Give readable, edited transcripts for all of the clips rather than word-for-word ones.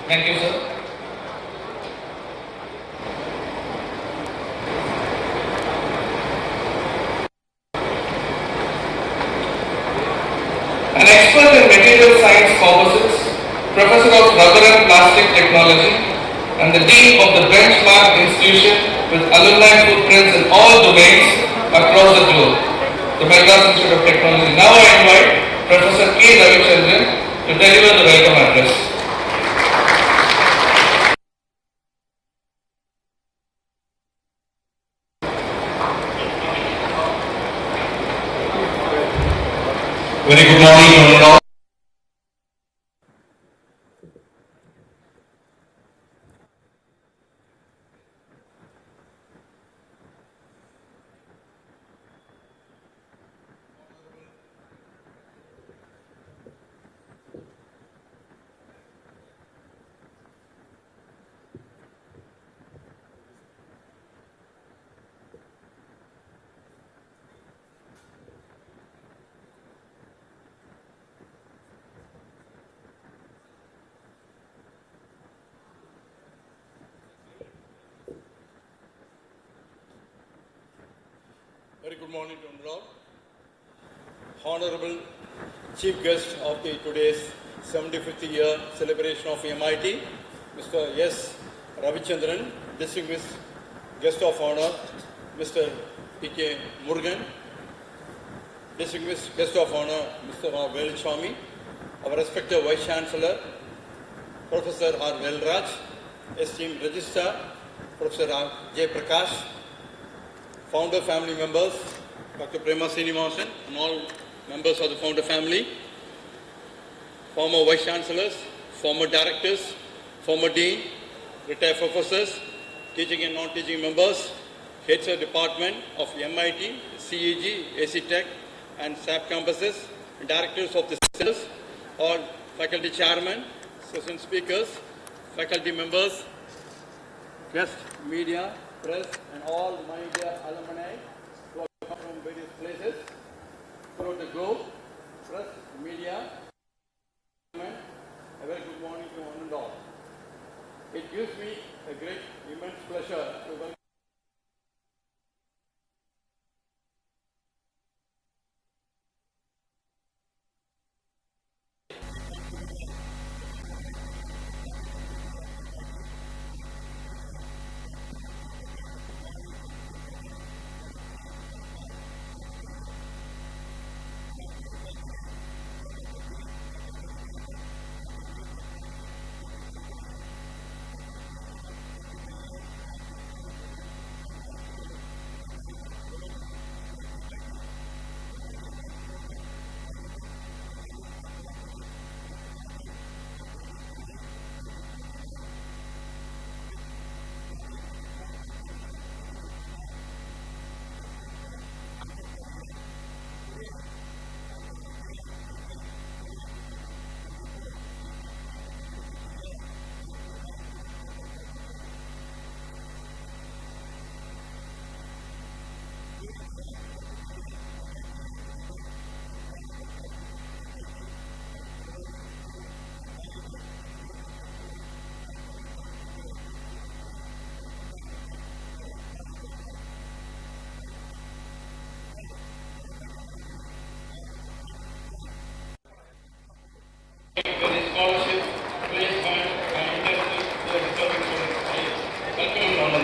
Thank you, sir. An expert in material science composites, professor of rubber and plastic technology, and the dean of the benchmark institution with alumni footprints in all domains across the globe, the Madras Institute of Technology. Now I invite Professor K. Ravichandran to deliver the welcome address. Very good morning, all. Very good morning to all. Honorable Chief Guest of today's 75th year celebration of MIT, Mr. S. Ravichandran, distinguished Guest of Honor, Mr. P.K. Murugan, distinguished Guest of Honor, Mr. R. Veluchami, our respected Vice Chancellor, Professor R. Velraj, esteemed Registrar, Professor R. J. Prakash, founder family members, Dr. Prema Srinivasan, and all members of the founder family, former vice chancellors, former directors, former dean, retired professors, teaching and non-teaching members, heads of department of MIT, CEG, AC Tech, and SAP campuses, directors of the centers, all faculty chairmen, session speakers, faculty members, guest media, press, and all my dear alumni who have come from various places throughout the globe, press, media, a very good morning to one and all. It gives me a great, immense pleasure to welcome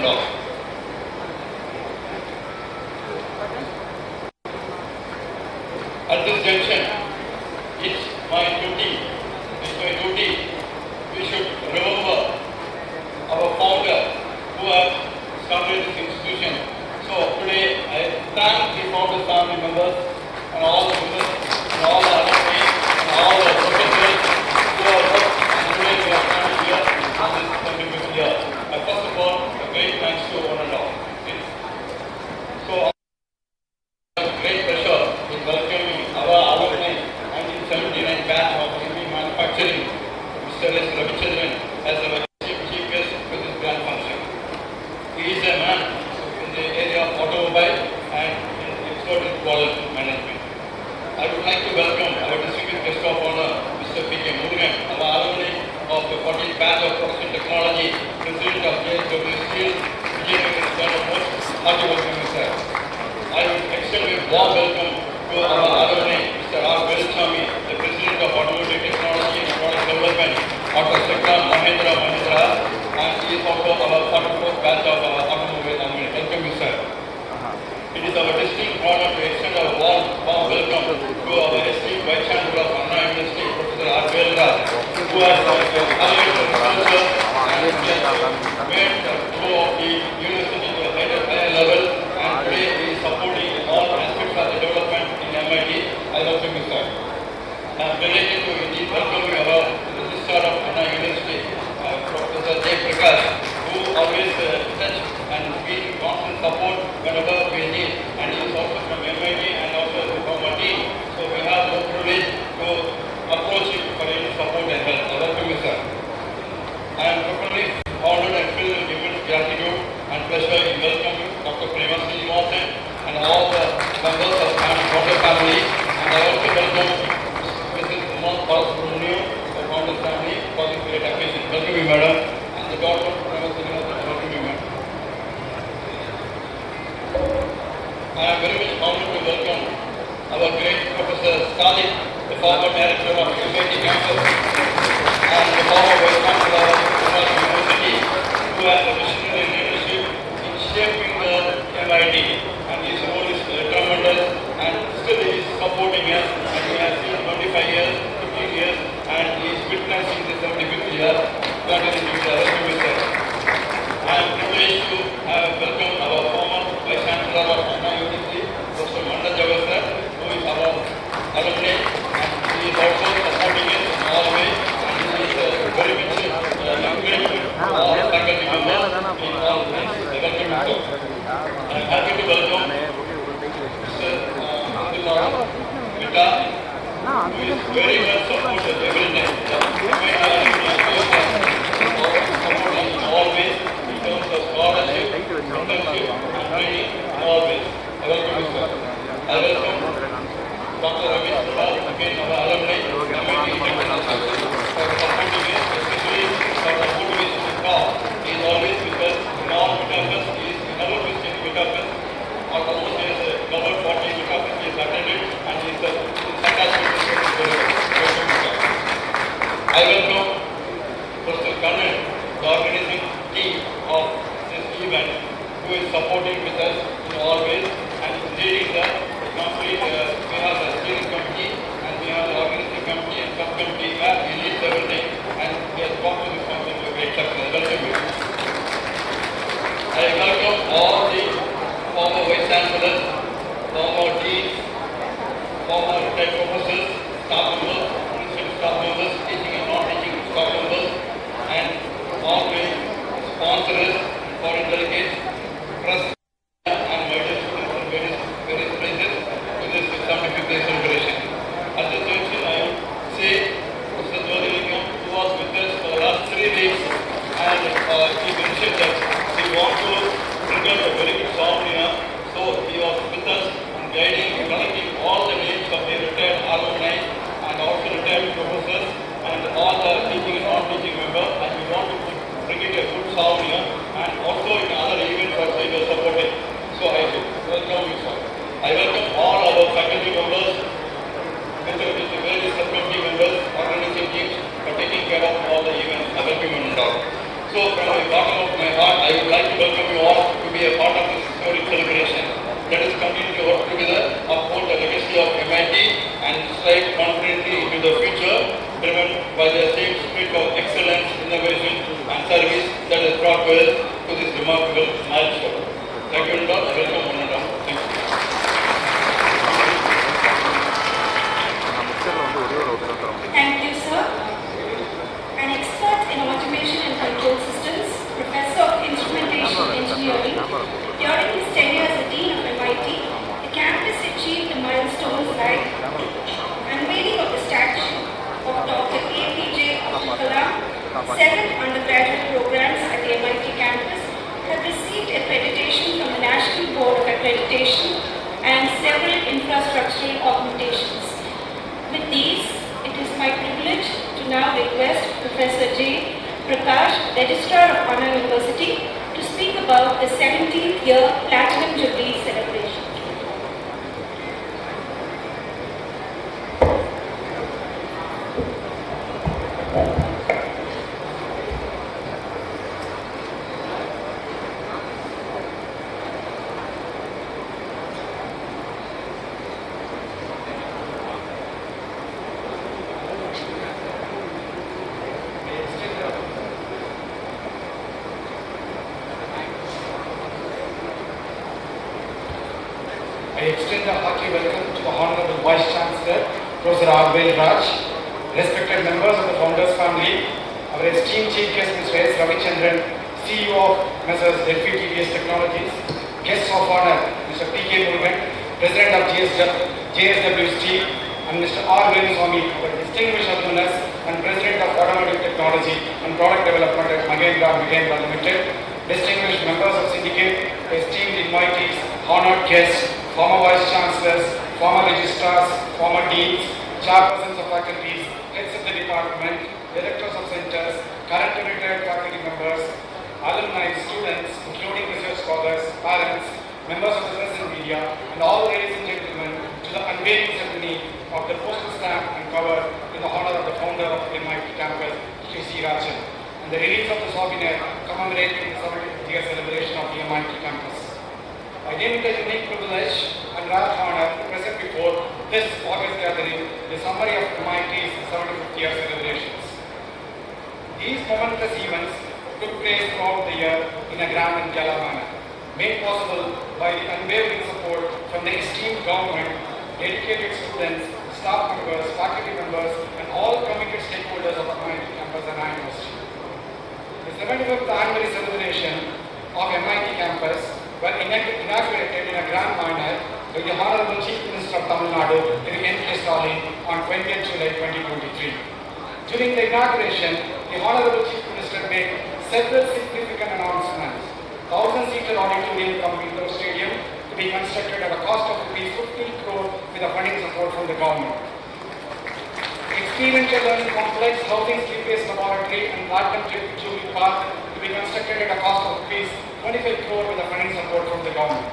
and all. At this junction, it's my duty, we should remember our founder who has started this institution. So today I thank the founder family members and all the members and all the alumni and all the professors who have worked and today we are standing here on this 75th year. First of all, a great thanks to one and all. So great pleasure in welcoming our alumni 1979 batch of heavy manufacturing, Mr. S. Ravicharan, as our chief guest for this grand function. He is a man in the area of automobile and expert in quality management. I would like to welcome our distinguished guest of honor, Mr. P.K. Murugan, our alumni of the 14th batch of production technology, president of JUBILEE Steel, hearty welcome, sir. I would extend a warm welcome to our alumni, Mr. R. Felicitation, the president of automotive technology and product development, Dr. Sekram Mahindra, and he is also our 44th batch of our automobile alumni. Welcome, you, sir. It is our distinct honor to extend a warm welcome to our esteemed Vice Chancellor of Alumni Association, Professor R. who has elevated the culture and made the flow of the university to a higher level, and today he is supporting all aspects of the development in MIT. I welcome you, sir. I am delighted to indeed welcome you our Registrar of Alumni University, Professor J. Prakash, who always touch and give constant support whenever we need, and he is also from MIT and also from our team. So we have no privilege to approach him for any support and help. I welcome you, sir. I am properly honored and filled with immense gratitude and pleasure in welcoming Dr. Prema Srinivasan and all the members of the family, and I also welcome Mrs. Umar Balasubramanian, the founder family, for this great occasion. Welcome you, madam, and the daughter of Prema Srinivasan. Welcome you, madam. I am very much honored to welcome our great Professor Sadiq, the former director of MIT campus, and the former Vice Chancellor of the University, who has a visionary leadership in shaping the MIT, and his role is tremendous, and still he is supporting us, and he has seen 25 years, 15 years, and he is witnessing the 75th year. That is the future. I am privileged to welcome our former Vice Chancellor of Alumni University, Professor Manda Javasar, who is our alumni, and he is also supporting us in all ways, and he is very much encouraging all faculty members in all ways. I welcome you, sir. I am happy to welcome Mr. Vita, who is very well supported every day. Supporting in all ways in terms of scholarship, mentorship, and training in all ways. I welcome you, sir. I welcome Dr. Ramesh Sudha, again our alumni, MIT Technology, for supporting us, especially for the motivation to talk. He is always with us in all campus. He is never missed any campus. Almost he has covered 40 campus he has attended, and he is fantastic. I welcome Professor Kannan, the organizing team of this event, who is supporting with us in all ways and is leading the complete. We have the steering committee and we have the organizing committee and subcommittee where he leads everything, and he has brought to this function to a great success. Welcome you. I welcome all the former vice chancellors, former deans, former retired professors, staff members, principal staff members, teaching and non-teaching staff members, and all the sponsors, foreign delegates, press, and my dear students from various places to this 75th day celebration. At this junction, I would say Mr. Jyotilingam, who was with us for the last 3 weeks, and a milestone. Thank you, and all. Welcome, one and all. Thank you. Thank you, sir. An expert in automation and control systems, Professor of Instrumentation Engineering, during his tenure as the Dean of MIT, the campus achieved the milestones like unveiling of the statue of Dr. APJ Abdul Kalam. 7 undergraduate programs at the MIT campus have received accreditation from the National Board of Accreditation and several infrastructural augmentations. With these, it is my privilege to now request Professor J. Prakash, Registrar of Honor University, to speak about the 17th year Platinum Jubilee celebration. I extend a hearty welcome to the Honorable Vice Chancellor, Professor unveiling, respected members of the Founders family, our esteemed Chief Guest Mr. S. Ravichandran, CEO of Messrs. LPTVS Technologies, guests of honor, Mr. P.K. Murugan, President of JSW Steel, and Mr. R. Venuswamy, our distinguished alumnus and President of Automotive Technology and Product Development at Mahendra Limited, distinguished members of syndicate, esteemed invitees, honored guests, former vice chancellors, former registrars, former deans, chairpersons of faculties, heads of the department, directors of centers, current and retired faculty members, alumni, students, including research scholars, parents, members of the press and media, and all ladies and gentlemen, to the unveiling ceremony of the postal stamp and cover in the honor of the founder of the MIT campus, Sri C. Rajan, and the release of the souvenir commemorating the 70th year celebration of the MIT campus. I deem it a unique privilege and rare honor to present before this August gathering the summary of MIT's 75th year celebrations. These momentous events took place throughout the year in a grand and gala manner, made possible by the unwavering support from the esteemed government, dedicated students, staff members, faculty members, and all committed stakeholders of MIT campus and university. The 75th anniversary celebration of MIT campus were inaugurated in a grand manner by the Honorable Chief Minister of Tamil Nadu, N. K. Stalin, on 20th July 2023. During the inauguration, the Honorable Chief Minister made several significant announcements. 1,000-seater auditorium cum indoor stadium to be constructed at a cost of Rs 50 crore with a funding support from the government. Experiential learning complex, housing skill-based laboratory and Platinum Jubilee Park to be constructed at a cost of Rs 25 crore with a funding support from the government.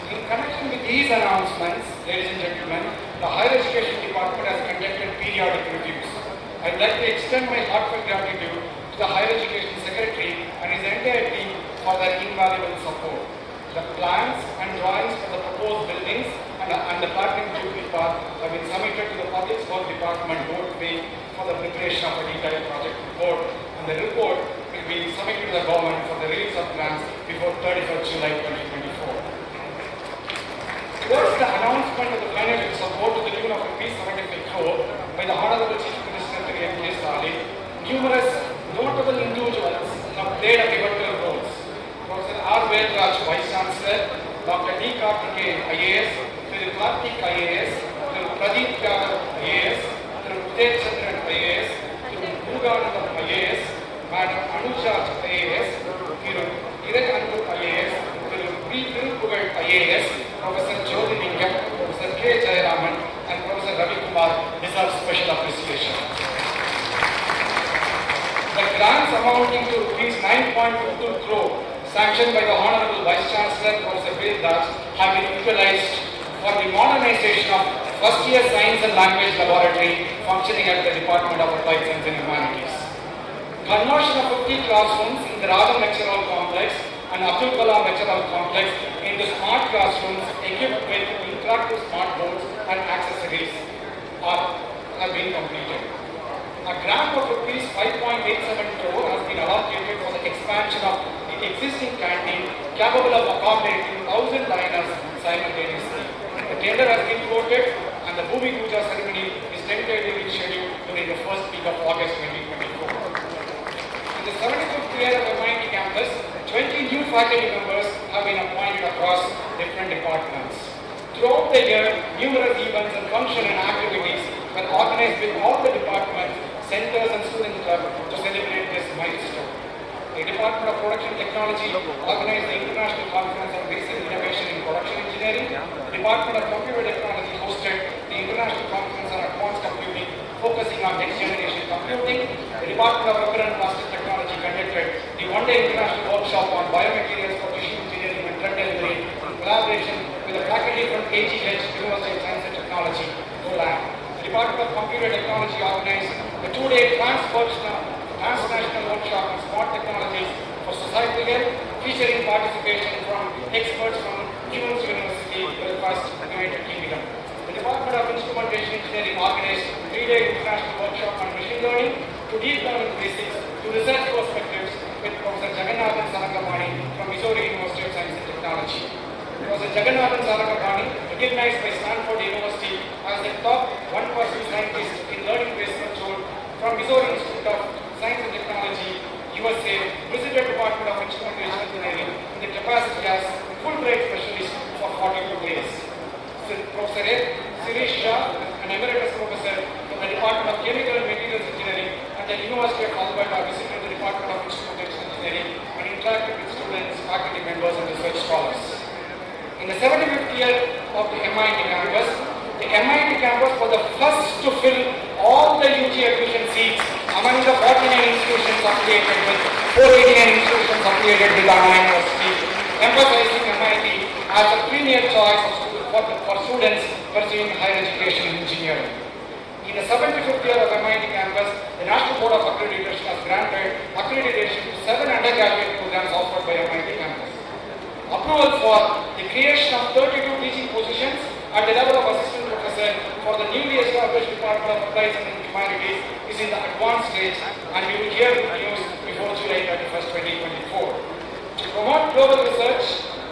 In connection with these announcements, ladies and gentlemen, the Higher Education Department has conducted periodic reviews. I'd like to extend my heartfelt gratitude to the Higher Education Secretary and his entire team for their invaluable support. The plans and drawings for the proposed buildings and the Platinum Jubilee Park have been submitted to the Public Works Department board wing for the preparation of a detailed project report, and the report will be submitted to the government for the release of plans before 31st July 2024. Towards the announcement of the financial support to the tune of Rs 75 crore by the Honorable Chief Minister N. K. Stalin, numerous notable individuals have played a pivotal roles. Professor R. Veldraj, Vice Chancellor, Dr. D. Karthikeyan, IAS, Sri Karthik IAS, Sri Pradeep Yadav IAS, Sri Uday Chandran IAS, Sri Muruganandam IAS, Madam Anuja IAS, Sri Kiran Andu IAS, Sri P. Tirupugal IAS, Professor Jyoti Lingam, Professor K. Jayaraman, and Professor Ravi Kumar deserve special appreciation. The grants amounting to Rs 9.22 crore sanctioned by the Honorable Vice Chancellor Professor Veldraj have been utilized for the modernization of first-year Science and Language Laboratory functioning at the Department of Applied Science and Humanities. Conversion of 50 classrooms in the Rajan Lecture Hall Complex and Abdul Kalam Lecture Hall Complex into smart classrooms equipped with interactive smart boards and accessories have been completed. A grant of Rs 5.87 crore has been allocated for the expansion of the existing canteen capable of accommodating 1,000 diners simultaneously. The tender has been quoted and the Bhumi Puja ceremony is tentatively scheduled during the first week of August 2024. In the 75th year of MIT campus, 20 new faculty members have been appointed across different departments. Throughout the year, numerous events and functions and activities were organized with all the departments, centers and student clubs to celebrate this milestone. The Department of Production Technology organized the International Conference on Basic Innovation in Production Engineering. The Department of Computer Technology hosted the International Conference on Advanced Computing, focusing on next generation computing. The Department of Rubber and Plastic Technology conducted the one-day international workshop on biomaterials for tissue engineering and drug delivery in collaboration with the faculty from AGH, University of Science and Technology, (GoLab). The Department of Computer Technology organized the two-day transnational workshop on smart technologies for societal health, featuring participation from experts from Queen's University, Belfast, United Kingdom. The Department of Instrumentation Engineering organized a three-day international workshop on machine learning to deep learning basics to research perspectives with Professor Jagannathan Sarangamani from Missouri University of Science and Technology. Professor Jagannathan Sarangamani, recognized by Stanford University as the top 1% scientist in learning-based control from Missouri Institute of Science and Technology, USA, visited Department of Instrumentation Engineering in the capacity as Fulbright specialist for 42 days. Professor Sirish Shah, an emeritus professor from the Department of Chemical and Materials Engineering at the University of Alberta, visited the Department of Instrumentation Engineering and interacted with students, faculty members and research scholars. In the 75th year of the MIT campus was the first to fill all the UG admission seats among the 49 institutions affiliated with 489 institutions affiliated with Alumni Association, emphasizing MIT as a premier choice for students pursuing higher education in engineering. In the 75th year of MIT campus, the National Board of Accreditation has granted accreditation to 7 undergraduate programs offered by MIT campus. Approval for the creation of 32 teaching positions at the level of assistant professor for the newly established Department of Applied Science and Humanities is in the advanced stage, and we will hear good news before July 31st, 2024. To promote global research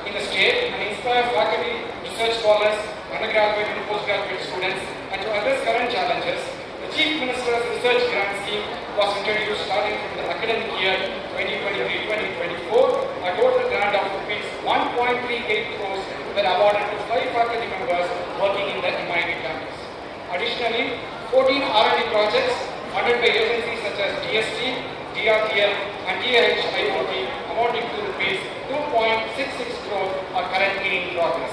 in the state and inspire faculty, research scholars, undergraduate and postgraduate students, and to address current challenges, the Chief Minister's Research Grant Scheme was introduced starting from the academic year 2023-2024. A total grant of rupees 1.38 crores were awarded to 5 faculty members working in the MIT campus. Additionally, 14 R&D projects funded by agencies such as DST, DRDL, and TIH-IoT amounting to rupees 2.66 crores are currently in progress.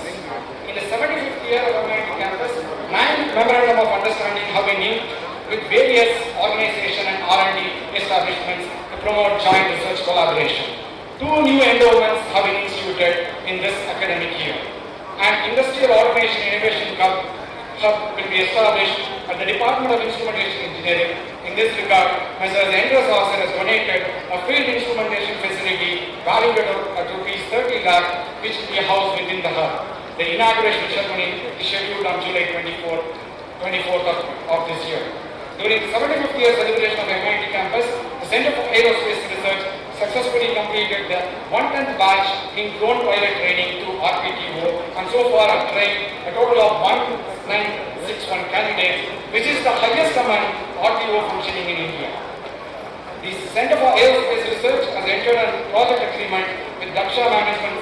In the 75th year of MIT campus, 9 memorandum of understanding have been inked with various organizations and R&D establishments to promote joint research collaboration. 2 new endowments have been instituted in this academic year. An Industrial Automation Innovation Hub will be established at the Department of Instrumentation Engineering. In this regard, Messrs. Enders has donated a field instrumentation facility valued at rupees 30 lakh, which will be housed within the hub. The inauguration ceremony is scheduled on July 24th of this year. During the 75th year celebration of MIT campus, the Center for Aerospace Research successfully completed the 110th batch in drone pilot training through RPTO, and so far have trained a total of 1961 candidates, which is the highest among RTO functioning in India. The Center for Aerospace Research has entered a project agreement with Daksha Management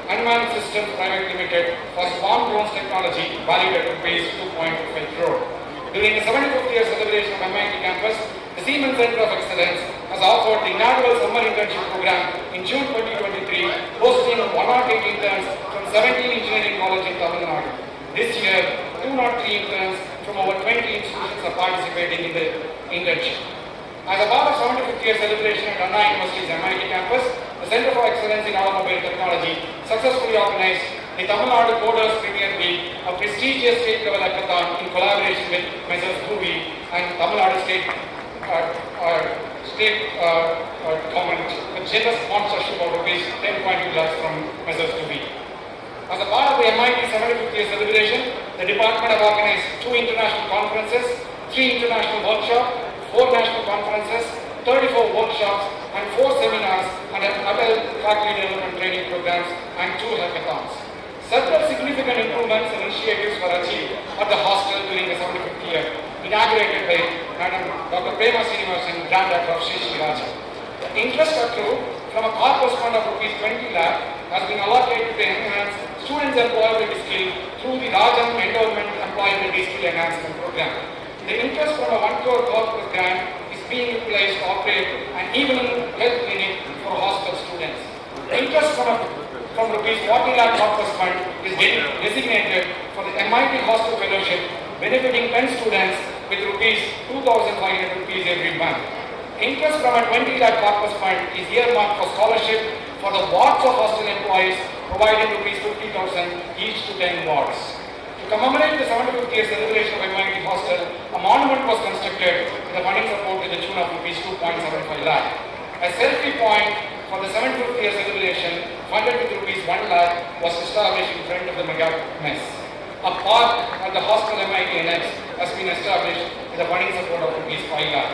Unmanned Systems Private Limited for swarm drones technology valued at rupees 2.25 crore. During the 75th year celebration of MIT campus, the Siemens Center of Excellence has offered the inaugural summer internship program in June 2023, hosting 108 interns from 17 engineering colleges in Tamil Nadu. This year, 203 interns from over 20 institutions are participating in the internship. As a part of 75th year celebration at Alumni University's MIT campus, the Center for Excellence in Automobile Technology successfully organized the Tamil Nadu Coders Premier League, a prestigious state-level hackathon in collaboration with Messrs. JUBILEE and Tamil Nadu State government, with generous sponsorship of rupees 10.2 lakhs from Messrs. JUBILEE. As a part of the MIT 75th year celebration, the department have organized 2 international conferences, 3 international workshops, 4 national conferences, 34 workshops, and 4 seminars and adult faculty development training programs and 2 hackathons. Several significant improvements and initiatives were achieved at the hostel during the 75th year, inaugurated by Madam Dr. Prema Srinivasan, Grand Doctor of Sri Raja. The interest accrued from a corpus fund of Rs 20 lakh has been allocated to enhance students' employability skill through the Rajan Endowment Employability Skill Enhancement Program. The interest from a 1 crore corpus grant is being utilized to operate an evening health clinic for hostel students. The interest from Rs 40 lakh corpus fund is designated for the MIT Hostel Fellowship, benefiting 10 students with Rs 2,500 rupees every month. Interest from a 20 lakh corpus fund is earmarked for scholarship for the wards of hostel employees, providing Rs 50,000 each to 10 wards. To commemorate the 75th year celebration of MIT Hostel, a monument was constructed with a funding support to the tune of Rs 2.75 lakh. A selfie point for the 75th year celebration, funded with Rs 1 lakh, was established in front of the mega mess. A park at the hostel MIT NX has been established with a funding support of Rs 5 lakh,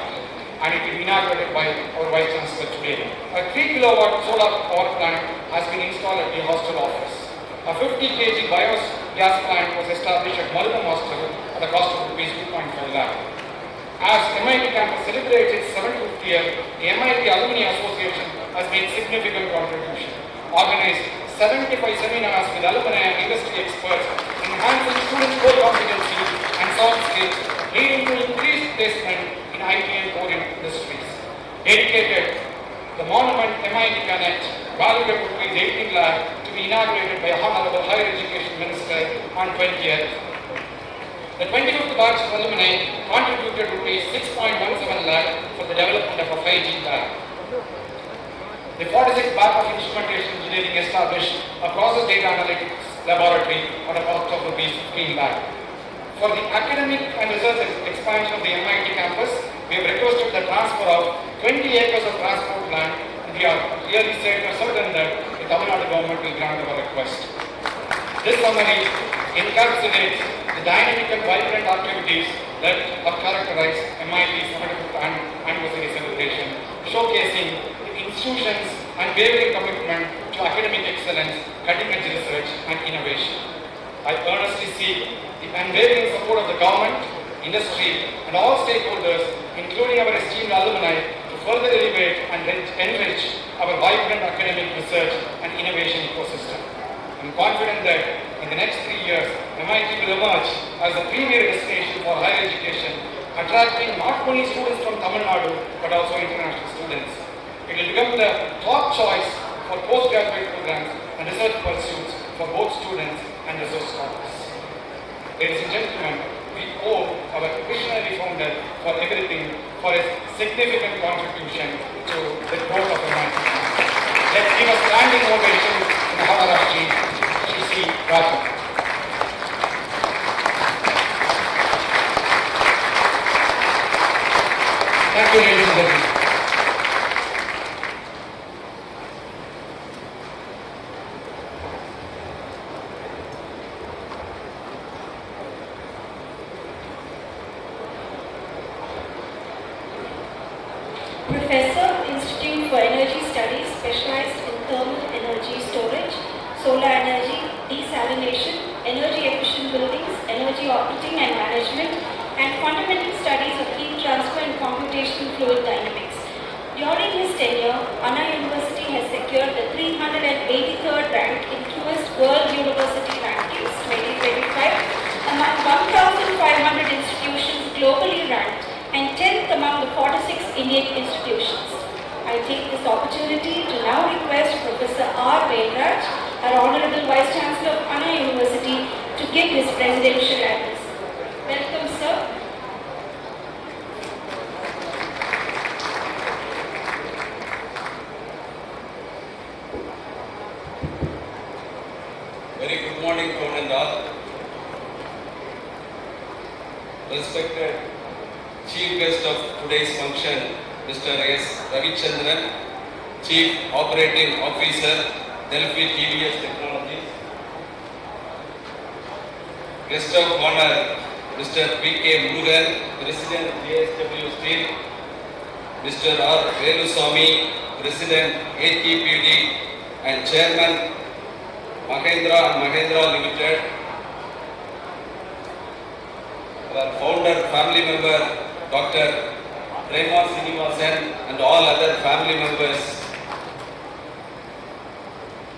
and it is inaugurated by our Vice Chancellor today. A 3 kilowatt solar power plant has been installed at the hostel office. A 50 kg biogas plant was established at Malapam Hostel at the cost of Rs 2.5 lakh. As MIT campus celebrates its 75th year, the MIT Alumni Association has made significant contribution. Organized 75 seminars with alumni and industry experts, enhancing students' core competency and soft skills, leading to increased placement in IT and core industries. Dedicated the monument MIT Connect, valued at Rs 18 lakh, to be inaugurated by Honorable Higher Education Minister on 20th. The 25th batch of alumni contributed Rs 6.17 lakh for the development of a 5G lab. The 46th batch of instrumentation engineering established a process data analytics laboratory at a cost of Rs 15 lakh. For the academic and research expansion of the MIT campus, we have requested the transfer of 20 acres of transport land, and we are clearly certain that the Tamil Nadu government will grant our request. This summary encapsulates the dynamic and vibrant activities that have characterized MIT's 75th anniversary celebration, showcasing the institution's unwavering commitment to academic excellence, cutting-edge research, and innovation. I earnestly seek the unwavering support of the government, industry, and all stakeholders, including our esteemed alumni, to further elevate and enrich our vibrant academic research and innovation ecosystem. I am confident that in the next 3 years, MIT will emerge as the premier destination for higher education, attracting not only students from Tamil Nadu, but also international students. It will become the top choice for postgraduate programs and research pursuits for both students and research scholars. Ladies and gentlemen, we owe our visionary founder for everything, for his significant contribution to the growth of MIT. Let's give a standing ovation in the honor of G.C. Rajan. Thank you, ladies and gentlemen. Professor, Institute for Energy Studies, specialized in thermal energy storage, solar energy, desalination, energy efficient buildings, energy auditing and management, and fundamental studies of heat transfer and computational fluid dynamics. During his tenure, Anna University has secured the 383rd rank in QS World University Rankings 2025 among 1,500 institutions globally ranked and 10th among the 46 Indian institutions. I take this opportunity to now request Professor R. Velraj, our Honorable Vice Chancellor of Anna University, to give his presidential address. Welcome, sir. Very good morning to one and all. Respected Chief Guest of today's function, Mr. S. Ravichandran, Chief Operating Officer, Delphi TVS Technologies. Guest of Honor, Mr. P.K. Murugan, President JSW Steel, Mr. R. Veluswamy, President, ATPD, and Chairman, Mahindra and Mahindra Limited. Our founder, family member, Dr. Prema Sinivasan, and all other family members.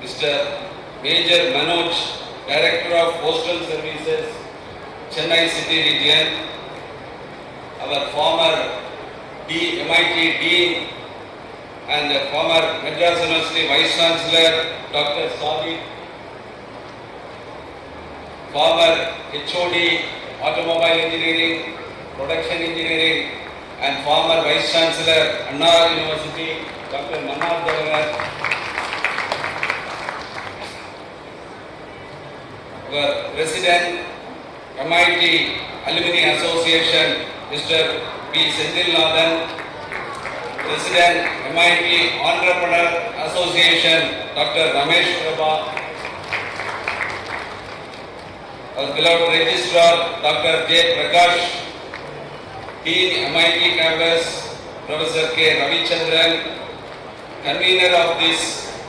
Mr. Major Manoj, Director of Postal Services, Chennai City Region. Our former MIT Dean and former Madras University Vice Chancellor, Dr. Sadiq. Former HOD, Automobile Engineering, Production Engineering, and former Vice Chancellor, Anna University, Dr. Mannar Davagar. Our President, MIT Alumni Association, Mr. P. Senthilnathan. President, MIT Entrepreneur Association, Dr. Ramesh Prabha. Our beloved Registrar, Dr. J. Prakash. Dean, MIT Campus, Professor K. Ravichandran. Convener of this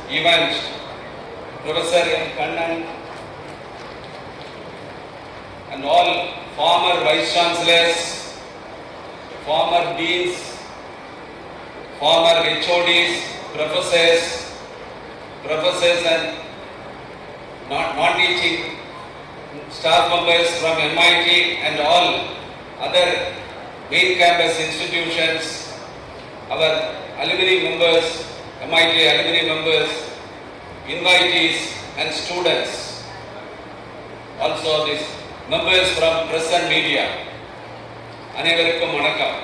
event, Professor M. Kannan. And all former Vice Chancellors, former Deans, former HODs, professors and non-teaching staff members from MIT and all other main campus institutions, our alumni members, MIT alumni members, invitees and students, also these members from press and media. அனைவருக்கும் வணக்கம்.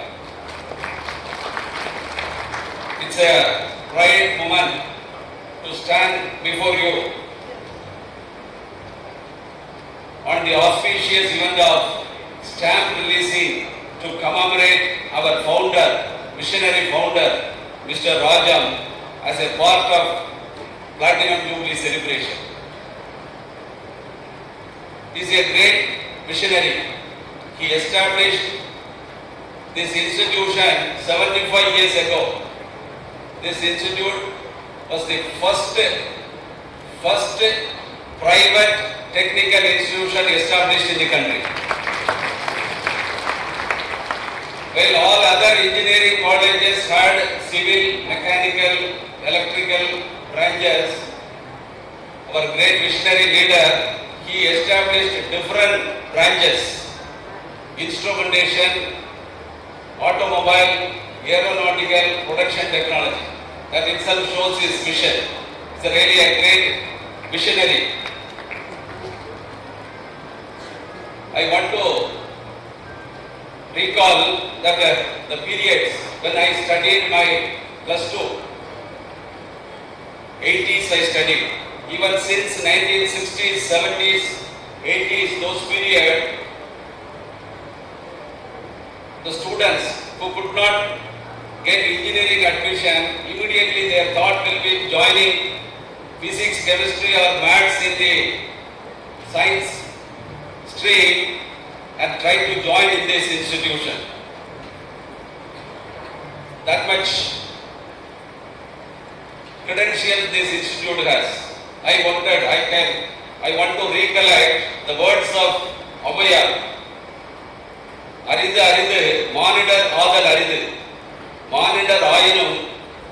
It's a pride moment to stand before you on the auspicious event of stamp releasing to commemorate our founder, visionary founder, Mr. Rajam, as a part of Platinum Jubilee celebration. He is a great visionary. He established this institution 75 years ago. This institute was the first private technical institution established in the country. While all other engineering colleges had civil, mechanical, electrical branches, our great visionary leader, he established different branches: instrumentation, automobile, aeronautical, production technology. That itself shows his vision. It's really a great visionary. I want to recall that the periods when I studied my plus 2, 80s I studied. Even since 1960s, 70s, 80s, those period, the students who could not get engineering admission, immediately their thought will be joining physics, chemistry or maths in the science stream and try to join in this institution. That much credentials this institute has. I want to recollect the words of Abhaya. Arindu arindu, manidar aadal arindu. Manidar ஆயினும்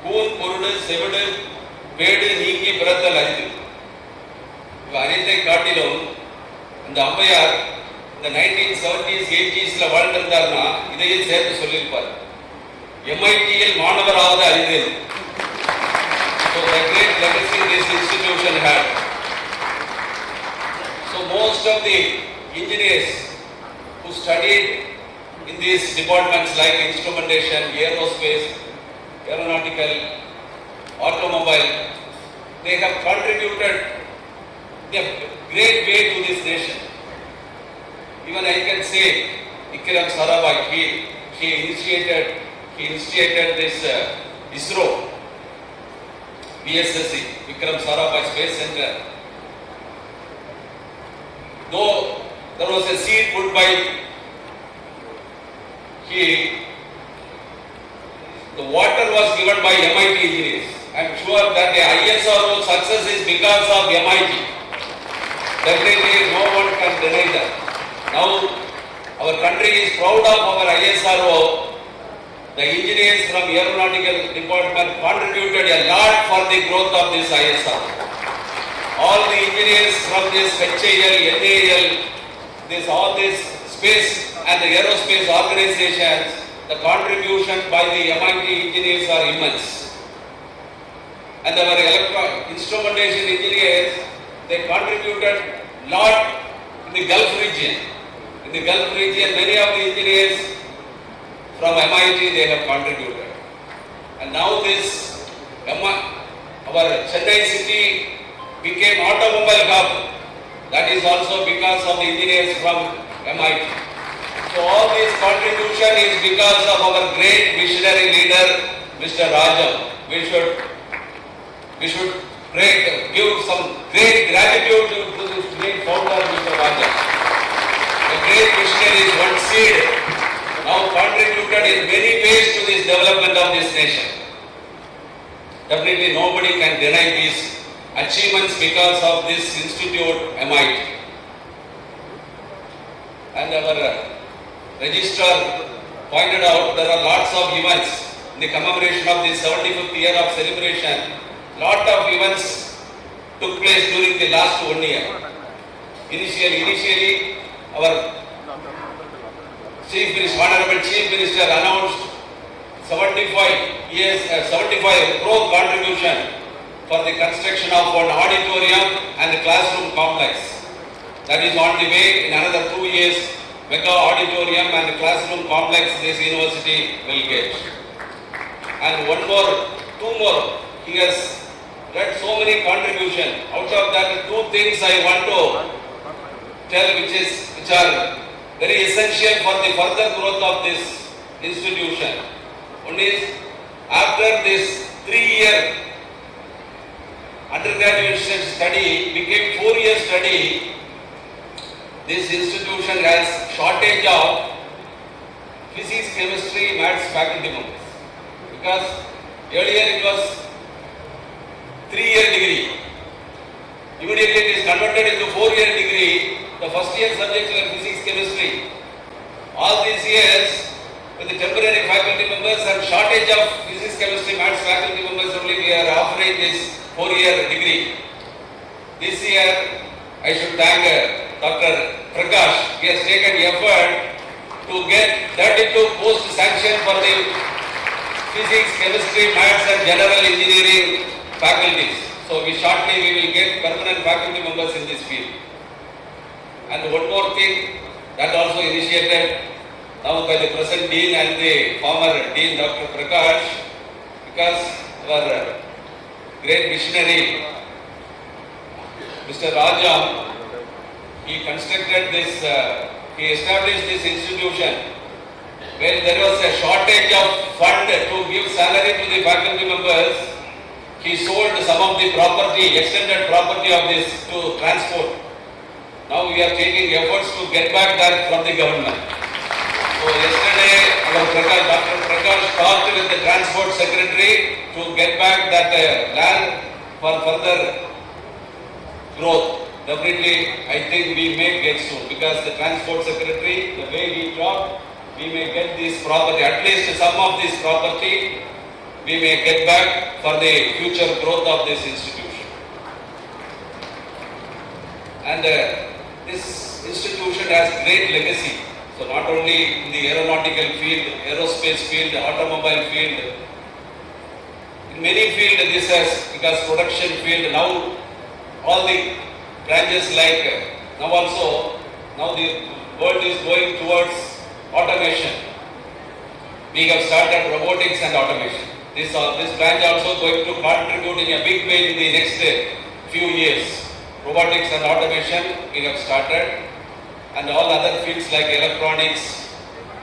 கூன் பொருடு செவிடு pad நீங்கி பிறத்தல் அரிது. அனைத்தை காட்டிலும் இந்த அம்மையார் இந்த 1970s, 80s வாழ்ந்திருந்தார்னா இதையும் சேர்த்து சொல்லியிருப்பார். MIT-யில் மாணவராவது அரிது. So the great legacy this institution had. So most of the engineers who studied in these departments like instrumentation, aerospace, aeronautical, automobile, they have contributed in a great way to this nation. Even I can say Vikram Sarabhai, he initiated this ISRO, VSSC, Vikram Sarabhai Space Center. Though there was a seed put by he The water was given by MIT engineers. I am sure that the ISRO success is because of MIT. Definitely no one can deny that. Now our country is proud of our ISRO. The engineers from aeronautical department contributed a lot for the growth of this ISRO. All the engineers from this HAL, NAL, all this space and the aerospace organizations, the contribution by the MIT engineers are immense. And our instrumentation engineers, they contributed lot in the Gulf region. In the Gulf region, many of the engineers from MIT, they have contributed. And now this, our Chennai city became automobile hub. That is also because of the engineers from MIT. So all this contribution is because of our great visionary leader, Mr. Rajam. We should give some great gratitude to this great founder, Mr. Rajam. A great visionary is one seed, now contributed in many ways to this development of this nation. Definitely nobody can deny these achievements because of this institute, MIT. And our registrar pointed out there are lots of events in the commemoration of the 75th year of celebration. Lot of events took place during the last 1 year. Initially, our Honorable Chief Minister announced 75 crore contribution for the construction of one auditorium and a classroom complex. That is on the way. In another 2 years, mega auditorium and classroom complex this university will get. And two more. He has read so many contributions. Out of that, 2 things I want to tell which are very essential for the further growth of this institution. One is, after this 3-year undergraduate study became 4-year study, this institution has shortage of physics, chemistry, maths faculty members. Because earlier it was 3-year degree. Immediately it is converted into 4-year degree. The first year subjects were physics, chemistry. All these years, with the temporary faculty members and shortage of physics, chemistry, maths faculty members only, we are offering this 4-year degree. This year, I should thank Dr. Prakash. He has taken effort to get 32 post sanction for the physics, chemistry, maths and general engineering faculties. So shortly we will get permanent faculty members in this field. And one more thing that also initiated now by the present Dean and the former Dean Dr. Prakash, because our great visionary Mr. Rajam, he constructed this, he established this institution where there was a shortage of fund to give salary to the faculty members. He sold some of the property, extended property of this to transport. Now we are taking efforts to get back that from the government. So yesterday, Dr. Prakash talked with the Transport Secretary to get back that land for further growth. Definitely, I think we may get soon, because the Transport Secretary, the way he talked, we may get this property, at least some of this property, we may get back for the future growth of this institution. And this institution has great legacy. So not only in the aeronautical field, aerospace field, automobile field, in many fields this has, because production field, now all the branches like, now the world is going towards automation. We have started robotics and automation. This branch also going to contribute in a big way in the next few years. Robotics and automation we have started, and all other fields like electronics,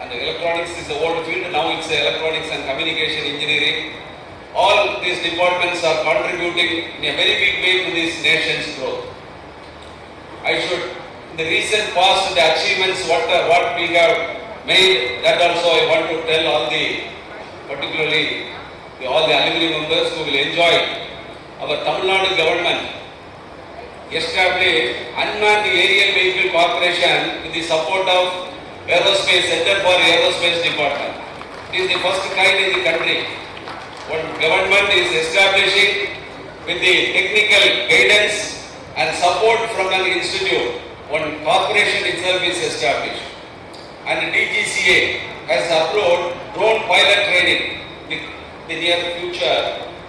and electronics is the old field, now it's electronics and communication engineering. All these departments are contributing in a very big way to this nation's growth. In the recent past, the achievements, what we have made, that also I want to tell all the particularly all the alumni members who will enjoy our Tamil Nadu government established Unmanned Aerial Vehicle Corporation with the support of Aerospace Center for Aerospace Department. It is the first kind in the country. What government is establishing with the technical guidance and support from an institute, one corporation itself is established. And DGCA has approved drone pilot training. In the near future,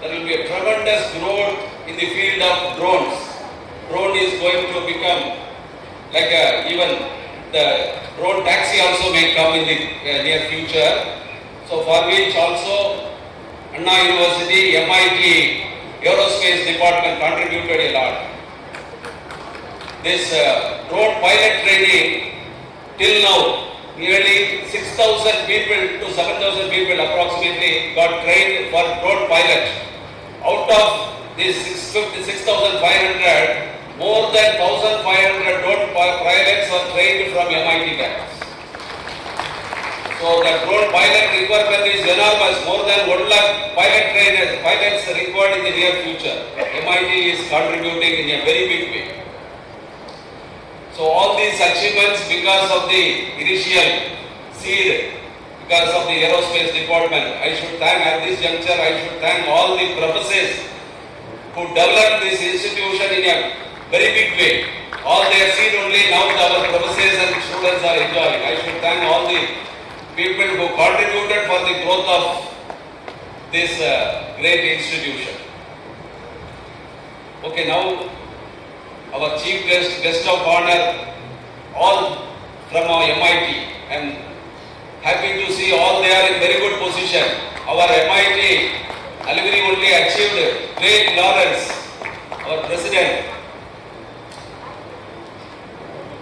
there will be a tremendous growth in the field of drones. Drone is going to become like even the drone taxi also may come in the near future. So for which also Anna University, MIT, Aerospace Department contributed a lot. This drone pilot training till now nearly 6,000 people to 7,000 people approximately got trained for drone pilot. Out of this 6,500, more than 1,500 drone pilots are trained from MIT campus. So the drone pilot requirement is enormous. More than 1 lakh pilots required in the near future. MIT is contributing in a very big way. So all these achievements because of the initial seed, because of the aerospace department. I should thank at this juncture, I should thank all the professors who developed this institution in a very big way. All their seed only now our professors and students are enjoying. I should thank all the people who contributed for the growth of this great institution. Okay, now our chief guest of honor, all from our MIT. I am happy to see all they are in very good position. Our MIT alumni only achieved great laurels. Our president,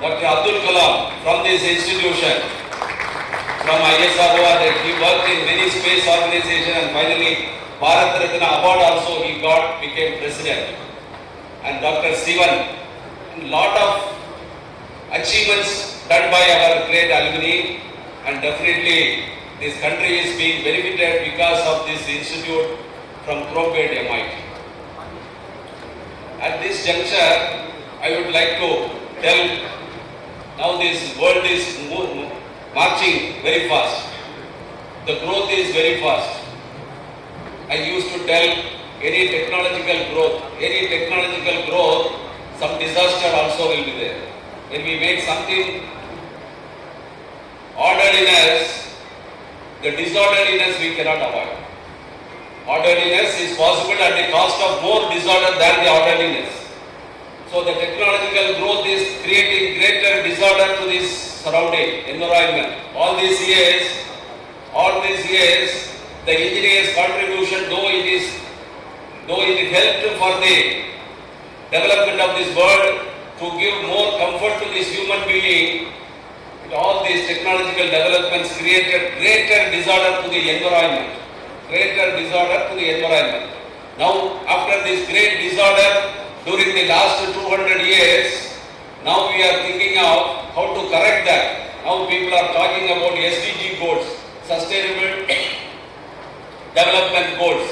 Dr. Abdul Kalam, from this institution, from ISRO, he worked in many space organizations and finally Bharat Ratna award also he got, became president. And Dr. Sivan, lot of achievements done by our great alumni, and definitely this country is being benefited because of this institute from Chromebed MIT. At this juncture, I would like to tell, now this world is marching very fast. The growth is very fast. I used to tell any technological growth, some disaster also will be there. When we make something orderliness, the disorderliness we cannot avoid. Orderliness is possible at the cost of more disorder than the orderliness. So the technological growth is creating greater disorder to this surrounding environment. All these years, the engineer's contribution, though it helped for the development of this world to give more comfort to this human being, all these technological developments created greater disorder to the environment. Now, after this great disorder during the last 200 years, now we are thinking of how to correct that. Now people are talking about SDG goals, Sustainable Development Goals.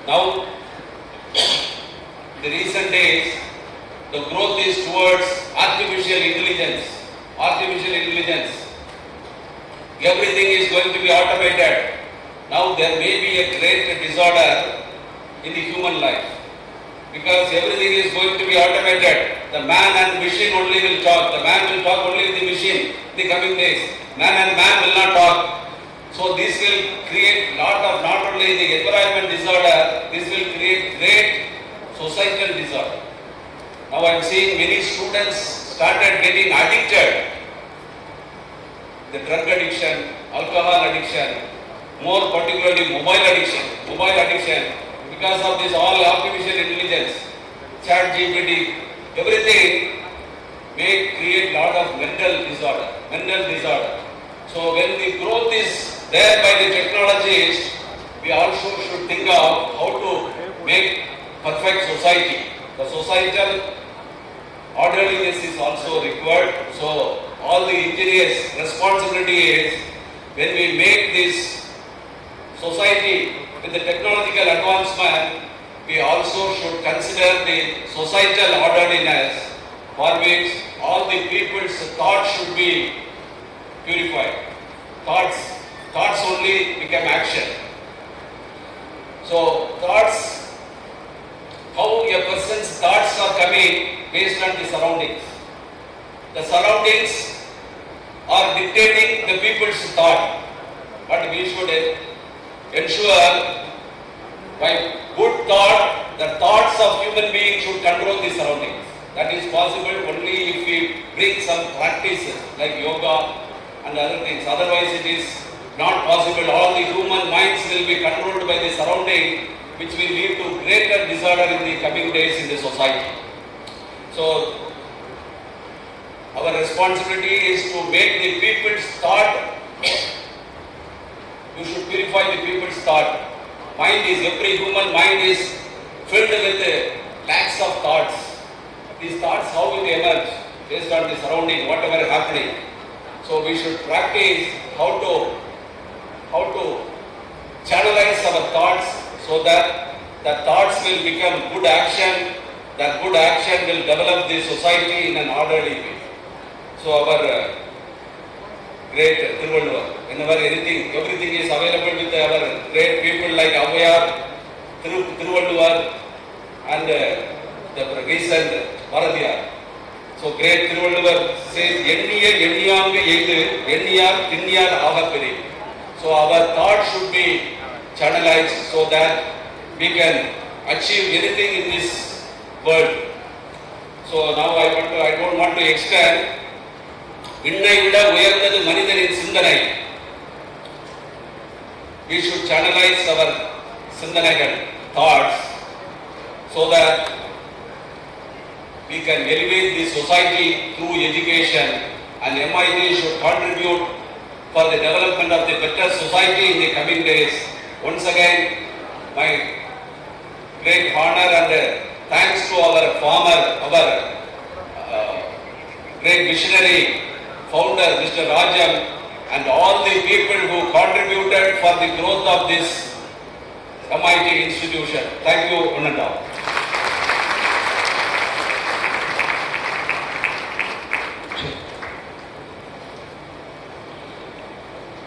Now, the recent days, the growth is towards artificial intelligence. Everything is going to be automated. Now there may be a great disorder in the human life because everything is going to be automated. The man and machine only will talk. The man will talk only with the machine in the coming days. Man and man will not talk. So this will create lot of not only the environment disorder, this will create great societal disorder. Now I am seeing many students started getting addicted. The drug addiction, alcohol addiction, more particularly mobile addiction, because of this all artificial intelligence, chat GPT, everything may create lot of mental disorder. So when the growth is there by the technologies, we also should think of how to make perfect society. The societal orderliness is also required. So all the engineers' responsibility is when we make this society, with the technological advancement, we also should consider the societal orderliness for which all the people's thoughts should be purified. Thoughts only become action. So thoughts, how a person's thoughts are coming based on the surroundings. The surroundings are dictating the people's thought, but we should ensure by good thought, the thoughts of human beings should control the surroundings. That is possible only if we bring some practices like yoga and other things. Otherwise it is not possible. All the human minds will be controlled by the surrounding, which will lead to greater disorder in the coming days in the society. So our responsibility is to make the people's thought, you should purify the people's thought. Every human mind is filled with lakhs of thoughts. These thoughts, how will they emerge? Based on the surrounding, whatever is happening. So we should practice how to channelize our thoughts so that the thoughts will become good action. That good action will develop the society in an orderly way. So our great Tiruvallur, whenever everything is available with our great people like Avayar, Tiruvallur and the recent Bharatiyar. So great Tiruvallur says, so our thought should be channelized so that we can achieve anything in this world. So now I don't want to extend. விண்ணை விட உயர்ந்தது மனிதனின் சிந்தனை. We should channelize our சிந்தனைகள், thoughts, so that we can elevate the society through education, and MIT should contribute for the development of the better society in the coming days. Once again, my great honor and thanks to our great visionary founder Mr. Rajam and all the people who contributed for the growth of this MIT institution. Thank you, Unanda.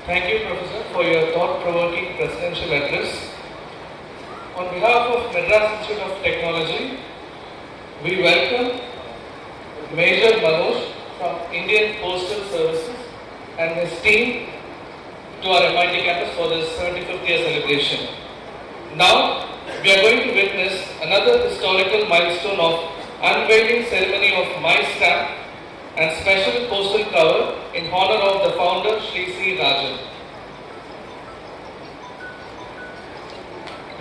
Thank you, Professor, for your thought-provoking presidential address. On behalf of Madras Institute of Technology, we welcome Major Manoj from Indian Postal Services and his team to our MIT campus for this 75th year celebration. Now, we are going to witness another historical milestone of unveiling ceremony of My Stamp and special postal cover in honor of the founder Sri C. Rajan.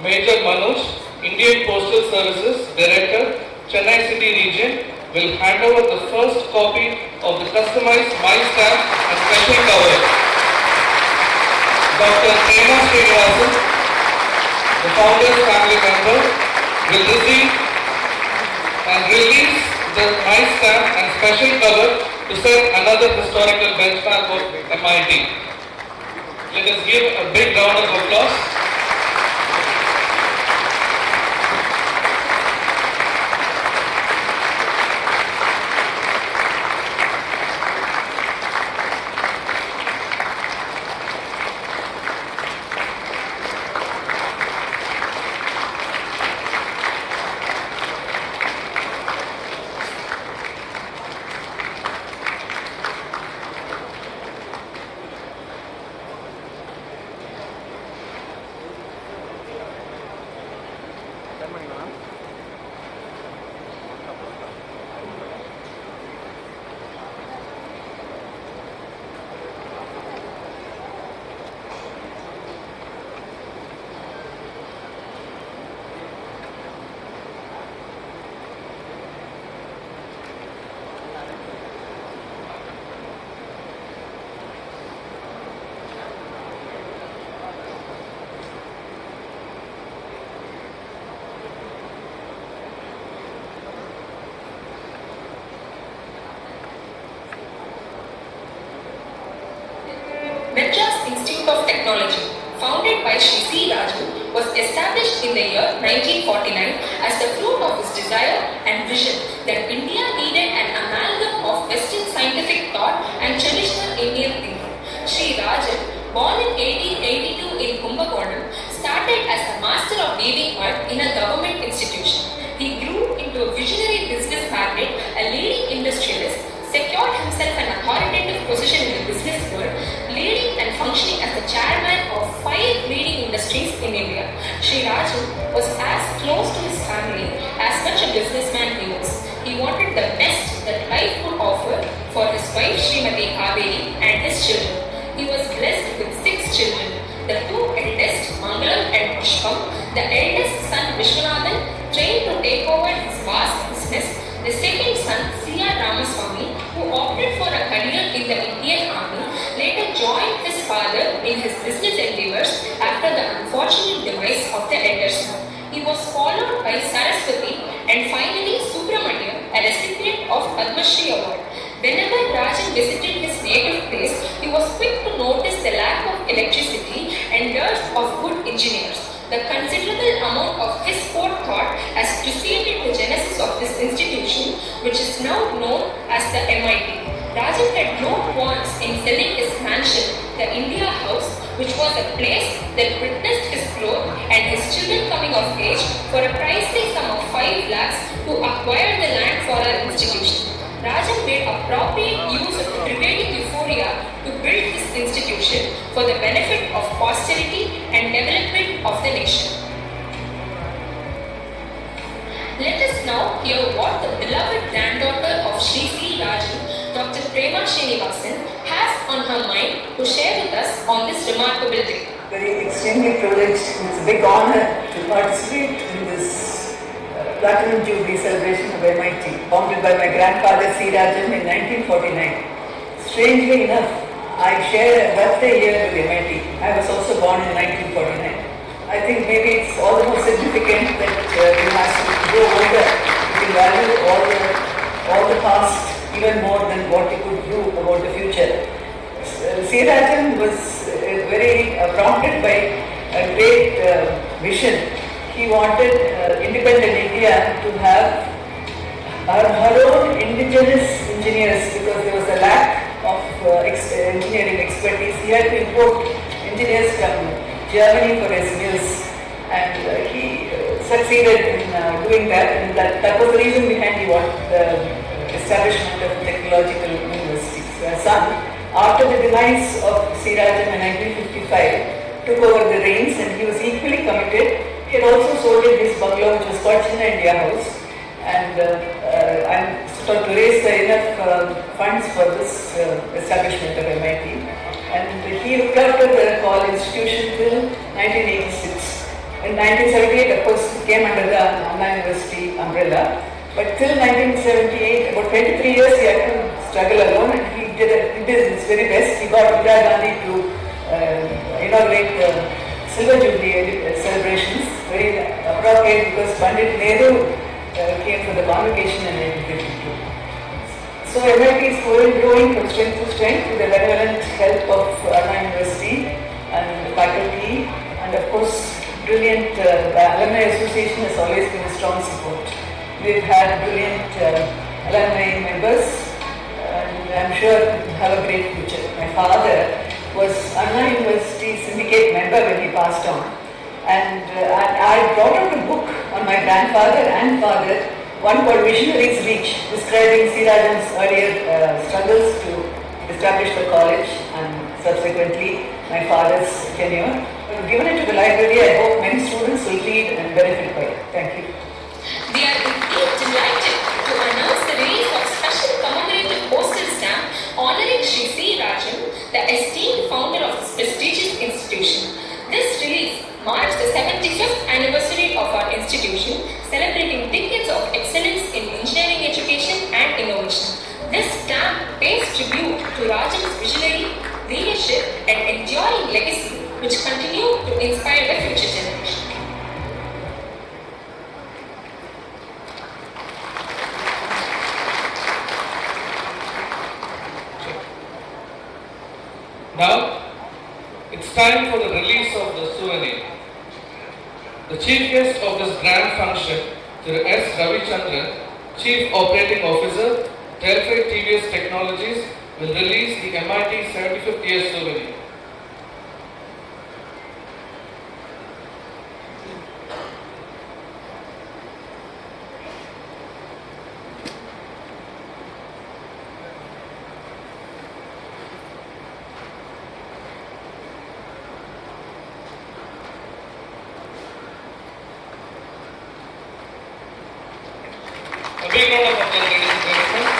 Major Manoj, Indian Postal Services Director, Chennai City Region, will hand over the first copy of the customized My Stamp and special cover. Dr. Prema Srinivasan, the founder's family member, will receive and release the My Stamp and special cover to set another historical benchmark of MIT. Let us give a big round of applause. Madras Institute of Technology founded by Sri C. Raju, was established in the year 1949 as the fruit of his desire and vision that India needed an amalgam of Western scientific thought and traditional Indian thinking. Sri Rajan, born in 1882 in Kumbakonam, started as a master of weaving art in a government institution. He grew into a visionary business magnate, a leading industrialist, secured himself an authoritative position in the business world, leading and functioning as the chairman of 5 leading industries in India. Sri Raju was as close to his family as much a businessman he was. He wanted the best that life could offer for his wife Srimati Kaveri and his children. He was blessed with 6 children. The 2 eldest, Mangalam and Pushpam, the eldest son Vishwanathan, trained to take over his vast business. The second son, C.R. Ramaswamy, who opted for a career in the Indian Army, later joined his father in his business endeavors after the unfortunate demise of the elder son. He was followed by Saraswati and finally Subramaniam, a recipient of Padma Shri Award. Whenever Rajan visited his native place, he was quick to notice the lack of electricity and dearth of good engineers. The considerable amount of his forethought has preceded the genesis of this institution, which is now known as the MIT. Rajan had no qualms in selling his mansion, the India House, which was a place that witnessed his growth and his children coming of age, for a princely sum of 5 lakhs to acquire the land for our institution. Rajan made appropriate use of the prevailing euphoria to build this institution for the benefit of posterity and development of the nation. Let us now hear what the beloved granddaughter of Sri C. Rajan, Dr. Prema Srinivasan, has on her mind to share with us on this remarkable day. Very extremely privileged. It's a big honor to participate in this Platinum Jubilee celebration of MIT, founded by my grandfather C. Rajan in 1949. Strangely enough, I share a birthday year with MIT. I was also born in 1949. I think maybe it's all the more significant that you have to grow older. You can value all the past even more than what you could do about the future. C. Rajan was very prompted by a great vision. He wanted independent India to have her own indigenous engineers because there was a lack of engineering expertise. He had to import engineers from Germany for his mills, and he succeeded in doing that, and that was the reason behind the establishment of technological universities. Son, after the demise of C. Rajan in 1955, took over the reins, and he was equally committed. He had also sold his bungalow, which was called China India House, and I'm sort of to raise enough funds for this establishment of MIT. And he looked after the whole institution till 1986. In 1978, of course, he came under the Alumni University umbrella. But till 1978, about 23 years, he had to struggle alone, and he did his very best. He got Indira Gandhi to inaugurate the Silver Jubilee celebrations, very appropriate because Pandit Nehru came for the convocation in 1952. So MIT is growing from strength to strength with the benevolent help of Alumni University and the faculty, and of course brilliant, the Alumni Association has always been a strong support. We've had brilliant alumni members, and I'm sure we'll have a great future. My father was Alumni University syndicate member when he passed on, and I brought out a book on my grandfather and father, one called Visionaries Reach, describing C. Rajan's earlier struggles to establish the college and subsequently my father's tenure. I've given it to the library. I hope many students will read and benefit by it. Thank you. We are indeed delighted to announce the release of special commemorative postal stamp honoring Sri C. Rajan, the esteemed founder of this prestigious institution. This release marks the 75th anniversary of our institution, celebrating decades of excellence in engineering education and innovation. This stamp pays tribute to Rajan's visionary, leadership and enduring legacy, which continue to inspire the future generation. Now, it's time for the release of souvenir. The chief guest of this grand function, Thiru S. Ravichandran, Chief Operating Officer, Delphi TVS Technologies, will release the MIT 75th year souvenir. A big round of applause, ladies and gentlemen.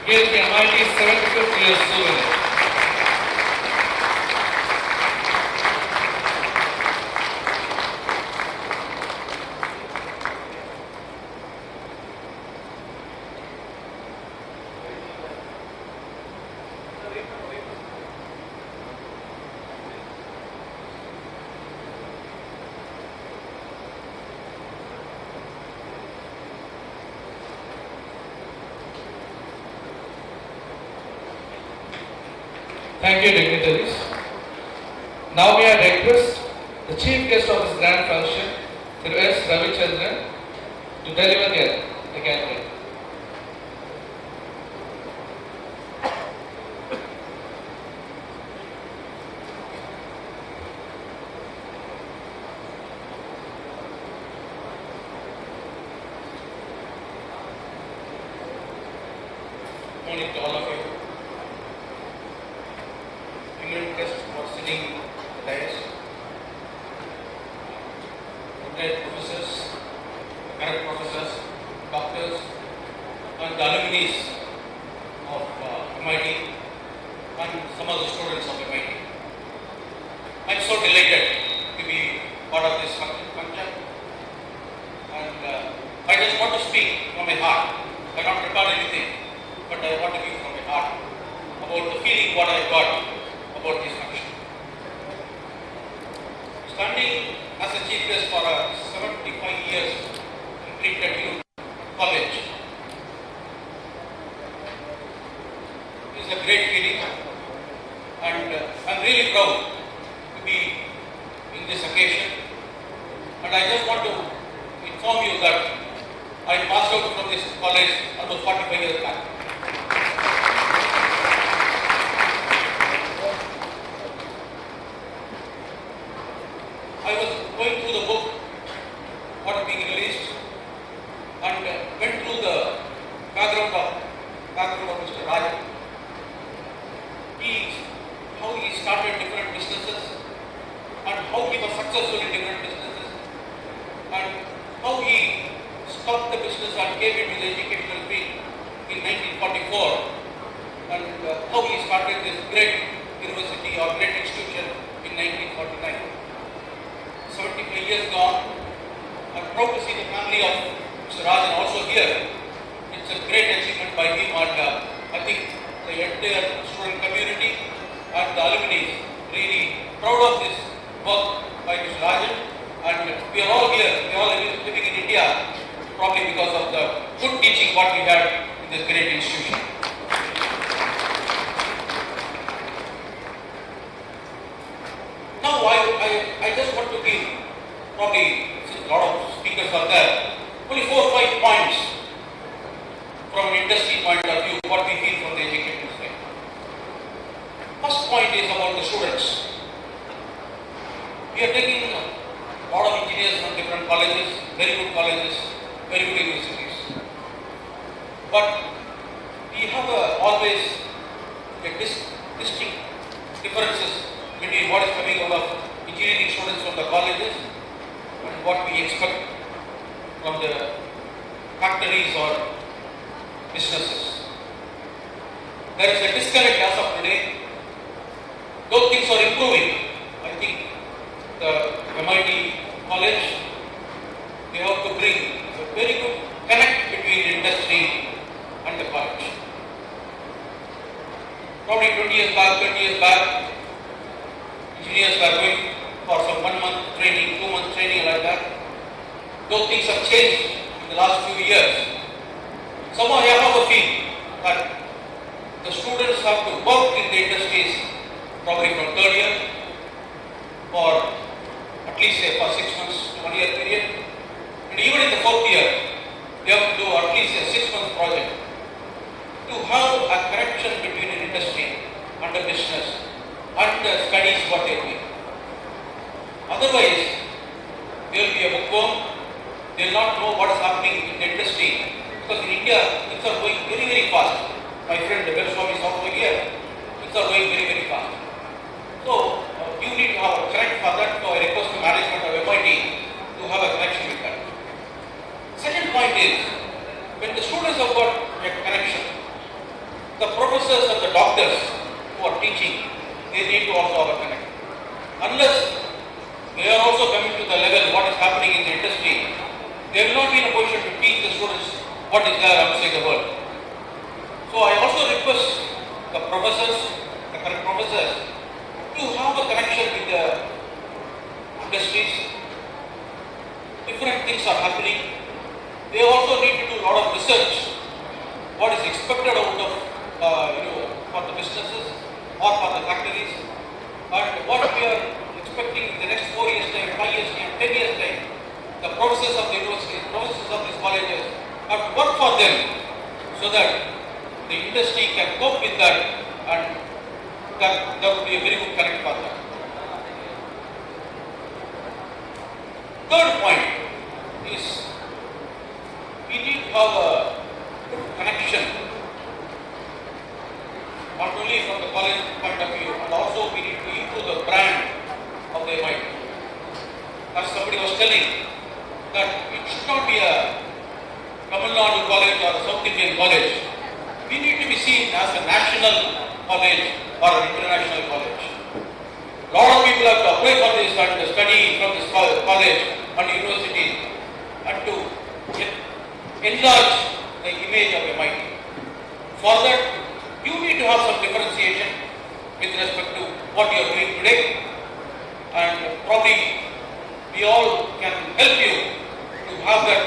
Here's the MIT 75th year souvenir. Thank you, dignitaries. Now may I request the chief guest of this grand function, Thiru S. Ravichandran, to deliver the campaign. Good morning to all of you. Eminent guests for sitting at the dais, retired professors, current professors, doctors, and the alumni of MIT and some of the students of MIT. I am so delighted to be part of this function, and I just want to speak from my heart. I don't record anything, but I want to give from my heart about the feeling what I got about this function. Standing as a chief guest for 75 years in Trinity College is a great feeling, and I'm really proud to be in this occasion. And I just want to inform you that I passed out from this college almost 45 years back. I was going through the book, what is being released, and went through the background of Mr. Rajan. How he started different businesses, and how he was successful in different businesses, and how he stopped the business and came into the educational field in 1944, and how he started this great university or great institution in 1949. 75 years gone. I'm proud to see the family of Mr. Rajan also here. It's a great achievement by him, and I think the entire student community and the alumni really proud of this work by Mr. Rajan. And we are all here, we are all living in India, probably because of the good teaching what we had in this great institution. Now I just want to give, probably since a lot of speakers are there, only 4 or 5 points from an industry point of view, what we feel from the education side. First point is about the students. We are taking a lot of engineers from different colleges, very good universities. But we have always a distinct differences between what is coming out of engineering students from the colleges and what we expect from the factories or businesses. There is a disconnect as of today. Though things are improving, I think the MIT college, they have to bring a very good connect between industry and the college. Probably 20 years back, 30 years back, engineers were going for some 1 month training, 2 month training like that. Though things have changed in the last few years, somehow I have a feel that the students have to work in the industries probably from 3rd year or at least say for 6 months to 1 year period. And even in the 4th year, they have to do at least a 6-month project to have a connection between an industry and the business and the studies what they are doing. Otherwise, they will be a bookworm, they will not know what is happening in the industry, because in India, things are going very, very fast. My friend Felicitation is also here, things are going very, very fast. So, you need to have a connect for that, so I request the management of MIT to have a connection with that. Second point is, when the students have got a connection, the professors and the doctors who are teaching, they need to also have a connect. Unless they are also coming to the level what is happening in the industry, they will not be in a position to teach the students what is there outside the world. So I also request the professors, the current professors, to have a connection with the industries. Different things are happening. They also need to do a lot of research. What is expected out of for the businesses or for the factories, and what we are expecting in the next 4 years time, 5 years time, 10 years time. The professors of the universities, professors of these colleges have to work for them so that the industry can cope with that, and that would be a very good connect for that. Third point is we need to have a good connection, not only from the college point of view, and also we need to improve the brand of the MIT. As somebody was telling, that it should not be a Tamil Nadu college or a South Indian college. We need to be seen as a national college or an international college. A lot of people have to apply for this and study from this college and university, and to enlarge the image of MIT. For that, you need to have some differentiation with respect to what you are doing today, and probably we all can help you to have that,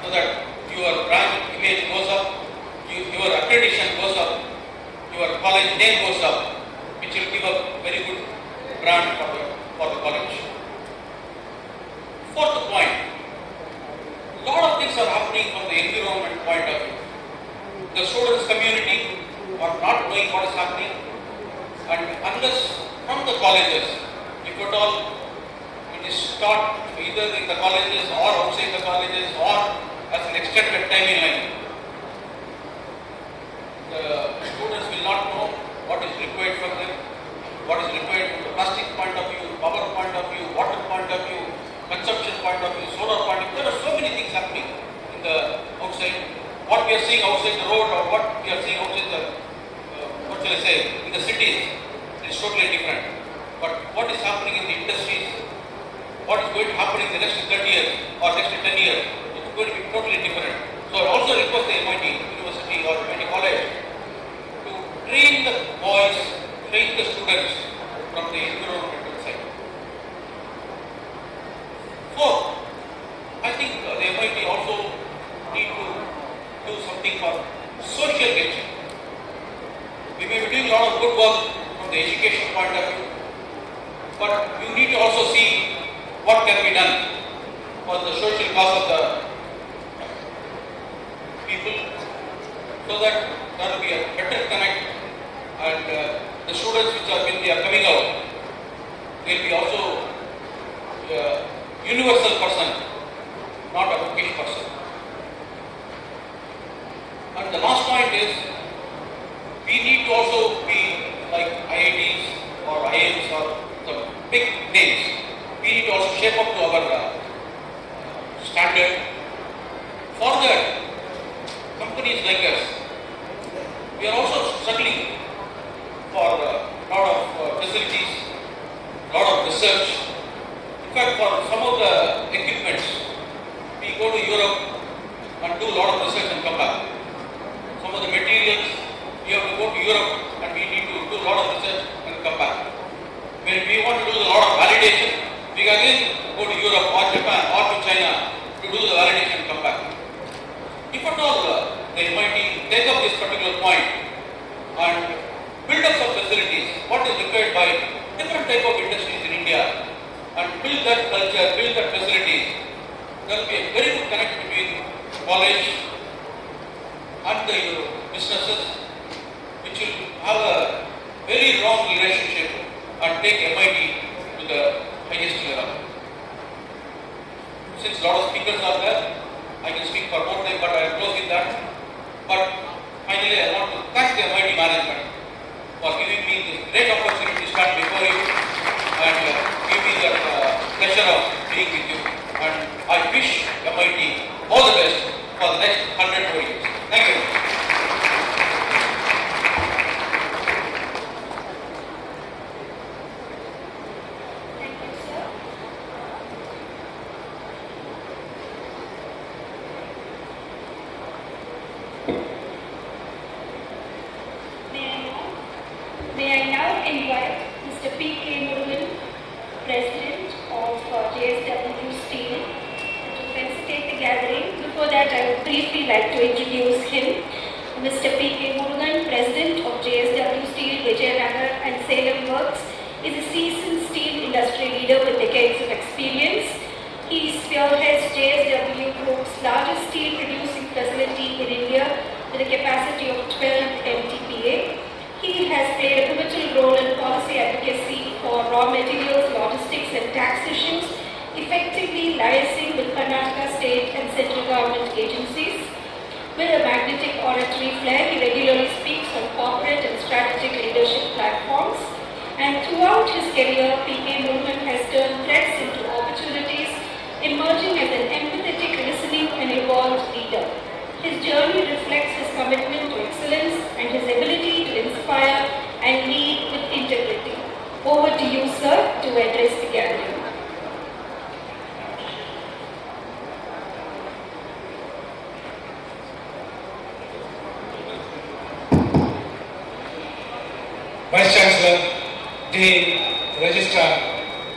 so that your brand image goes up, your accreditation goes up, your college name goes up, which will give a very good brand for the college. Fourth point, a lot of things are happening from the environment point of view. The students community are not knowing what is happening, and unless from the colleges, if at all it is taught either in the colleges or outside the colleges or as an extended timeline, the students will not know what is required from them, what is required from the plastic point of view, power point of view, water point of view, consumption point of view, solar point of view. There are so many things happening in the outside. What we are seeing outside the road or what we are seeing outside the, what shall I say, in the cities is totally different. But what is happening in the industries, what is going to happen in the next 30 years or next 10 years, it is going to be totally different. So I also request the MIT University or MIT College to train the boys, train the students from the environmental side. Fourth, I think the MIT also need to do something for social nature. We may be doing a lot of good work from the education point of view, but you need to also see what can be done for the social cause of the people, so that there will be a better connect, and the students which are when they are coming out, they will be also a universal person, not a bookish person. And the last point is, we need to also be like IITs or IIMs or the big names. We need to also shape up to our standard. For that, companies like us, we are also struggling lot of facilities, lot of research. In fact, for some of the equipments, we go to Europe and do a lot of research and come back. Some of the materials, we have to go to Europe and we need to do a lot of research and come back. When we want to do a lot of validation, we again go to Europe or Japan or to China to do the validation and come back. If at all the MIT take up this particular point and build up some facilities, what is required by different type of industries in India, and build that culture, build that facilities, there will be a very good connect between college and the businesses, which will have a very long relationship and take MIT to the highest level. Since a lot of speakers are there, I can speak for more time, but I am closing that. But finally, I want to thank the MIT management for giving me this great opportunity to stand before you and give me the pleasure of being with you. And I wish MIT all the best for the next 100 more years. Thank you. Thank you, sir. May I now invite Mr. P.K. Murugan, President of JSW Steel, to facilitate the gathering. Before that, I would briefly like to introduce him. Mr. P.K. Murugan, President of JSW Steel, Vijayanagar and Salem Works, is a seasoned steel industry leader with decades of experience. He spearheads JSW Group's largest steel producing facility in India with a capacity of 12 MTPA. He has played a pivotal role in policy advocacy for raw materials, logistics and tax issues, effectively liaising with Karnataka state and central government agencies. With a magnetic oratory flair, he regularly speaks on corporate and strategic leadership platforms. And throughout his career, P.K. Murugan has turned threats into opportunities, emerging as an empathetic, listening and evolved leader. His journey reflects his commitment to excellence and his ability to inspire and lead with integrity. Over to you, sir, to address the gathering. Vice Chancellor, Dean, Registrar,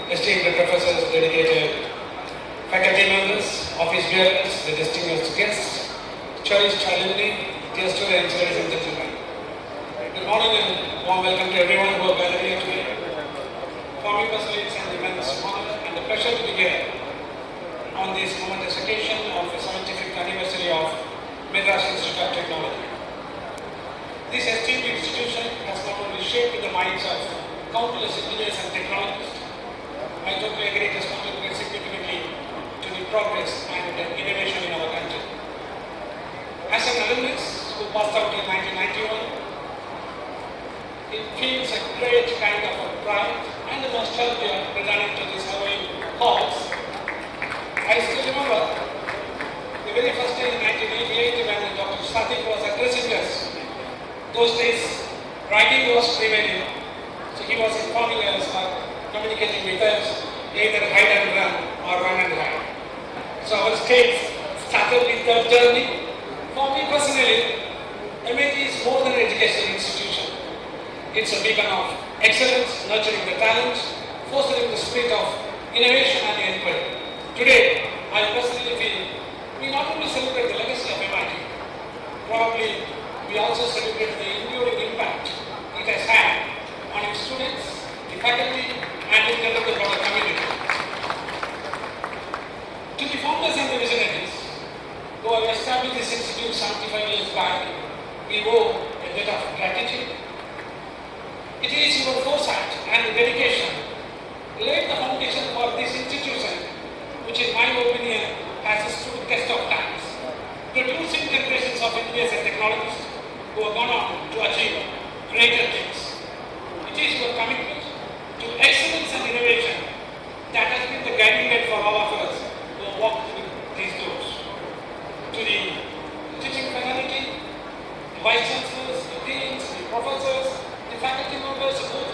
esteemed professors, dedicated faculty members, office bearers, the distinguished guests, cherished alumni, dear students, ladies and gentlemen. Good morning and warm welcome to everyone who are gathered here today. For me personally, it's an immense honor and a pleasure to be here on this momentous occasion of the 75th anniversary of Madras Institute of Technology. This esteemed institution has not only shaped the minds of countless engineers and technologists, I totally agree it has contributed significantly to the progress and innovation in our country. As an alumnus who passed out in 1991, it feels a great kind of a pride and a nostalgia returning to these harrowing halls. I still remember the very first day in 1988 when Dr. Sadik was addressing us. Those days, writing was prevailing, so he was informing us or communicating with us either hide and run or run and hide. So our stage started with the journey. For me personally, MIT is more than an educational institution. It's a beacon of excellence, nurturing the talents, fostering the spirit of innovation and inquiry. Today, I personally feel we not only celebrate the legacy of MIT, probably we also celebrate the enduring impact it has had on its students, the faculty, and in general the broader community. To the founders and the visionaries who have established this institute 75 years back, we owe a debt of gratitude. It is your foresight and dedication laid the foundation for this institution, which in my opinion has stood the test of times, producing generations of engineers and technologists who have gone on to achieve greater things. It is your commitment to excellence and innovation that has been the guiding light for all of us who have walked through these doors. To the teaching fraternity, the vice chancellors, the deans, the professors, the faculty members, both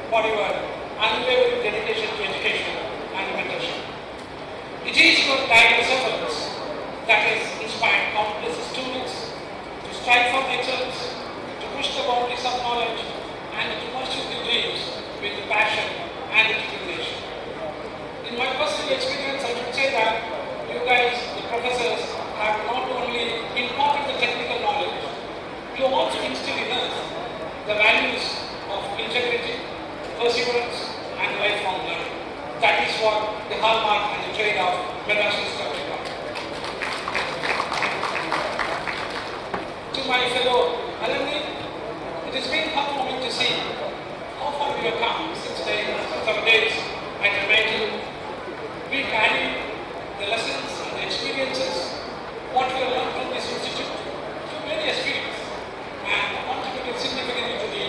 for your unwavering dedication to education and mentorship. It is your tireless efforts that has inspired countless students to strive for excellence, to push the boundaries of knowledge, and to pursue their dreams with passion and determination. In my personal experience, I should say that you guys, the professors, have not only imparted the technical knowledge, you also instilled in us the values of integrity, perseverance, and lifelong learning. That is what the hallmark and the trade of Madras Institute of Technology. To my fellow alumni, it has been heartwarming to see how far we have come since our days at MIT. We carry the lessons and the experiences, what we have learned from this institute to various fields and contributed significantly to the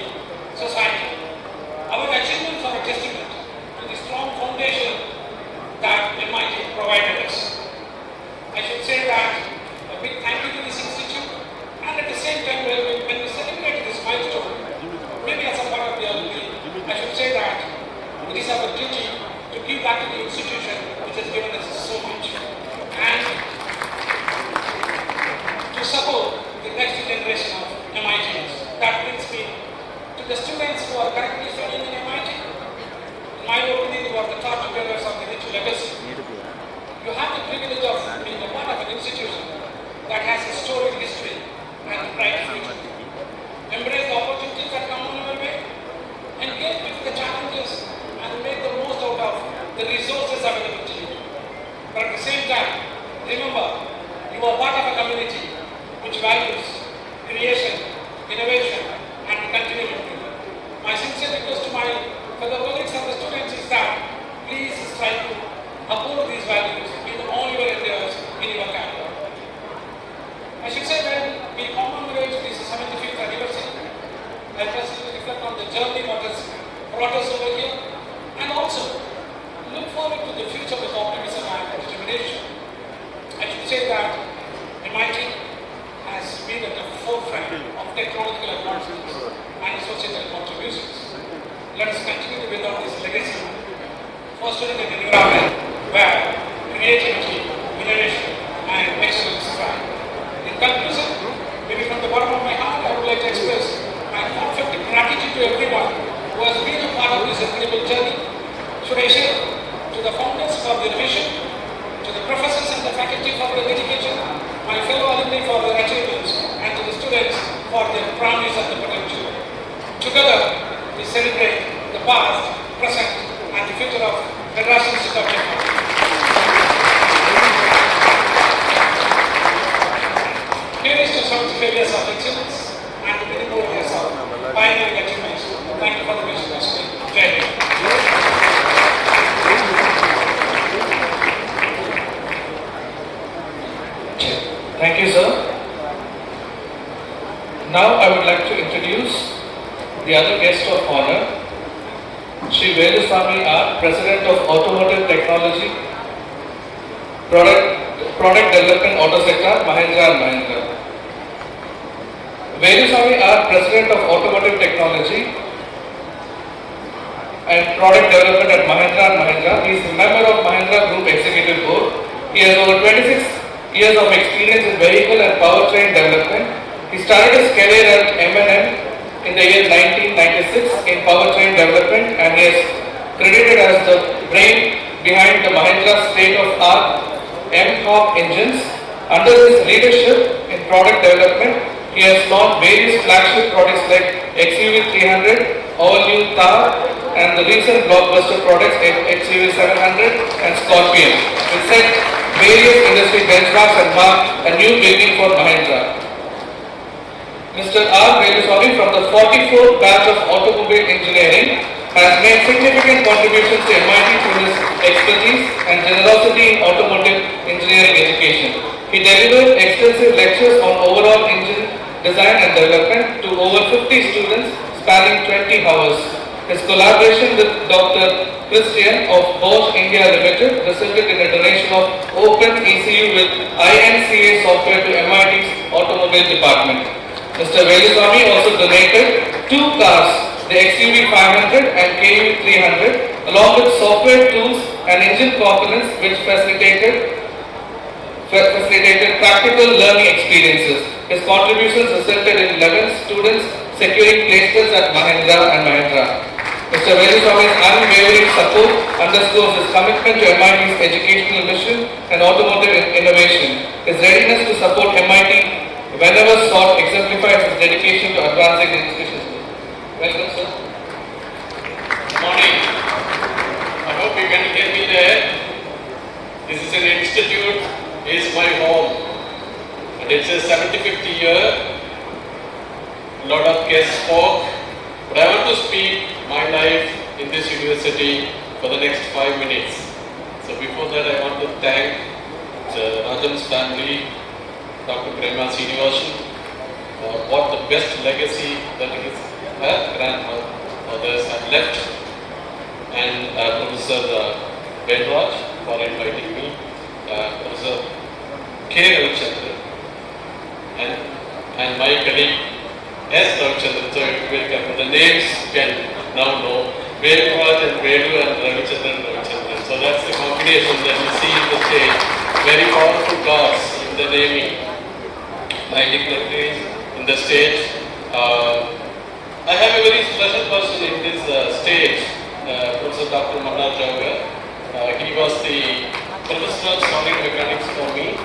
society. Our achievements are a testament to the strong foundation that MIT provided us. I should say that a big thank you to this institute, and at the same time when we celebrate this milestone, maybe as a part of the alumni, I should say that it is our duty to give back to the institution which has given us so much and to support the next generation of MITs. That brings me to the students who are currently studying in MIT. In my opinion, you are the top bearers of the rich legacy. You have the privilege of being a part of an institution that has a storied history and a bright future. Embrace the opportunities that come on your way, engage with the challenges, and make the most out of the resources available to you. But at the same time, remember, you are part of a community which values creation, innovation, and continual improvement. My sincere request to my fellow colleagues and the students is that please strive to uphold these values in all your endeavors in your career. I should say when we commemorate this 75th anniversary, I personally reflect on the journey that has brought us over here, and also look forward to the future with optimism and determination. I should say that MIT has been at the forefront of technological advancements and societal contributions. Let us continue to build on this legacy, fostering an environment where creativity, innovation, and excellence thrive. In conclusion, maybe from the bottom of my heart, I would like to express my heartfelt gratitude to everyone who has been a part of this incredible journey. Should I say to the founders for their vision, to the professors and the faculty for their dedication, my fellow alumni for their achievements, and to the students for their promise and the potential. Together, we celebrate the past, present, and the future of Madras Institute of Technology. Here is to some failures of excellence and the many more years of pioneering achievements. Thank you for the vision of speaking. Jai Hind. Thank you, sir. Now I would like to introduce the other guest of honor, Shri Velusamy R, President of Automotive Technology, Product Development Auto Sector, Mahindra & Mahindra. Velusamy R, President of Automotive Technology and Product Development at Mahindra & Mahindra. He is a member of Mahindra Group Executive Board. He has over 26 years of experience in vehicle and powertrain development. He started his career at M&M in the year 1996 in powertrain development, and he is credited as the brain behind the Mahindra state-of-art M-Hawk engines. Under his leadership in product development, he has launched various flagship products like XUV 300, all-new Thar, and the recent blockbuster products XUV 700 and Scorpion, which set various industry benchmarks and mark a new beginning for Mahindra. Mr. R. Velusamy from the 44th batch of automobile engineering has made significant contributions to MIT through his expertise and generosity in automotive engineering education. He delivered extensive lectures on overall engine design and development to over 50 students spanning 20 hours. His collaboration with Dr. Christian of Bosch India Limited resulted in a donation of Open ECU with INCA software to MIT's automobile department. Mr. Velusamy also donated 2 cars the XUV 500 and KUV 300, along with software tools and engine components which facilitated practical learning experiences. His contributions resulted in 11 students securing placements at Mahindra and Mahindra. Mr. Veluswamy's unwavering support underscores his commitment to MIT's educational mission and automotive innovation. His readiness to support MIT whenever sought exemplifies his dedication to advancing the institution's goals. Welcome, sir. Good morning. I hope you can hear me there. This is an institute, is my home. And it's a 75th year. A lot of guests spoke. But I want to speak my life in this university for the next 5 minutes. So before that, I want to thank the Rajan's family, Dr. Prema Srinivasan, for what the best legacy that his grandmothers had left, and Professor Velraj for inviting me, Professor K. Ravichandran, and my colleague S. Ravichandran. So if you can, the names you can now know, Velraj and Velu and Ravichandran. So that's the combination that you see in the stage. Very powerful gods in the naming. My dignitaries in the stage. I have a very special person in this stage, Professor Dr. Mannar Jawgar. He was the professor of solid mechanics for me,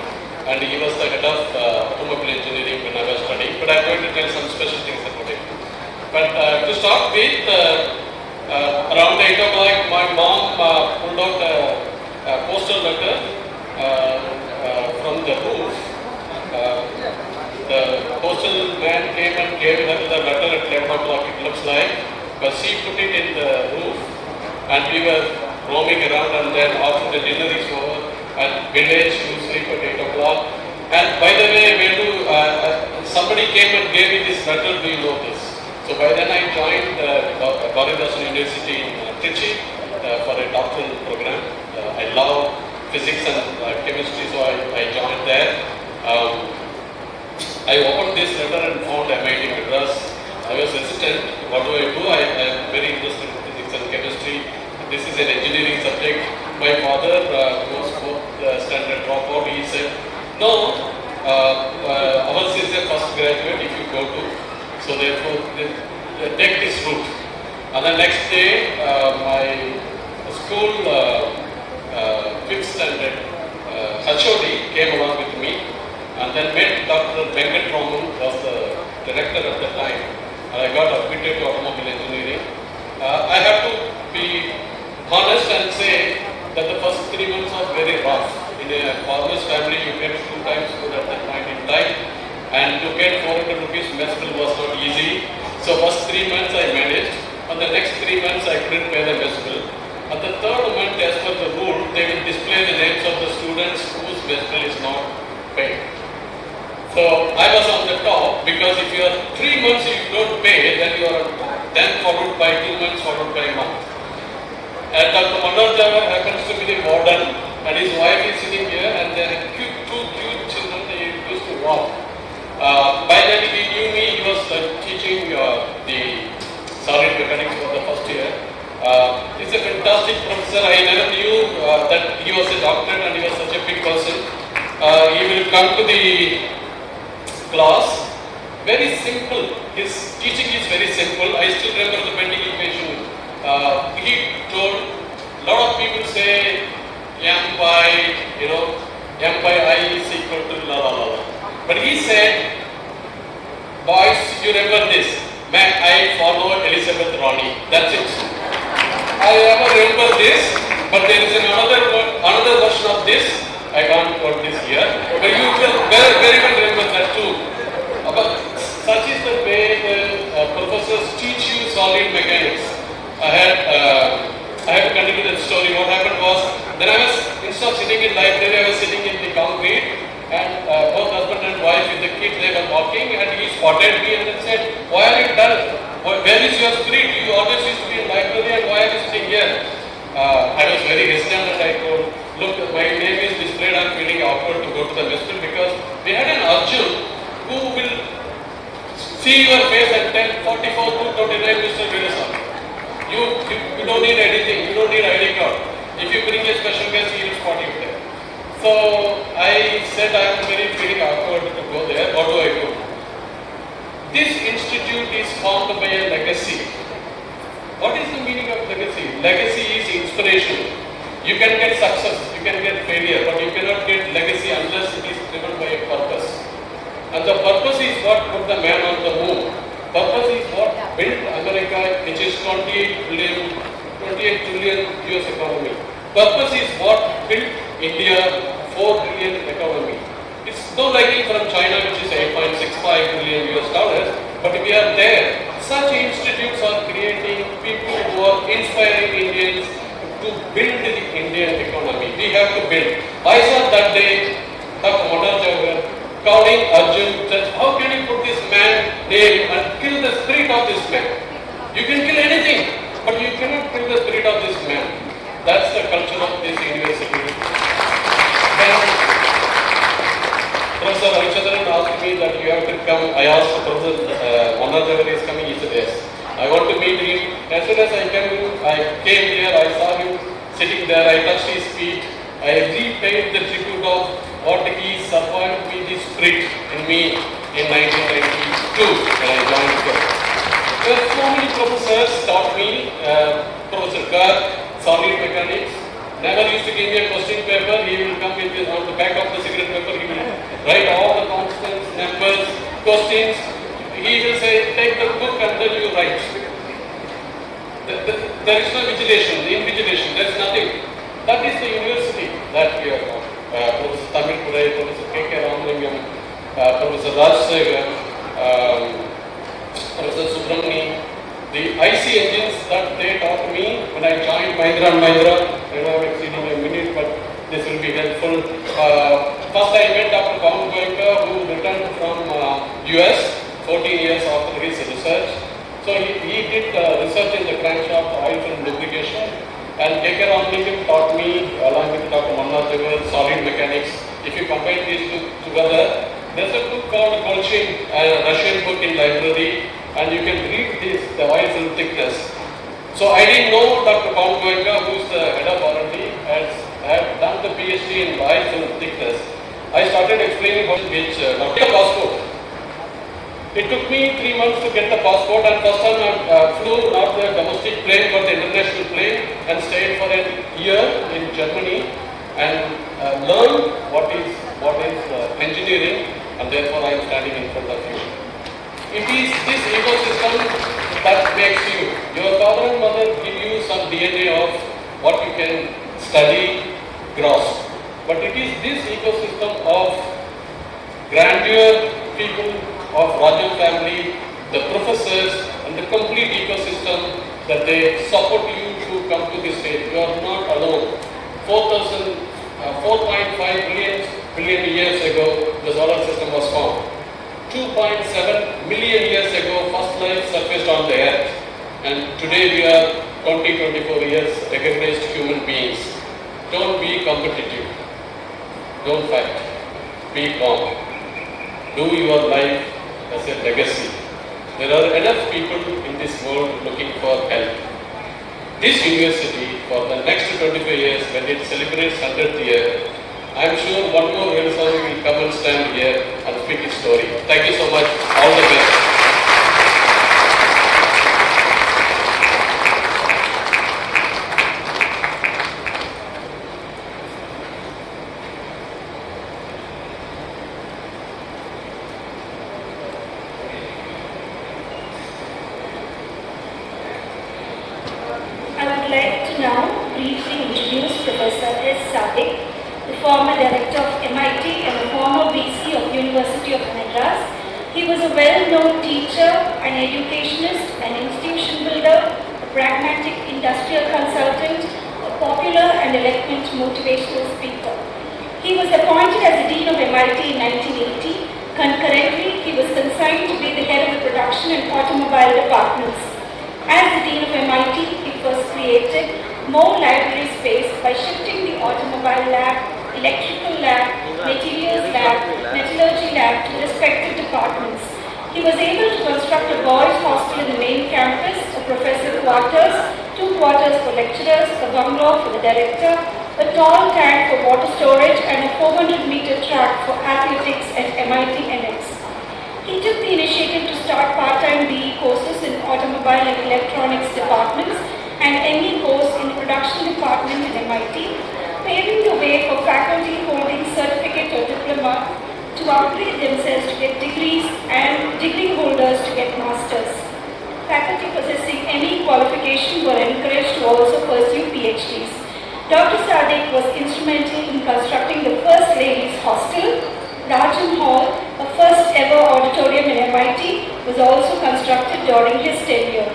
and he was the head of automobile engineering when I was studying. But I'm going to tell some special things about it. But to start with, around 8 o'clock, my mom pulled out a postal letter from the roof. The postal man came and gave her the letter at 11 o'clock, it looks like, but she put it in the roof, and we were roaming around, and then after the dinner is over, at village, you sleep at 8 o'clock. And by the way, somebody came and gave me this letter, do you know this? So by then I joined Bharatdasan University in Trichy for a doctoral program. I love physics and chemistry, so I joined there. I opened this letter and found MIT Madras. I was hesitant. What do? I am very interested in physics and chemistry. This is an engineering subject. My father, who was fourth standard dropout, he said, no, ours is a first graduate if you go to. So therefore, take this route. And the next day, my school fifth standard HOD came along with me. And then met Dr. Venkat Raman, was the director at the time, and I got admitted to automobile engineering. I have to be honest and say that the first 3 months are very rough. In a farmer's family, you get 2 times food at that point in time, and to get 400 rupees mess bill was not easy. So first 3 months I managed, and the next 3 months I couldn't pay the mess bill. And the third month, as per the rule, they will display the names of the students whose mess bill is not paid. So I was on the top, because if you are 3 months you don't pay, then you are then followed by 2 months, followed by a month. And Dr. Mannar Jawgar happens to be the warden, and his wife is sitting here, and there are two cute children they used to walk. By then he knew me, he was teaching the solid mechanics for the first year. He's a fantastic professor. I never knew that he was a doctor and he was such a big person. He will come to the class, very simple. His teaching is very simple. I still remember the bending equation. He told, a lot of people say m by I is equal to la la la. But he said, boys, you remember this. Man, I follow Elizabeth Ronnie. That's it. I never remember this, but there is another version of this. I can't quote this here, but you will very well remember that too. But such is the way the professors teach you solid mechanics. I have to continue the story. What happened was, then I was, instead of sitting in library, I was sitting in the concrete, and both husband and wife with the kids, they were walking, and he spotted me and then said, why are you dull? Where is your spirit? You always used to be in library, and why are you sitting here? I was very hesitant, and I told, look, my name is displayed, I'm feeling awkward to go to the vestibule, because we had an Arjun who will see your face and tell 44 to 29 Mr. Velasam. You don't need anything, you don't need ID card. If you bring a special guest, he will spot you there. So I said I am very feeling awkward to go there. What do I do? This institute is formed by a legacy. What is the meaning of legacy? Legacy is inspiration. You can get success, you can get failure, but you cannot get legacy unless it is driven by a purpose. And the purpose is what put the man on the moon. Purpose is what built America, which is 28 trillion US economy. Purpose is what built India, 4 trillion economy. It's no liking from China, which is 8.65 trillion US dollars, but we are there. Such institutes are creating people who are inspiring Indians to build the Indian economy. We have to build. I saw that day, Dr. Monarch calling Arjun, said, how can you put this man name and kill the spirit of this man? You can kill anything, but you cannot kill the spirit of this man. That's the culture of this university. Then Professor Ravichandran asked me that you have to come. I asked Professor Monarch is coming, he said yes. I want to meet him. As soon as I came here, I saw him sitting there, I touched his feet. I repaid the tribute of what he survived me, the spirit in me in 1992 when I joined here. There are so many professors taught me, Professor Garg, solid mechanics, never used to give me a question paper. He will come with his, on the back of the cigarette paper, he will write all the constants, numbers, questions. He will say, take the book and then you write. There is no invigilation, there is nothing. That is the university that we are on. Professor Tamil Purai, Professor K.K. Ramalingam, Professor Raj Segar, Professor Subramani. The IC engines that they taught me when I joined Mahindra & Mahindra, I know I'm exceeding a minute, but this will be helpful. First I met Dr. Pawan Goenka, who returned from US 14 years after his research. So he did research in the crankshaft oil and lubrication. And K.K. Ramalingam taught me, along with Dr. Manna Devar, solid mechanics. If you combine these two together, there's a book called Kolchin, a Russian book in library, and you can read this, the oil film thickness. So I didn't know Dr. Pawan Goenka, who's the head of R&D, had done the PhD in oil film thickness. I started explaining how to get a passport. It took me 3 months to get the passport, and first time I flew not the domestic plane but the international plane and stayed for a year in Germany and learned what is engineering, and therefore I am standing in front of you. It is this ecosystem that makes you. Your father and mother give you some DNA of what you can study, grasp. But it is this ecosystem of grandeur, people of Rajan family, the professors and the complete ecosystem that they support you to come to this stage. You are not alone. 4.5 billion years ago, the solar system was formed. 2.7 million years ago, first life surfaced on the earth. And today we are 24 years recognized human beings. Don't be competitive. Don't fight. Be calm. Do your life as a legacy. There are enough people in this world looking for help. This university, for the next 25 years, when it celebrates 100th year, I am sure one more Velasami will come and stand here and speak his story. Thank you so much. All the best. Former director of MIT and a former VC of University of Madras. He was a well-known teacher, an educationist, an institution builder, a pragmatic industrial consultant, a popular and eloquent motivational speaker. He was appointed as the Dean of MIT in 1980. Concurrently, he was consigned to be the head of the production and automobile departments. As the Dean of MIT, he first created more library space by shifting the automobile lab, electrical lab, materials lab, metallurgy lab to respective departments. He was able to construct a boys' hostel in the main campus, a professor quarters, 2 quarters for lecturers, a bungalow for the director, a tall tank for water storage, and a 400-meter track for athletics at MIT NX. He took the initiative to start part-time BE courses in automobile and electronics departments and ME course in the production department in MIT, paving the way for faculty holding certificate or diploma to upgrade themselves to get degrees and degree holders to get masters. Faculty possessing any qualification were encouraged to also pursue PhDs. Dr. Sadiq was instrumental in constructing the first ladies' hostel. Rajan Hall, a first ever auditorium in MIT, was also constructed during his tenure.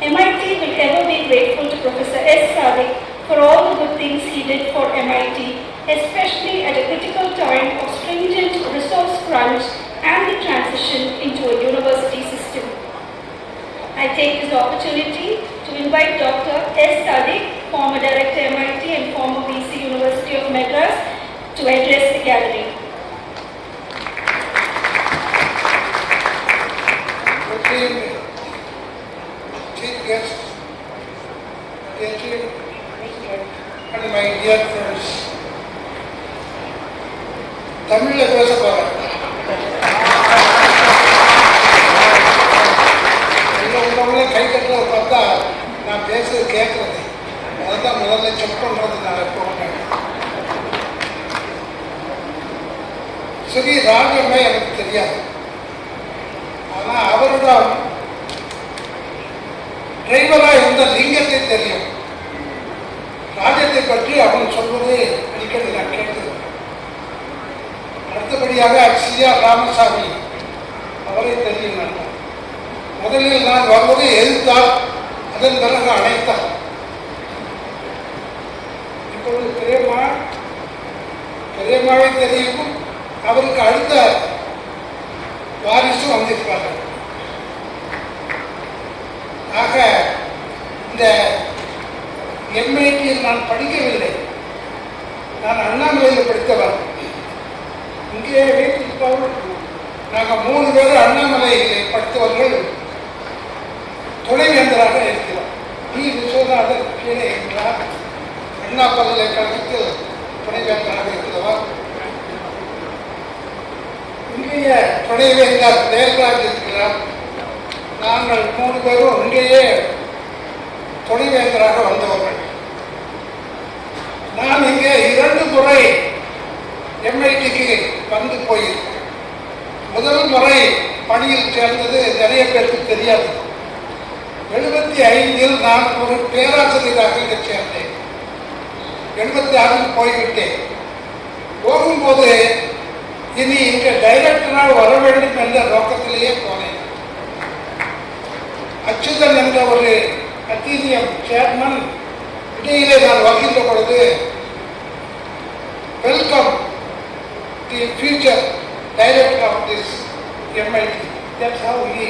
MIT will ever be grateful to Professor S. Sadiq for all the good things he did for MIT, especially at a critical time of stringent resource crunch and the transition into a university system. I take this opportunity to invite Dr. S. Sadiq, former Director MIT and former VC University of Madras, to address the gathering. Chief guest, PhD, and my dear friends. தமிழ்ல பேச போறேன். உள்ளவங்களே கை கட்டுறத பார்த்தா நான் பேசுறது கேட்கறது, அதுதான் முதல்ல check பண்றது. நான் எப்போ சரி, ராஜமே எனக்கு தெரியாது. ஆனால் அவரிடம் டிரைவராக இருந்த லிங்கத்தை தெரியும். ராஜ்யத்தை பற்றி அவன் சொல்வது அடிக்கடி நான் கேட்டது. அடுத்தபடியாக சிஆர் ராமசாமி அவரை தெரியும். நான் முதலில் நான் வருவது எதிர்த்தால், அதன் பிறகு அழைத்தார். இப்பொழுது பெரியம்மாவை தெரியும். அவருக்கு அடுத்த வாரிசு வந்திருப்பார்கள். ஆக இந்த எம்ஐடியில் நான் படிக்கவில்லை. நான் அண்ணாமலையில் படித்தவர். இங்கே வீட்டில் நாங்கள் 3 பேர் அண்ணாமலையில் படித்தவர்கள் துணைவேந்தராக இருக்கிறோம். டி. விஸ்வநாதன் கீழே இருக்கிறார். அண்ணா பல்கலைக்கழகத்தில் துணைவேந்தராக இருக்கிறவர். இங்கேயே துணைவேந்தர் தேவராஜ் இருக்கிறார். நாங்கள் 3 பேரும் இங்கேயே துணைவேந்தராக வந்தவர்கள். நான் இங்கே 2 முறை எம்ஐடிக்கு வந்து போயிருக்கேன். முதல் முறை பணியில் சேர்ந்தது நிறைய பேருக்கு தெரியாது. 75 நான் ஒரு பேராசிரியராக இங்கே சேர்ந்தேன். 86 போய்விட்டேன். போகும்போது இனி இங்கே டைரக்டராக வர வேண்டும் என்ற நோக்கத்திலேயே போனேன். அச்சுதன் என்ற ஒரு அத்தீனியம் சேர்மன் இடையிலே நான் வருகின்ற பொழுது, welcome the future director of this MIT. That's how he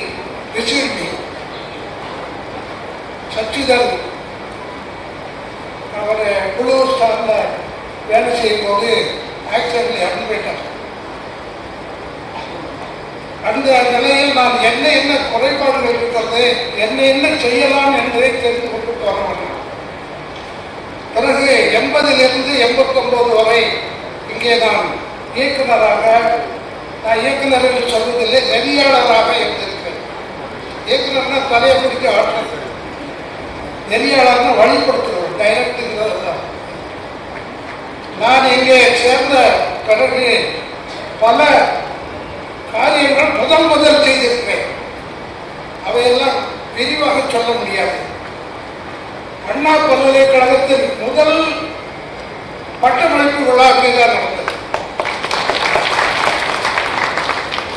received me. Sachithan அவர் குழு ஸ்டார்ல வேலை செய்யும் போது ஆக்சிடென்ட்ல இறந்து போயிட்டார். அந்த நிலையில் நான் என்ன குறைபாடுகள் இருக்கிறது, என்ன செய்யலாம் என்பதை தெரிந்து கொண்டு வர வேண்டும். பிறகு 80லிருந்து 89 வரை இங்கே நான் இயக்குநராக, நான் இயக்குனர் என்று சொல்வதில்லை, நெறியாளராக இருந்திருக்கிறேன். இயக்குனர்னா தலையை பிடிக்க ஆற்றல், நெறியாளர்னா வழிபடுத்துகிறோம், டைரக்டுங்கிறது தான். நான் இங்கே சேர்ந்த பிறகு பல காரியங்கள் முதல் செய்திருக்கிறேன். அவையெல்லாம் விரிவாக சொல்ல முடியாது. அண்ணா பல்கலைக்கழகத்தின் முதல் பட்டமளிப்பு விழா தான் நடந்தது.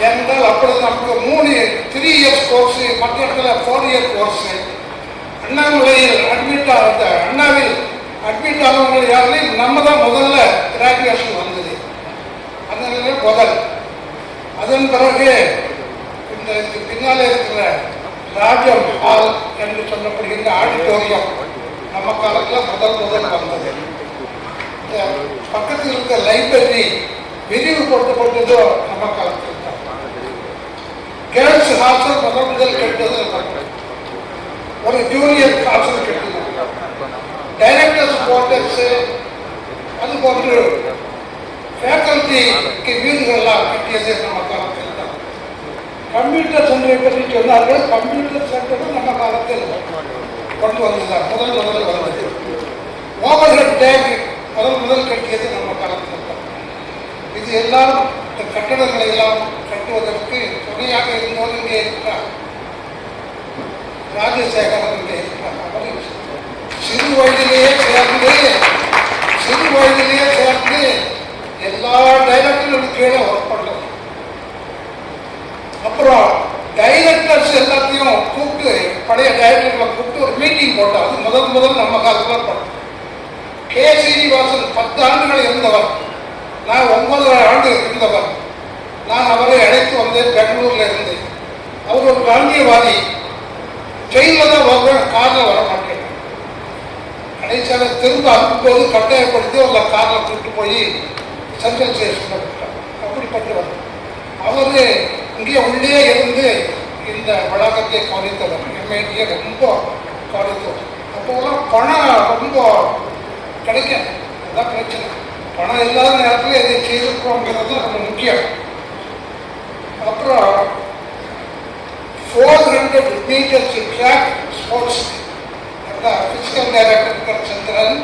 ஏனென்றால் அப்பொழுது நமக்கு 3 இயர்ஸ் கோர்ஸ், மற்ற இடத்துல 4 இயர் கோர்ஸ். அண்ணாமலையில் அட்மிட் ஆக, அண்ணாவில் அட்மிட் ஆனவங்க யாருலையும் நம்ம தான் முதல்ல கிராஜுவேஷன் வந்தது. அந்த நிலையில் முதல். அதன் பிறகு இந்த பின்னாலே இருக்கிற ராஜம் ஹால் என்று சொல்லப்படுகின்ற ஆடிட்டோரியம் நம்ம காலத்தில் முதல் வந்தது. இந்த பக்கத்தில் இருக்கிற லைப்ரரி விரிவுபடுத்தப்பட்டதோ நம்ம காலத்தில் தான். கேர்ள்ஸ் ஹாஸ்டல் முதல் கெட்டது, ஒரு ஜூனியர் ஹாஸ்டல் கெட்டது, டைரக்டர்ஸ் குவார்டர்ஸ், அது போன்று ஃபேக்கல்டிக்கு வீடுகள்லாம் கட்டியது நம்ம காலத்தில் தான். கம்ப்யூட்டர் சென்டரை பற்றி சொன்னார்கள். கம்ப்யூட்டர் சென்டரும் நம்ம காலத்தில் கொண்டு வந்ததுதான், முதல் வந்தது. ஓவர் ஹெட் டேங்க் முதல் கட்டியது நம்ம காலத்தில் தான். இது எல்லாம் இந்த கட்டடங்களை எல்லாம் கட்டுவதற்கு துணையாக இருந்தோடு இங்கே இருக்கிறார் ராஜசேகரன். இங்கே இருக்கிறார். அவர் சிறு வயதிலேயே சேர்ந்து எல்லா டைரக்டர்களும் கீழே ஒர்க் பண்ணது. அப்புறம் டைரக்டர்ஸ் எல்லாத்தையும் கூப்பிட்டு, பழைய டைரக்டர்களை கூப்பிட்டு ஒரு மீட்டிங் போட்டார். அது முதல் நம்ம காலத்தில் பண்ணோம். கே சீனிவாசன் 10 ஆண்டுகள் இருந்தவர், நான் 9 ஆண்டு இருந்தவர். நான் அவரை அழைத்து வந்தேன், பெங்களூர்ல இருந்து. அவர் ஒரு காந்தியவாதி. ட்ரெயினில் தான் வருவேன், காரில் வர மாட்டேன். கடைசியாக திரும்ப அனுப்பும்போது கட்டாயப்படுத்தி அவரை காரில் கூப்பிட்டு போய் சென்ட்ரல் ஸ்டேஷன் விட்டார். அப்படிப்பட்டவர் அவர். இங்கே உள்ளே இருந்து இந்த வளாகத்தை கவனித்தவர், எம்ஐடியை ரொம்ப கவனித்தவர். அப்போலாம் பணம் ரொம்ப கிடைக்கும், அதுதான் பிரச்சனை. பணம் இல்லாத நேரத்தில் இதை செய்திருக்கோங்கிறது ரொம்ப முக்கியம். அப்புறம் 400 metres track sports physical director Chandran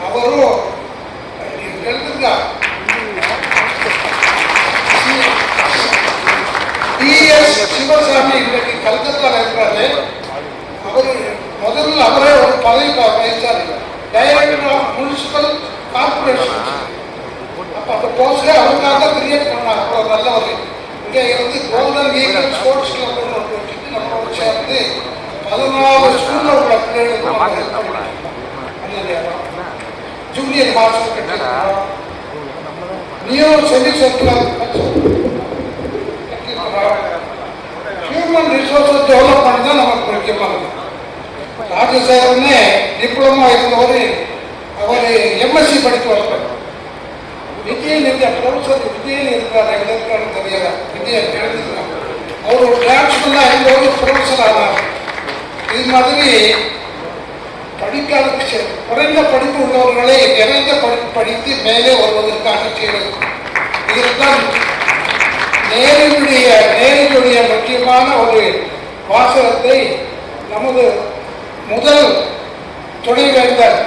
அவரும் எழுதுகிறார். டிஎஸ் சிவசாமி இன்றைக்கு கல்கத்தாவில் இருக்கிறாரு. அவர் முதல்ல அவரே ஒரு பதவி வகித்தார், டைரக்டர் ஆஃப் முனிசிபல் கார்பரேஷன். அப்போ அந்த போஸ்டே அவருக்காக கிரியேட் பண்ணார். அவ்வளோ நல்லவர். இங்கே இருந்து கோல்டன் ஈகிள் ஸ்போர்ட்ஸ் கிளப் ஒன்று வச்சுட்டு நம்மளோட சேர்ந்து 14 ஸ்கூல்ல உள்ள பிள்ளைகளுக்கு ஜூனியர் மாஸ்டர் கட்டிருக்கிறோம். New semi circular human resources development தான் நமக்கு முக்கியமானது. ராஜசேகரனே டிப்ளமா இருந்தவர், அவர் எம்எஸ்சி படித்து வந்தார். விஜயன் இருந்த ப்ரொஃபஸர் விஜயன் இருக்கிறார், எங்க இருக்கான்னு தெரியாது. விஜயன் எழுதுகிறார். அவர் ஒரு டிரான்ஸ்ஃபர்லாம் இருந்தவர் ப்ரொஃபஸர் ஆனார். இது மாதிரி படிக்காத குறைந்த படிப்பு உள்ளவர்களை நிறைந்த படிப்பு படித்து மேலே வருவதற்காக செய்வது. இதுதான் நேருடைய முக்கியமான ஒரு வாசகத்தை நமது முதல் துணைவேந்தர்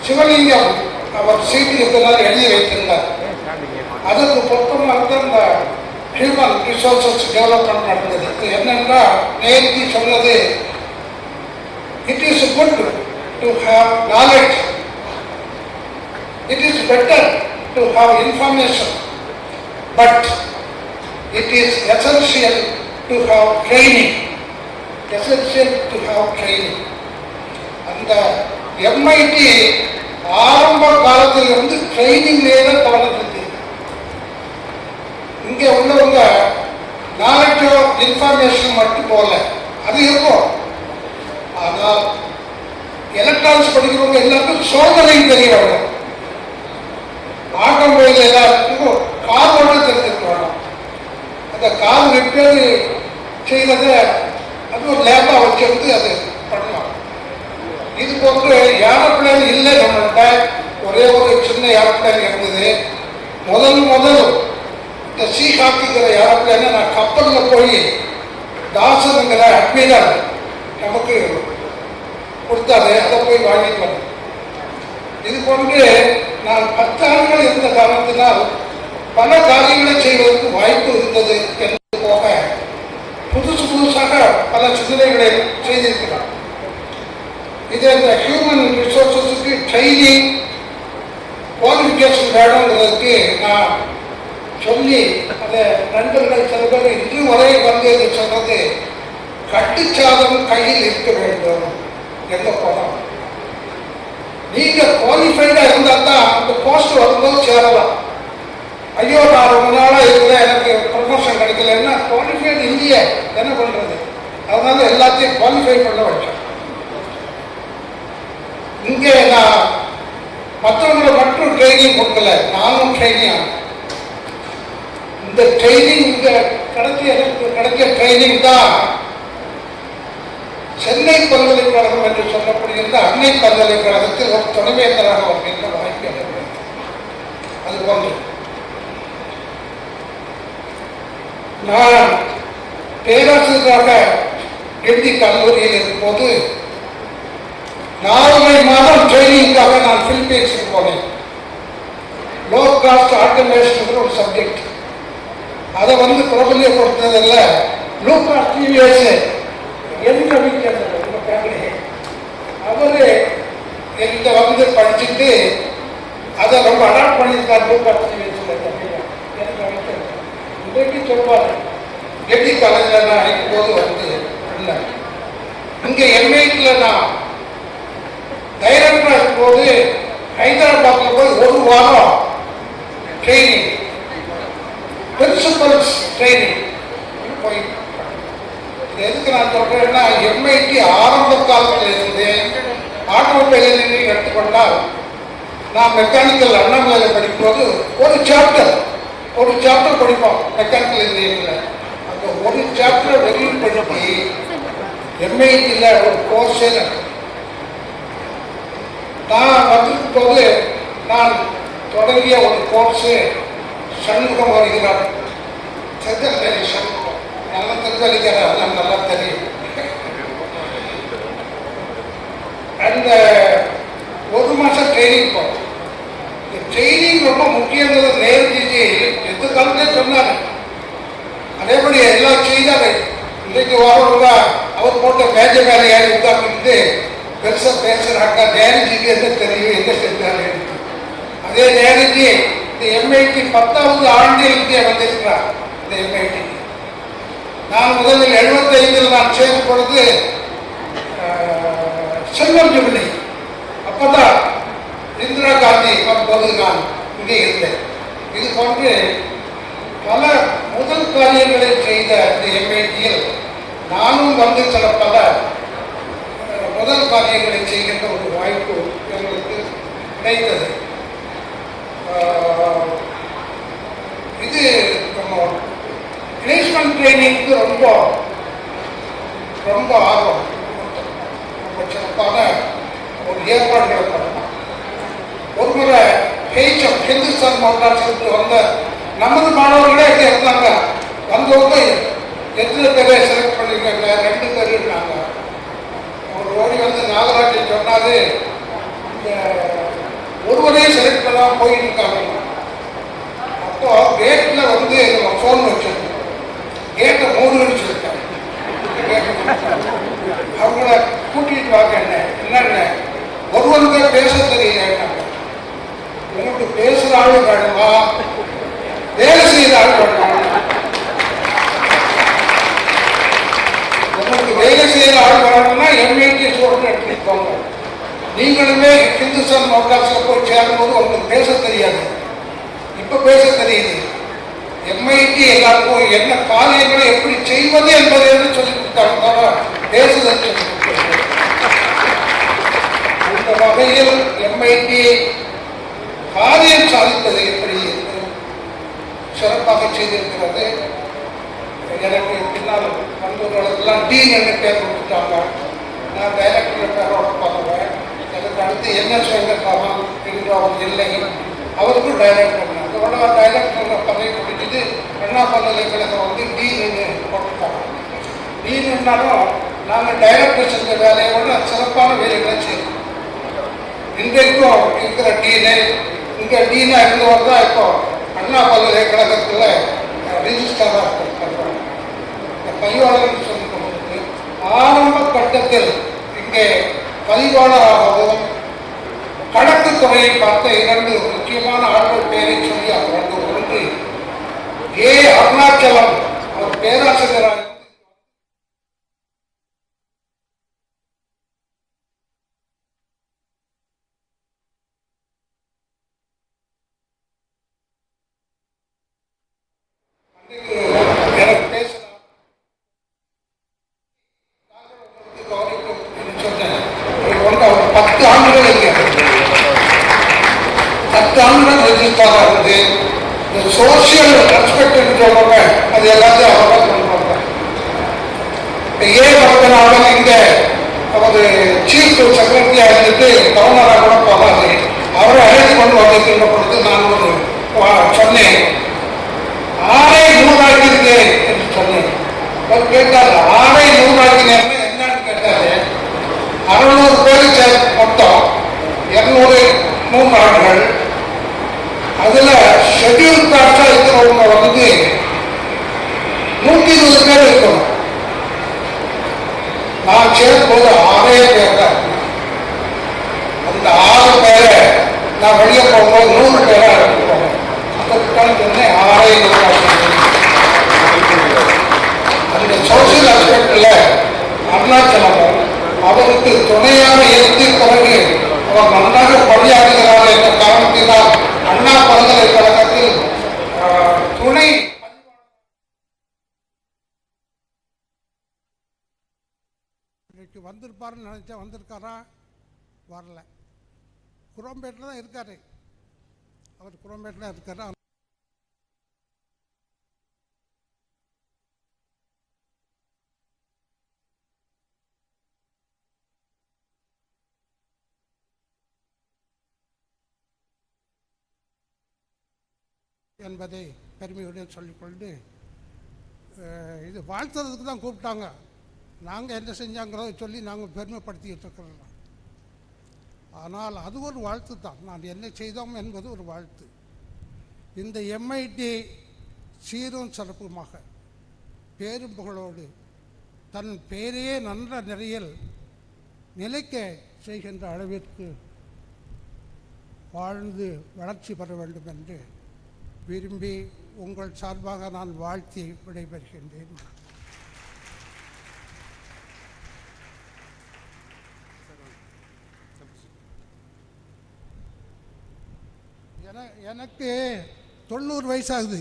சிவலிங்கம் அவர் சீக்கிரத்தினால் எழுதி வைத்திருந்தார். அதற்கு பொருத்தமாக இந்த ஹியூமன் ரிசோர்சஸ் டெவலப்மெண்ட் நடந்தது. என்னென்றால் நேருஜி சொன்னது, it is good to have knowledge, it is better to have information, but it is essential to have training. அந்த எம்ஐடி ஆரம்ப காலத்தில் இருந்து ட்ரைனிங்லேயே தான் கவனம் இருக்கு. இங்கே உள்ளவங்க நாலேஜ் ஆஃப் இன்ஃபர்மேஷன் மட்டும் போல அது இருக்கும். ஆனால் எலக்ட்ரானிக்ஸ் படிக்கிறவங்க எல்லாருக்கும் சோதனை தெரிய வேணும். ஆட்டோமொபைல் எல்லாருக்கும் கார் ஓட தெரிஞ்சுக்க வேணும். அந்த கார் ரிப்பேர் செய்ததை அது ஒரு லேபாக வச்சிருந்து அது பண்ணலாம். இது போன்று ஏரோப்ளேன் இல்லை நம்மள்கிட்ட. ஒரே ஒரு சின்ன ஏரோப்ளேன் இருந்தது. முதல் இந்த சீகாக்கிங்கிற ஏரோப்ளேனை நான் கப்பலில் போய் தாசனுங்கிற அட்மிரல் நமக்கு கொடுத்தாரு, அதை போய் வாங்கிட்டு வந்தேன். இது போன்று நான் 10 ஆண்டுகள் இருந்த காரணத்தினால் பல காரியங்களை செய்வதற்கு வாய்ப்பு இருந்தது என்று போக புதுசாக பல சிந்தனைகளை செய்திருக்கிறார். இது இந்த ஹியூமன் ரிசோர்ஸஸுக்கு ட்ரைனிங் குவாலிஃபிகேஷன் வேணுங்கிறதுக்கு நான் சொல்லி அந்த நண்பர்கள் சில பேர் இன்று வரை வந்து சொல்றது, கட்டுச்சாதம் கையில் இருக்க வேண்டும் எந்த போனோம். நீங்க குவாலிஃபைடா இருந்தா தான் அந்த போஸ்ட் வரும்போது சேரலாம். ஐயோ நான் ரொம்ப நாளா இருக்கிற எனக்கு ப்ரமோஷன் கிடைக்கலன்னா குவாலிஃபைடு இல்லையே, என்ன பண்றது? அதனால எல்லாத்தையும் குவாலிஃபை பண்ண வச்சேன். இங்கே நான் மற்றவங்களை மட்டும் ட்ரைனிங் கொடுக்கல, நானும் ட்ரைனிங் ஆனேன். இந்த ட்ரைனிங் இங்க எனக்கு கிடைச்ச ட்ரைனிங் தான் சென்னை பல்கலைக்கழகம் என்று சொல்லப்படுகின்ற அன்னை பல்கலைக்கழகத்தில் ஒரு துணைவேந்தராக வருகின்ற வாய்ப்பு எனக்கு. அது போன்று நான் பேராசிரியராக டெல்லி கல்லூரியில் இருக்கும்போது 4 மாதம் ட்ரைனிங்காக நான் பிலிப்பைன்ஸுக்கு போனேன். லோ காஸ்ட் ஆட்டோமேஷன் ஒரு சப்ஜெக்ட். அதை பிரபலியப்படுத்துறதில்ல லூகா டிவிஎஸ் அவரு என்கிட்ட படிச்சுட்டு அதை ரொம்ப அடாப்ட் பண்ணியிருக்கார். லூகா டிவிஎஸ் இன்றைக்கு சொல்வார். டெல்லி காலேஜில் நான் அழைக்கும்போது இல்லை, இங்கே எம்ஐடியில் நான் டைரக்டராக இருக்கும்போது ஹைதராபாத்தில் போய் 1 வாரம் ட்ரைனிங், பிரின்சிபல்ஸ் ட்ரைனிங் போய். இது எதுக்கு நான் சொல்றேன்னா, எம்ஐடி ஆரம்ப காலத்தில் இருந்து ஆட்டோமொபைல் இன்ஜினியரிங் எடுத்துக்கொண்டால், நான் மெக்கானிக்கல் அண்ணாமலையில் படிக்கும்போது ஒரு சாப்டர் படிப்போம் மெக்கானிக்கல் இன்ஜினியரிங்ல. அந்த ஒரு சாப்டர் வெளியில் படித்து எம்ஐடியில் ஒரு கோர்ஸே நான் வந்திருக்கும் போது நான் தொடங்கிய ஒரு கோர்ஸு சண்முகம் வருகிறார். திருநெல்வேலி சண்முகம், நல்லா திருநெல்வேலிக்கார, அதெல்லாம் நல்லா தெரியும். அந்த 1 மாதம் ட்ரைனிங் போகும். இந்த ட்ரைனிங் ரொம்ப முக்கியங்கிறது நேர்ஜி எந்த காலத்தே சொன்னாங்க. அதேபடி எல்லாம் செய்தாரு. இன்றைக்கு வரவங்க அவர் போட்ட மேஜ மேலே ஏறி உட்கார்ந்து பெருசாக பேசுகிறாங்க. நேருஜிக்கு என்ன தெரியும், என்ன செஞ்சாரு. அதே நேருஜி இந்த எம்ஐடி 10வது ஆண்டில் இங்கே வந்திருக்கிறார். இந்த எம்ஐடி நான் முதலில் 75 நான் சேர்ந்த பொழுது சில்வர் ஜூபிலி, அப்பதான் இந்திரா காந்தி வரும்போது நான் இங்கே இருந்தேன். இது போன்று பல முதல் காரியங்களை செய்த இந்த எம்ஐடியில் நானும் சில பல முதல் காரியங்களை செய்கின்ற ஒரு வாய்ப்பு எங்களுக்கு கிடைத்தது. இது நம்ம பிளேஸ்மெண்ட் ட்ரைனிங்க்கு ரொம்ப ஆர்வம். ரொம்ப சிறப்பான ஒரு ஏற்பாடுகளை பண்ணலாம். ஒரு முறை ஹெச்எம் ஹிந்துஸ்தான் மோட்டார்ஸ் வந்த நமது மாணவர்களே இங்கே இருந்தாங்க. வந்தவங்க எத்தனை பேரை செலக்ட் பண்ணிருக்காங்க, 2 பேர் இருந்தாங்க. அவர் ஓடி நாகராஜன் சொன்னாரு, ஒருவரையும் செலக்ட் பண்ணாம போயிட்டு இருக்காங்க. அப்போ கேட்ல நம்ம ஃபோன் வச்சிருக்கோம். கேட்டை மூடுன்னு சொல்லிட்டாங்க. அவங்கள கூட்டிட்டு வாங்க. என்னென்ன ஒருவருக்கு பேச தெரியல. உங்களுக்கு பேசுற ஆளு வேணுமா, வேலை செய்யற ஆள் வேணுமா? உங்களுக்கு வேலை செய்யற ஆள் வேணும்னா எம்ஐடி ஸ்டூடெண்ட் எடுத்துக்கோங்க. நீங்களுமே ஹிந்துஸ்தான் மோட்டார்ஸ்ல போய் சேரும்போது உங்களுக்கு பேச தெரியாது, இப்ப பேச தெரியுது. எம்ஐடி எல்லாருக்கும் என்ன காரியங்களை எப்படி செய்வது என்பதை சொல்லி கொடுத்தாங்க, பேசுதல் சொல்லி கொடுத்தாங்க. இந்த வகையில் எம்ஐடி காரியம் சாதிப்பது எப்படி சிறப்பாக செய்திருக்கிறது. எனக்கு பின்னால் வந்தவர்களுக்கெல்லாம் டீன் என்று பேர் கொடுத்துட்டாங்க. நான் டைரக்டர் பேரோட பண்ணுவேன். எனக்கு அடுத்து என்ன செய்யலாம் என்ற அவர் இல்லை, அவருக்கும் டைரக்டர். அதோட டைரக்டர் பதவி கொடுத்துட்டு அண்ணா பல்கலைக்கழகம் டீன்னு போட்டுட்டாங்க. டீன்னாலும் நாங்கள் டைரக்டர் செஞ்ச வேலையோட சிறப்பான வேலைகளை செய்யணும். இன்றைக்கும் இருக்கிற டீனு இங்கே டீனா இருந்தவர் தான் இப்போ அண்ணா பல்கலைக்கழகத்தில் ரிஜிஸ்டராக இருக்கிறாங்க. இந்த பதிவாளர் சொல்லி கொடுத்து ஆரம்ப கட்டத்தில் இங்கே பதிவாளராகவும் கணக்கு துறையை பார்த்த 2 முக்கியமான ஆட்கள் பேரை சொல்லி அவங்க ஒன்று ஏ அருணாச்சலம், அவர் பேராசிரியராக எனக்கு பேச சொன்னேன். 10 ஆண்டுகள் இங்கே 10 ஆண்டுகள் ரெஜிஸ்டராக இருந்து இந்த சோசியல் ரெஸ்பெக்ட்னு சொல்லுவாங்க, அது எல்லாத்தையும் அவங்க பண்ணுவாங்க. ஏன் பார்த்தனாலும் இங்கே அவர் சீஃப் செக்ரட்டரியாக இருந்துட்டு கவர்னராக கூட போகாது, அவரை அழைத்து கொண்டு வந்திருக்கின்ற பொழுது நான் ஒரு சொன்னேன், 6 ஆக்கியிருக்கேன் என்று சொன்னேன். அவர் கேட்டார், 6 ஆக்கினேன் என்னன்னு கேட்டாரு. 600 பேர் மொத்தம் 200 நூறாண்டுகள். அதுல ஷெட்யூல் காஸ்டா இருக்கிறவங்க வந்து 120 பேர் இருக்கணும். நான் சேரும்போது 6 பேர் தான். அந்த 6 பேரை நான் வெளியே போகும்போது 100 பேரா இருக்கணும். அதற்கான சொன்னேன் 6 அந்த சோசியல் ஆஸ்பெக்ட்ல அருணாச்சலமும் அவருக்கு துணையாக இருந்து பிறகு அவர் நன்றாக பணியாற்றுகிறார் என்ற காரணத்தினால் அண்ணா பல்கலைக்கழகத்தில் துணை இன்னைக்கு வந்திருப்பாருன்னு நினைச்சா வந்திருக்காரா? வரல. குரோம்பேட்டில் தான் இருக்காரு. அவர் குரோம்பேட்டில் தான் இருக்காரு. என்பதை பெருமையுடன் சொல்லிக்கொண்டு இது வாழ்த்துறதுக்கு தான் கூப்பிட்டாங்க. நாங்கள் என்ன செஞ்சாங்கிறத சொல்லி நாங்கள் பெருமைப்படுத்திக்கிட்டு இருக்கிறோம். ஆனால் அது ஒரு வாழ்த்து தான். நான் என்ன செய்தோம் என்பது ஒரு வாழ்த்து. இந்த எம்ஐடி சீரும் சிறப்புமாக பேரும் புகழோடு தன் பேரையே நன்ற நிறையில் நிலைக்க செய்கின்ற அளவிற்கு வாழ்ந்து வளர்ச்சி பெற வேண்டும் என்று விரும்பி உங்கள் சார்பாக நான் வாழ்த்தி விடைபெறுகின்றேன். எனக்கு 90 வயசாகுது.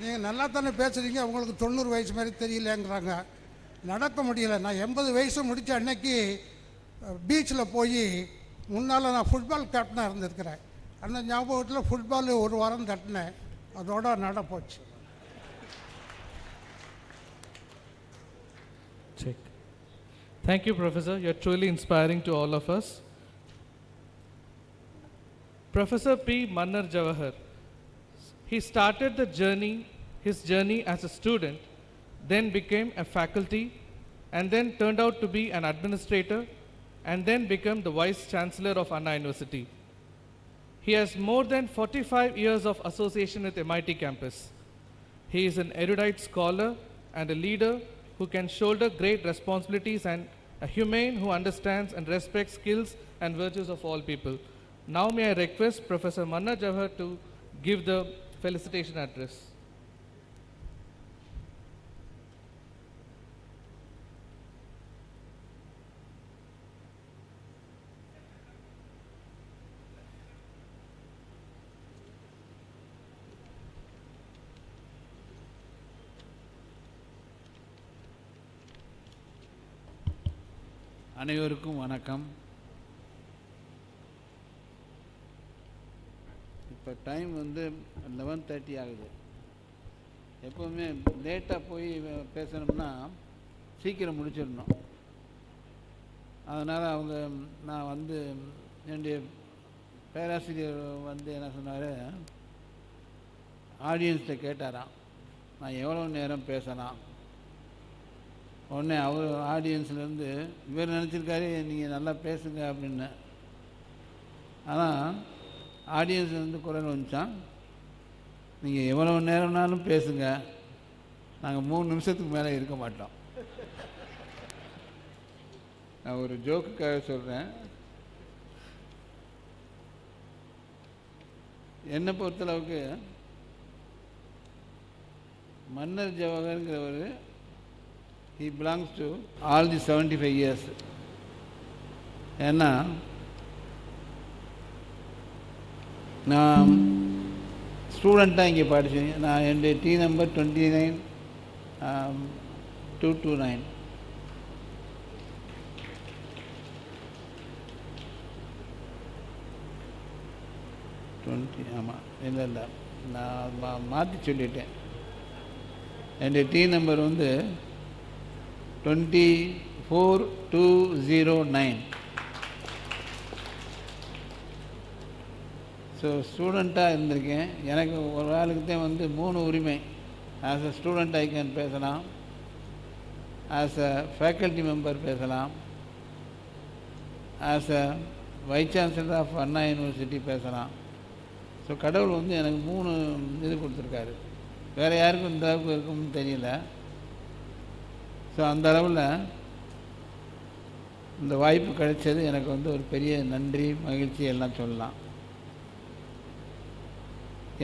நீங்கள் நல்லா தானே பேசுகிறீங்க, உங்களுக்கு 90 வயசு மாதிரி தெரியலங்கிறாங்க. நடக்க முடியல. நான் 80 வயசு முடித்த அன்னைக்கு பீச்சில் போய் முன்னால் நான் ஃபுட்பால் கேப்டனாக இருந்திருக்கிறேன். அந்த ஞாபகத்தில் ஃபுட்பால் 1 வாரம் தட்டினேன். அதோட நட போச்சு. Check. Thank you, Professor. You're truly inspiring to all of us. Professor P. Mannar Jawahar. He started his journey as a student, then became a faculty, and then turned out to be an administrator, and then became the Vice Chancellor of Anna University. He has more than 45 years of association with MIT campus. He is an erudite scholar and a leader who can shoulder great responsibilities and a humane who understands and respects skills and virtues of all people. Now may I request Professor Mannar Jawahar to give the felicitation address. அனைவருக்கும் வணக்கம். இப்போ time வந்து 11:30 ஆகுது. எப்போவுமே லேட்டாக போய் பேசணும்னா சீக்கிரம் முடிச்சிடணும். அதனால் நான் வந்து என்னுடைய பேராசிரியர் வந்து என்ன சொன்னார், ஆடியன்ஸ்கிட்ட கேட்டாராம் நான் எவ்வளோ நேரம் பேசலாம். உடனே அவர் ஆடியன்ஸ்லேருந்து இவர் நினச்சிருக்காரு நீங்கள் நல்லா பேசுங்க அப்படின்னு. ஆனால் ஆடியன்ஸ்லேருந்து குரல் வந்துச்சான், நீங்கள் எவ்வளோ நேரம்னாலும் பேசுங்க, நாங்கள் 3 நிமிஷத்துக்கு மேலே இருக்க மாட்டோம். நான் ஒரு ஜோக்குக்காக சொல்கிறேன். என்னை பொறுத்தளவுக்கு மன்னர் ஜவஹர்ங்கிறவர் he belongs to all the 75 years. ஏன்னா நான் ஸ்டூடெண்ட்டாக இங்கே படித்தேன். நான் என்னுடைய T நம்பர் 29229. 20 ஆமாம் இல்லை நான் மாற்றி சொல்லிட்டேன். என்னுடைய டீ நம்பர் வந்து 24209. ஸோ ஸ்டூடெண்ட்டாக இருந்திருக்கேன். எனக்கு ஒரு ஆளுக்கு தான் வந்து 3 உரிமை. As a student I can பேசலாம், ஆஸ் அ ஃபேக்கல்ட்டி மெம்பர் பேசலாம், as a vice chancellor of Anna university பேசலாம். ஸோ கடவுள் வந்து எனக்கு 3 இது கொடுத்துருக்காரு. வேறு யாருக்கும் இந்த அளவுக்கு இருக்கும்னு தெரியல. ஸோ அந்த அளவில் இந்த வாய்ப்பு கிடைச்சது எனக்கு வந்து ஒரு பெரிய நன்றி, மகிழ்ச்சி எல்லாம் சொல்லலாம்.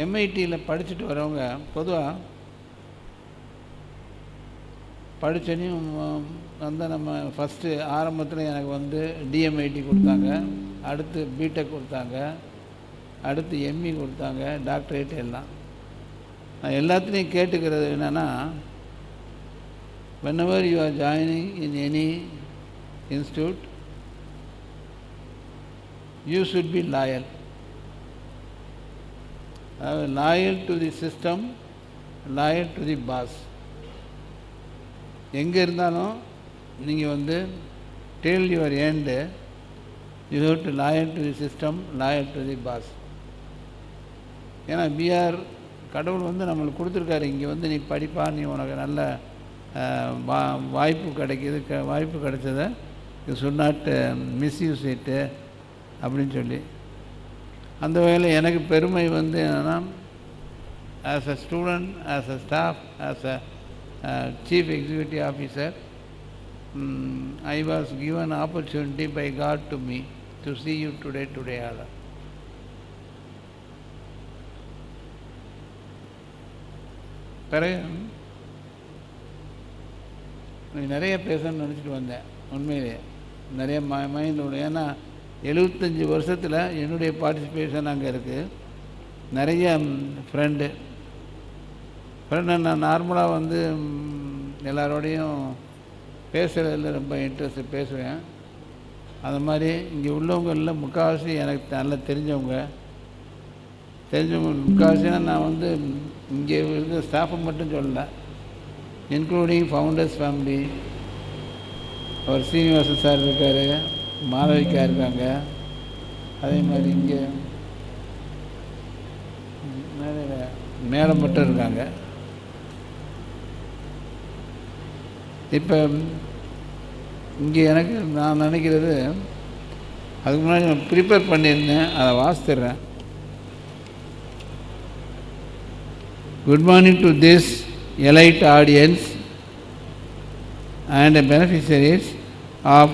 எம்ஐடியில் படிச்சுட்டு வரவங்க பொதுவாக படித்தனையும் வந்து நம்ம ஃபஸ்ட்டு ஆரம்பத்தில் எனக்கு வந்து டிஎம்ஐடி கொடுத்தாங்க, அடுத்து பிடெக் கொடுத்தாங்க, அடுத்து எம்இ கொடுத்தாங்க, டாக்டரேட் எல்லாம். நான் எல்லாத்துலேயும் கேட்டுக்கிறது என்னென்னா, whenever you are joining in any institute, you should be loyal. Loyal to the system, loyal to the boss. எங்கே இருந்தாலும் நீங்கள் வந்து till your end, you have to loyal to the system, loyal to the boss. ஏன்னா கடவுள் வந்து நம்மளுக்கு கொடுத்துருக்காரு, இங்கே வந்து நீ படிப்பா, நீ உனக்கு நல்ல வாய்ப்பு கிடைக்கிது, வாய்ப்பு கிடைச்சதை யூ ஷுட் நாட் மிஸ்யூஸ் இட்டு அப்படின்னு சொல்லி. அந்த வகையில் எனக்கு பெருமை வந்து என்னென்னா, as a student, as a staff, as a chief executive officer, I was given opportunity by God to me to see you today all. பிறகு நிறைய பேசணும்னு நினச்சிட்டு வந்தேன். உண்மையிலே நிறைய மைண்டோட, ஏன்னா 75 வருஷத்தில் என்னுடைய பார்ட்டிசிபேஷன் அங்கே இருக்குது. நிறைய ஃப்ரெண்டு நான் நார்மலாக வந்து எல்லாரோடையும் பேசுகிறதில் ரொம்ப இன்ட்ரெஸ்ட் பேசுவேன். அந்த மாதிரி இங்கே உள்ளவங்களில் முக்கால்வாசி எனக்கு நல்லா தெரிஞ்சவங்க முக்கால்வாசினா நான் வந்து இங்கே இருக்கிற ஸ்டாஃபை மட்டும் சொல்லலை, இன்க்ளூடிங் ஃபவுண்டர்ஸ் ஃபேமிலி. அவர் சீனிவாசன் சார் இருக்கார், மாளவிகா இருக்காங்க, அதே மாதிரி இங்கே நிறைய மேடம் மட்டும் இருக்காங்க. இப்போ இங்கே எனக்கு நான் நினைக்கிறது, அதுக்கு முன்னாடி நான் ப்ரிப்பேர் பண்ணியிருந்தேன், அதை வாசித்துறேன். Good morning to this elite audience and beneficiaries of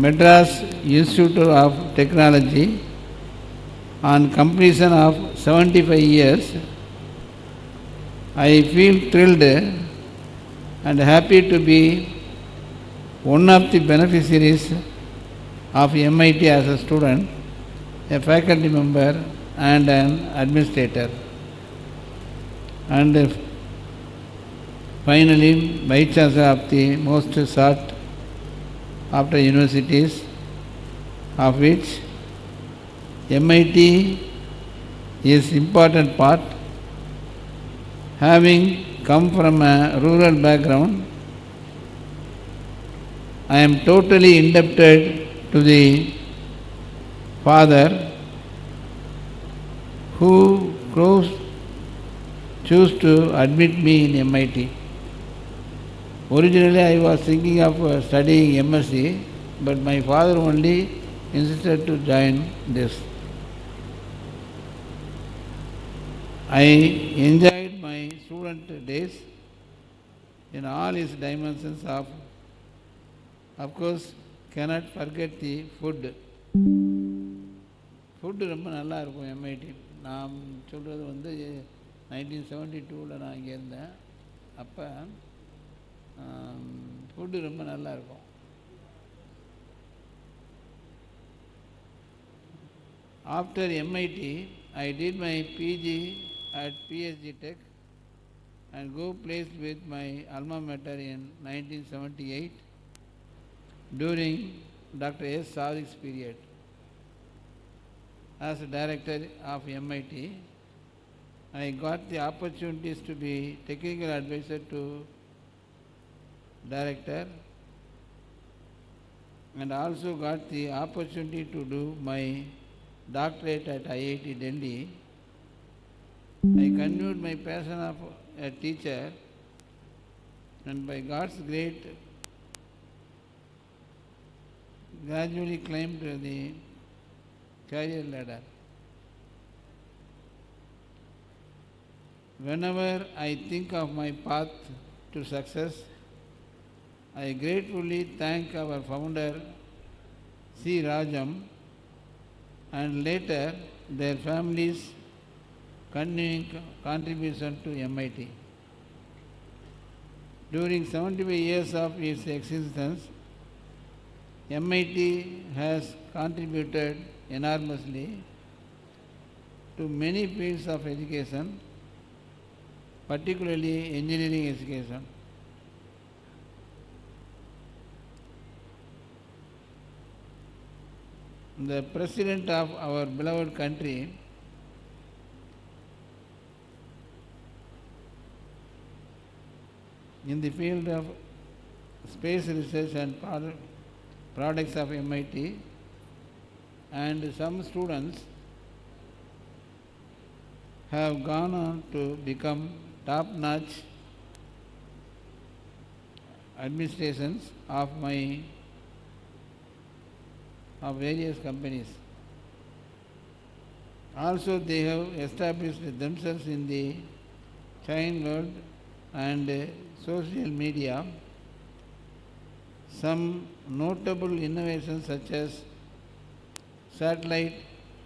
Madras Institute of Technology. On completion of 75 years, I feel thrilled and happy to be one of the beneficiaries of MIT as a student, a faculty member and an administrator, and finally vice chancellor of the most sought after universities, of which MIT is important part. Having come from a rural background, I am totally indebted to the father who chose to admit me in MIT. Originally I was thinking of studying MSc, but my father only insisted to join this. I enjoyed my student days in all its dimensions. Of course, cannot forget the food. Food ரொம்ப நல்லா இருக்கும் MIT. நான் சொல்கிறது வந்து 1972 நான் இங்கே இருந்தேன். அப்போ ஃபுட்டு ரொம்ப நல்லா இருக்கும். After MIT, I did my PG at PSG Tech and go placed with my alma mater in 1978 during Dr. S. Savik's period. as a director of MIT. I got the opportunities to be technical advisor to director, and also got the opportunity to do my doctorate at IIT Delhi. I continued my passion of a teacher, and by God's grace gradually climbed the career ladder. Whenever I think of my path to success, I gratefully thank our founder C. Rajam and later their families' continuing contribution to MIT. During 75 years of its existence, MIT has contributed enormously to many fields of education, particularly engineering education. The President of our beloved country in the field of space research and products of MIT, and some students have gone on to become top-notch administrations of various companies. Also, they have established themselves in the China world and social media. Some notable innovations such as satellite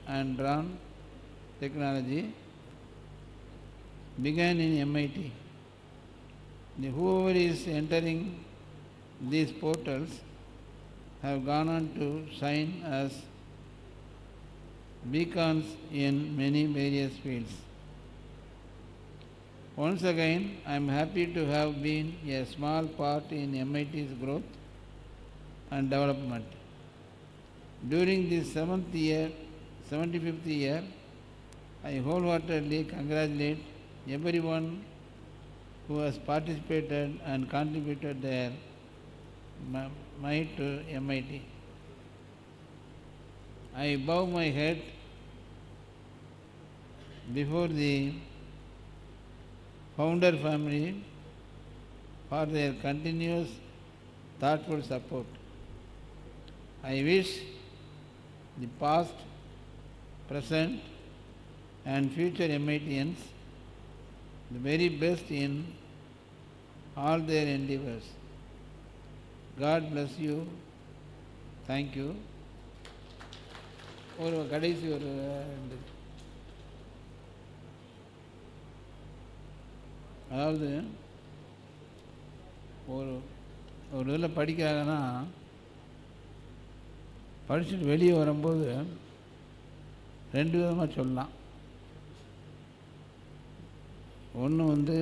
and drone technology began in MIT. Whoever is entering these portals have gone on to shine as beacons in many various fields. Once again, I am happy to have been a small part in MIT's growth and development. During this 75th year, I wholeheartedly congratulate everyone who has participated and contributed their might to MIT. I bow my head before the founder family for their continuous thoughtful support. I wish the past, present and future MITians the very best in all their endeavors. God bless you. Thank you. கடைசி ஒரு அதாவது ஒரு இதில் படிக்கிறாங்கன்னா படிச்சுட்டு வெளியே வரும்போது ரெண்டு விதமாக சொல்லலாம். ஒன்று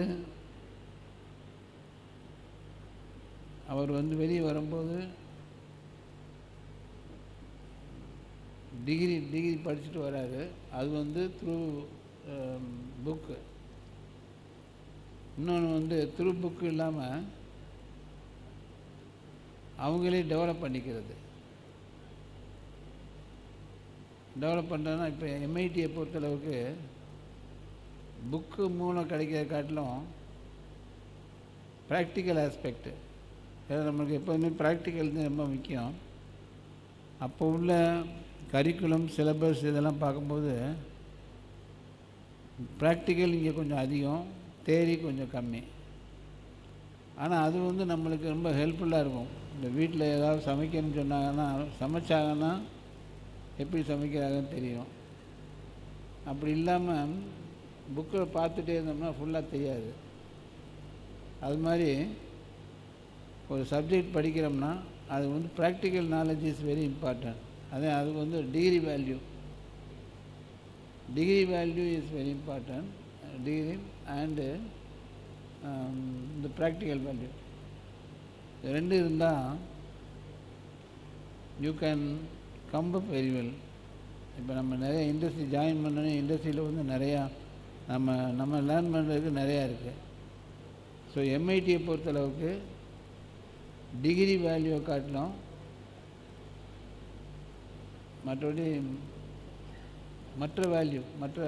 அவர் வெளியே வரும்போது டிகிரி படிச்சுட்டு வராரு, அது த்ரூ புக்கு. இன்னொன்று த்ரூ புக்கு இல்லாமல் அவங்களே டெவலப் பண்ணிக்கிறது. டெவலப் பண்ணுறதுனா இப்போ எம்ஐடியை பொறுத்தளவுக்கு புக்கு மூலம் கிடைக்கிற காட்டிலும் ப்ராக்டிக்கல் ஆஸ்பெக்ட், நம்மளுக்கு எப்போதுமே ப்ராக்டிக்கல் தான் ரொம்ப முக்கியம். அப்போ உள்ள கரிக்குலம் சிலபஸ் இதெல்லாம் பார்க்கும்போது ப்ராக்டிக்கல் இங்கே கொஞ்சம் அதிகம், தேரி கொஞ்சம் கம்மி. ஆனால் அது நம்மளுக்கு ரொம்ப ஹெல்ப்ஃபுல்லாக இருக்கும். இந்த வீட்டில் ஏதாவது சமைக்கணும்னு சொன்னாங்கன்னா, சமைச்சாங்கன்னா எப்படி சமைக்கிறாங்கன்னு தெரியும். அப்படி இல்லாமல் புக்கில் பார்த்துட்டே இருந்தோம்னா ஃபுல்லாக தெரியாது. அது மாதிரி ஒரு சப்ஜெக்ட் படிக்கிறோம்னா அது practical knowledge is very important. அது degree value is very important. Degree and இந்த ப்ராக்டிக்கல் வேல்யூ ரெண்டு இருந்தால் you can come up very well. இப்போ நம்ம நிறைய இண்டஸ்ட்ரி ஜாயின் பண்ணணும், இண்டஸ்ட்ரியில் வந்து நிறையா நம்ம லேர்ன் பண்ணுறதுக்கு நிறையா இருக்குது. ஸோ எம்ஐடியை பொறுத்தளவுக்கு டிகிரி வேல்யூவை காட்டிலும் மற்றபடி மற்ற வேல்யூ மற்ற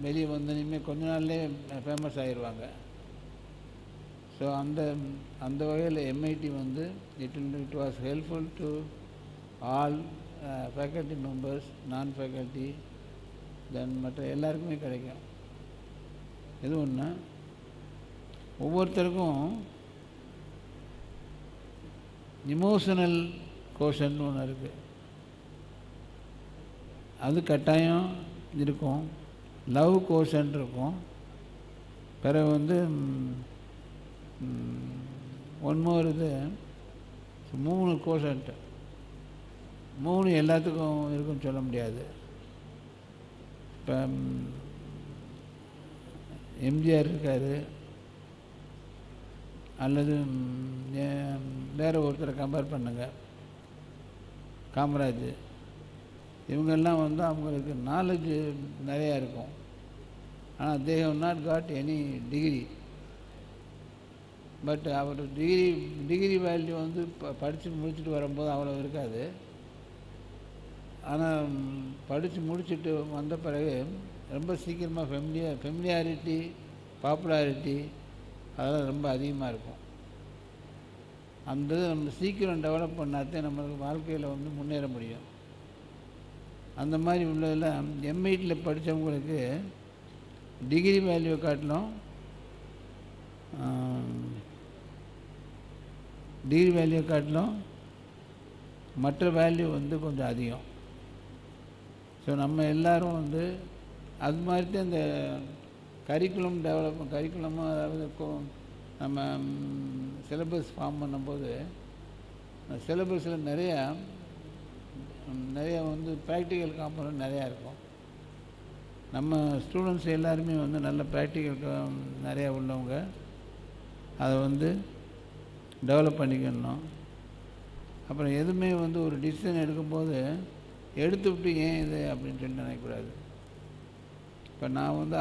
வெளியே வந்தனையுமே கொஞ்ச நாள்லேயே ஃபேமஸ் ஆகிடுவாங்க. ஸோ அந்த வகையில் எம்ஐடி வந்து it was helpful to all faculty members, நான் ஃபேக்கல்ட்டி, தென் மற்ற எல்லாருக்குமே கிடைக்கும். இது ஒன்று. ஒவ்வொருத்தருக்கும் இமோஷனல் கோஷன் ஒன்று இருக்குது, அது கட்டாயம் இருக்கும். லவ் கோஷன் இருக்கும். பிறகு வந்து ஒன்மோர் இது 3 கோஷன்ட்டு. 3 எல்லாத்துக்கும் இருக்குன்னு சொல்ல முடியாது. இப்போ எம்ஜிஆர் இருக்கார், அல்லது வேறு ஒருத்தரை கம்பேர் பண்ணுங்க, காமராஜ், இவங்கெல்லாம் வந்து அவங்களுக்கு நாலேஜ் நிறையா இருக்கும். ஆனால் they have not got any degree. But our degree value வந்து படித்து முடிச்சுட்டு வரும்போது அவ்வளோ இருக்காது. ஆனால் படித்து முடிச்சுட்டு வந்த பிறகு ரொம்ப சீக்கிரமாக ஃபெமிலியாரிட்டி, பாப்புலாரிட்டி அதெல்லாம் ரொம்ப அதிகமாக இருக்கும். அந்த நம்ம சீக்கிரம் டெவலப் பண்ணாதே நம்மளுக்கு வாழ்க்கையில் வந்து முன்னேற முடியும். அந்த மாதிரி உள்ளதில் எம்ஐடியில் படித்தவங்களுக்கு டிகிரி வேல்யூவை காட்டிலும் மற்ற வேல்யூ வந்து கொஞ்சம் அதிகம். ஸோ நம்ம எல்லோரும் வந்து அது மாதிரி தான் இந்த கரிக்குலமும் அதாவது நம்ம சிலபஸ் ஃபார்ம் பண்ணும்போது சிலபஸில் நிறையா வந்து ப்ராக்டிக்கல் காம்பனன்ட் நிறையா இருக்கும். நம்ம ஸ்டூடெண்ட்ஸ் எல்லாருமே வந்து நல்ல ப்ராக்டிக்கல் நிறையா உள்ளவங்க, அதை வந்து டெவலப் பண்ணிக்கணும். அப்புறம் எதுவுமே வந்து ஒரு டிசிஷன் எடுக்கும்போது எடுத்துவிட்டு ஏன் இது அப்படின்னு சொல்லி நினைக்கக்கூடாது. இப்போ நான் வந்து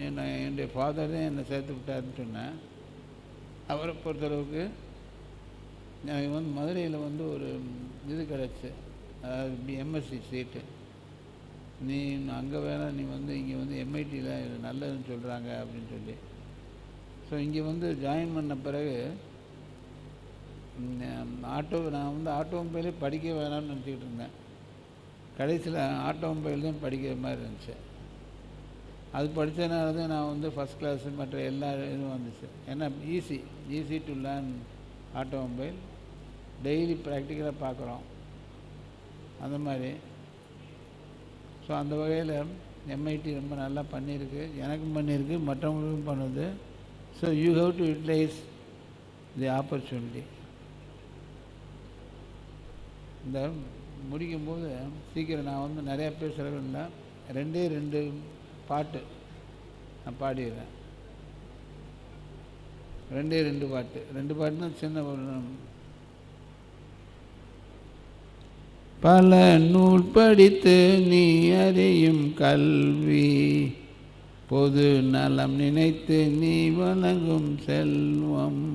என்னுடைய ஃபாதர் தான் என்னை சேர்த்து விட்டாருன்னு சொன்னேன். அவரை பொறுத்தளவுக்கு எனக்கு வந்து மதுரையில் வந்து ஒரு இது கிடச்சி, அதாவது எம்எஸ்சி சீட்டு. நீ அங்கே வேணால் வந்து இங்கே வந்து எம்ஐடியில் இது நல்லதுன்னு சொல்கிறாங்க அப்படின்னு சொல்லி. ஸோ இங்கே வந்து ஜாயின் பண்ண பிறகு நான் வந்து ஆட்டோமொபைலே படிக்க வேணாம்னு நினச்சிக்கிட்டு இருந்தேன். கடைசியில் ஆட்டோமொபைல் தான் படிக்கிற மாதிரி இருந்துச்சு. அது படித்ததுனால தான் நான் வந்து ஃபஸ்ட் கிளாஸு மற்ற எல்லா இதுவும் வந்துச்சு. ஏன்னா easy to learn automobile, daily ப்ராக்டிக்கலாக பார்க்குறோம் அந்த மாதிரி. ஸோ அந்த வகையில் எம்ஐடி ரொம்ப நல்லா பண்ணியிருக்கு, எனக்கும் பண்ணியிருக்கு, மற்றவங்களுக்கும் பண்ணுது. So you have to utilise the opportunity. இந்த முடிக்கும்போது சீக்கிரம் நான் வந்து நிறையா பேசுகிறது இல்லை, 2 பாட்டு நான் பாடிடுறேன். 2 பாட்டுன்னா சின்ன ஒரு பல நூல் படித்து நீ அறியும் கல்வி, பொது நலம் நினைத்து நீ வழங்கும் செல்வம்,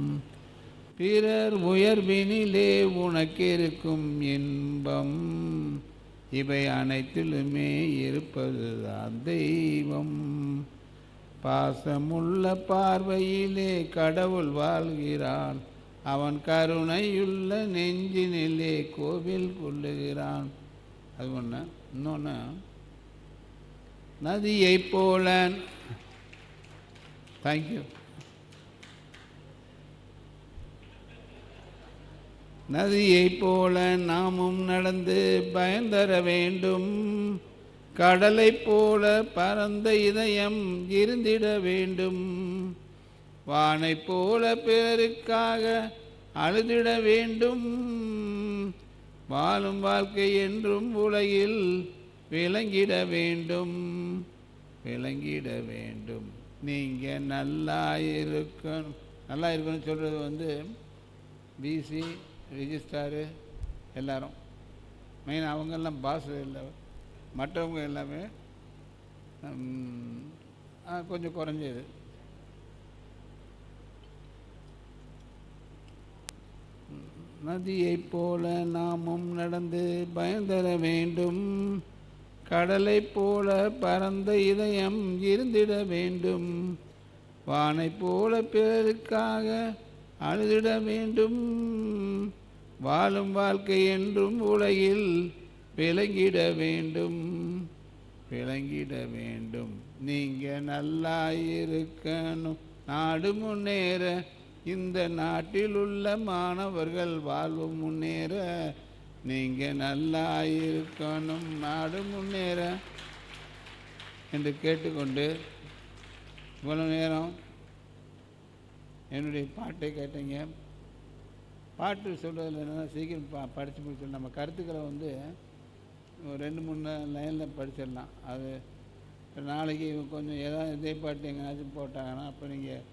பிறர் உயர்வினிலே உனக்கிருக்கும் இன்பம், இவை அனைத்திலுமே இருப்பதுதான் தெய்வம். பாசமுள்ள பார்வையிலே கடவுள் வாழ்கிறான், அவன் கருணையுள்ள நெஞ்சினிலே கோவில் கொள்ளுகிறான். அது ஒன்று. இன்னொன்று, நதியை போல தேங்க்யூ நதியை போல நாமும் நடந்து பயன்தர வேண்டும், கடலை போல பரந்த இதயம் இருந்திட வேண்டும், வானை போல பிறருக்காக அழுதிட வேண்டும், வாழும் வாழ்க்கை என்றும் உலகில் விளங்கிட வேண்டும். நீங்கள் நல்லா இருக்கணும்னு சொல்கிறது வந்து பிசி ரிஜிஸ்டாரு எல்லாரும் மெயின் அவங்கெல்லாம் பாஸ் இல்லை, மற்றவங்க எல்லாமே கொஞ்சம் குறைஞ்சது. நதியைப் போல நாமும் நடந்து பயந்தர வேண்டும், கடலைப் போல பரந்த இதயம் இருந்திட வேண்டும், வானைப் போல பிறருக்காக அழுதிட வேண்டும், வாழும் வாழ்க்கை என்றும் உலகில் விளங்கிட வேண்டும், விளங்கிட வேண்டும். நீங்கள் நல்லா இருக்கணும், நாடு முன்னேற, இந்த நாட்டில் உள்ள மாணவர்கள் வாழ்வு முன்னேற, நீங்கள் நல்லா இருக்கணும், நாடு முன்னேற என்று கேட்டுக்கொண்டு இவ்வளோ நேரம் என்னுடைய பாட்டை கேட்டீங்க. பாட்டு சொல்கிறதுல என்னென்னா சீக்கிரம் படித்து முடிச்சிடலாம். நம்ம கருத்துக்களை வந்து ஒரு 2-3 லைனில் படிச்சிடலாம். அது நாளைக்கு கொஞ்சம் ஏதாவது இதே பாட்டு எங்கேயாச்சும் போட்டாங்கன்னா அப்போ நீங்கள்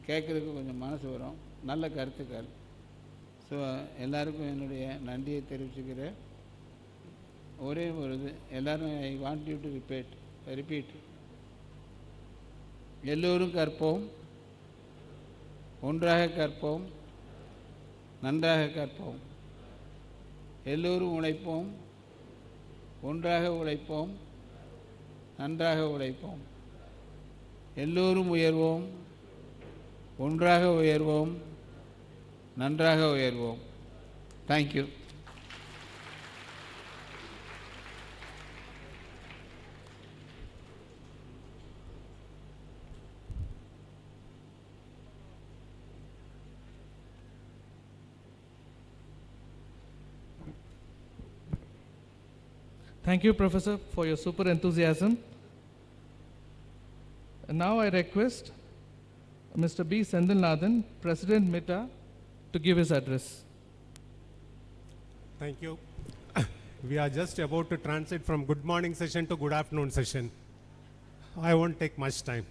கேட்குறதுக்கு கொஞ்சம் மனசு வரும். நல்ல கருத்துக்கள். ஸோ எல்லாருக்கும் என்னுடைய நன்றியை தெரிவிச்சுக்கிறேன். ஒரே ஒரு இது, எல்லோரும் I want you to repeat. எல்லோரும் கற்போம், ஒன்றாக கற்போம், நன்றாக கற்போம். எல்லோரும் உழைப்போம், ஒன்றாக உழைப்போம், நன்றாக உழைப்போம். எல்லோரும் உயர்வோம், ஒன்றாக உயர்வோம், நன்றாக உயர்வோம். Thank you. Thank you, Professor, for your super enthusiasm. And now I request Mr. B. Sendilnathan, President MITA, to give his address. Thank you. We are just about to transit from good morning session to good afternoon session. I won't take much time.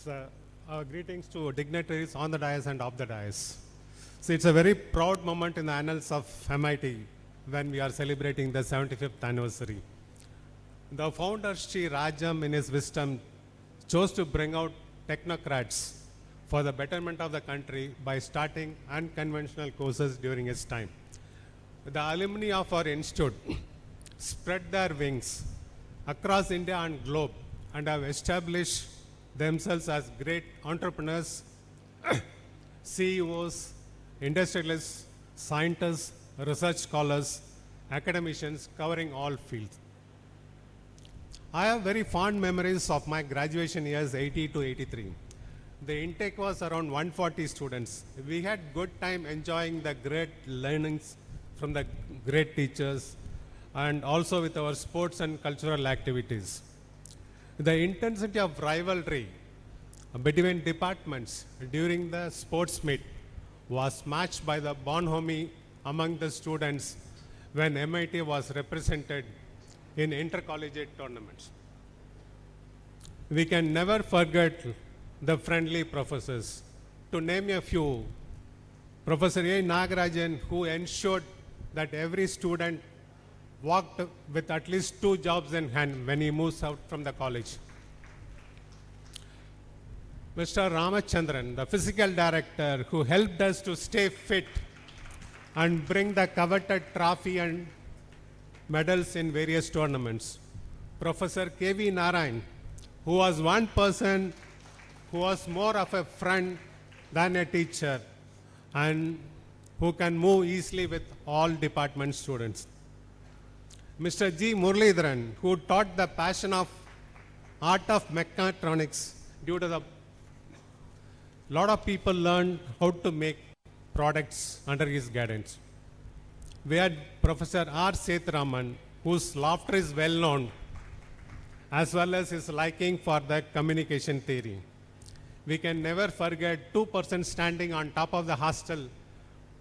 So, our greetings to dignitaries on the dais and off the dais. So, it's a very proud moment in the annals of MIT when we are celebrating the 75th anniversary. The founder, Sri Rajam, in his wisdom, chose to bring out technocrats for the betterment of the country by starting unconventional courses during his time. The alumni of our institute spread their wings across India and globe and have established themselves as great entrepreneurs, CEOs, industrialists, scientists, research scholars, academicians covering all fields. I have very fond memories of my graduation years 80 to 83. The intake was around 140 students. We had good time enjoying the great learnings from the great teachers and also with our sports and cultural activities. The intensity of rivalry between departments during the sports meet was matched by the bonhomie among the students when MIT was represented in intercollegiate tournaments. We can never forget the friendly professors. To name a few, Professor A. Nagarajan, who ensured that every student walked with at least 2 jobs in hand when he moves out from the college. Mr. Ramachandran, the physical director, who helped us to stay fit and bring the coveted trophy and medals in various tournaments. Professor K.V. Narayan, who was one person who was more of a friend than a teacher and who can move easily with all department students. Mr. G. Muralidharan, who taught the passion of art of mechatronics due to the lot of people learned how to make products under his guidance. We had Professor R. Sethuraman, whose laughter is well known, as well as his liking for the communication theory. We can never forget 2% standing on top of the hostel,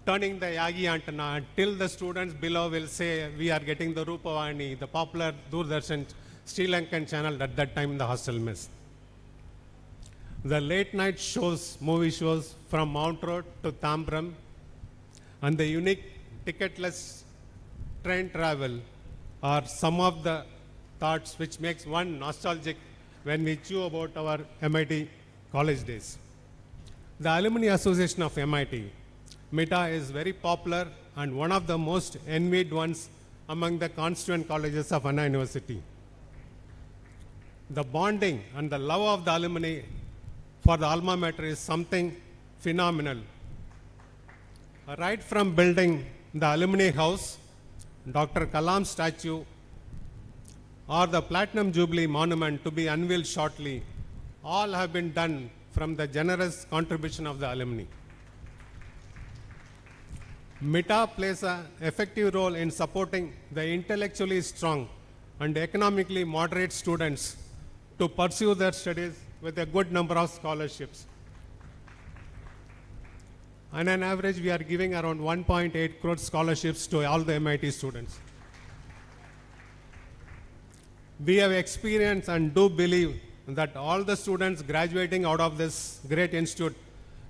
turning the Yagi antenna till the students below will say, we are getting the Rupavani, the popular Doordarshan Sri Lankan channel at that time in the hostel mess. The late night shows, movie shows from Mount Road to Tambram, and the unique ticketless train travel are some of the thoughts which makes one nostalgic when we chew about our MIT college days. The Alumni Association of MIT, MITA, is very popular and one of the most envied ones among the constituent colleges of Anna University. The bonding and the love of the alumni for the alma mater is something phenomenal. Right from building the alumni house, Dr. Kalam statue, or the Platinum Jubilee monument to be unveiled shortly, all have been done from the generous contribution of the alumni. MITA plays an effective role in supporting the intellectually strong and economically moderate students to pursue their studies with a good number of scholarships. On an average, we are giving around 1.8 crore scholarships to all the MIT students. We have experienced and do believe that all the students graduating out of this great institute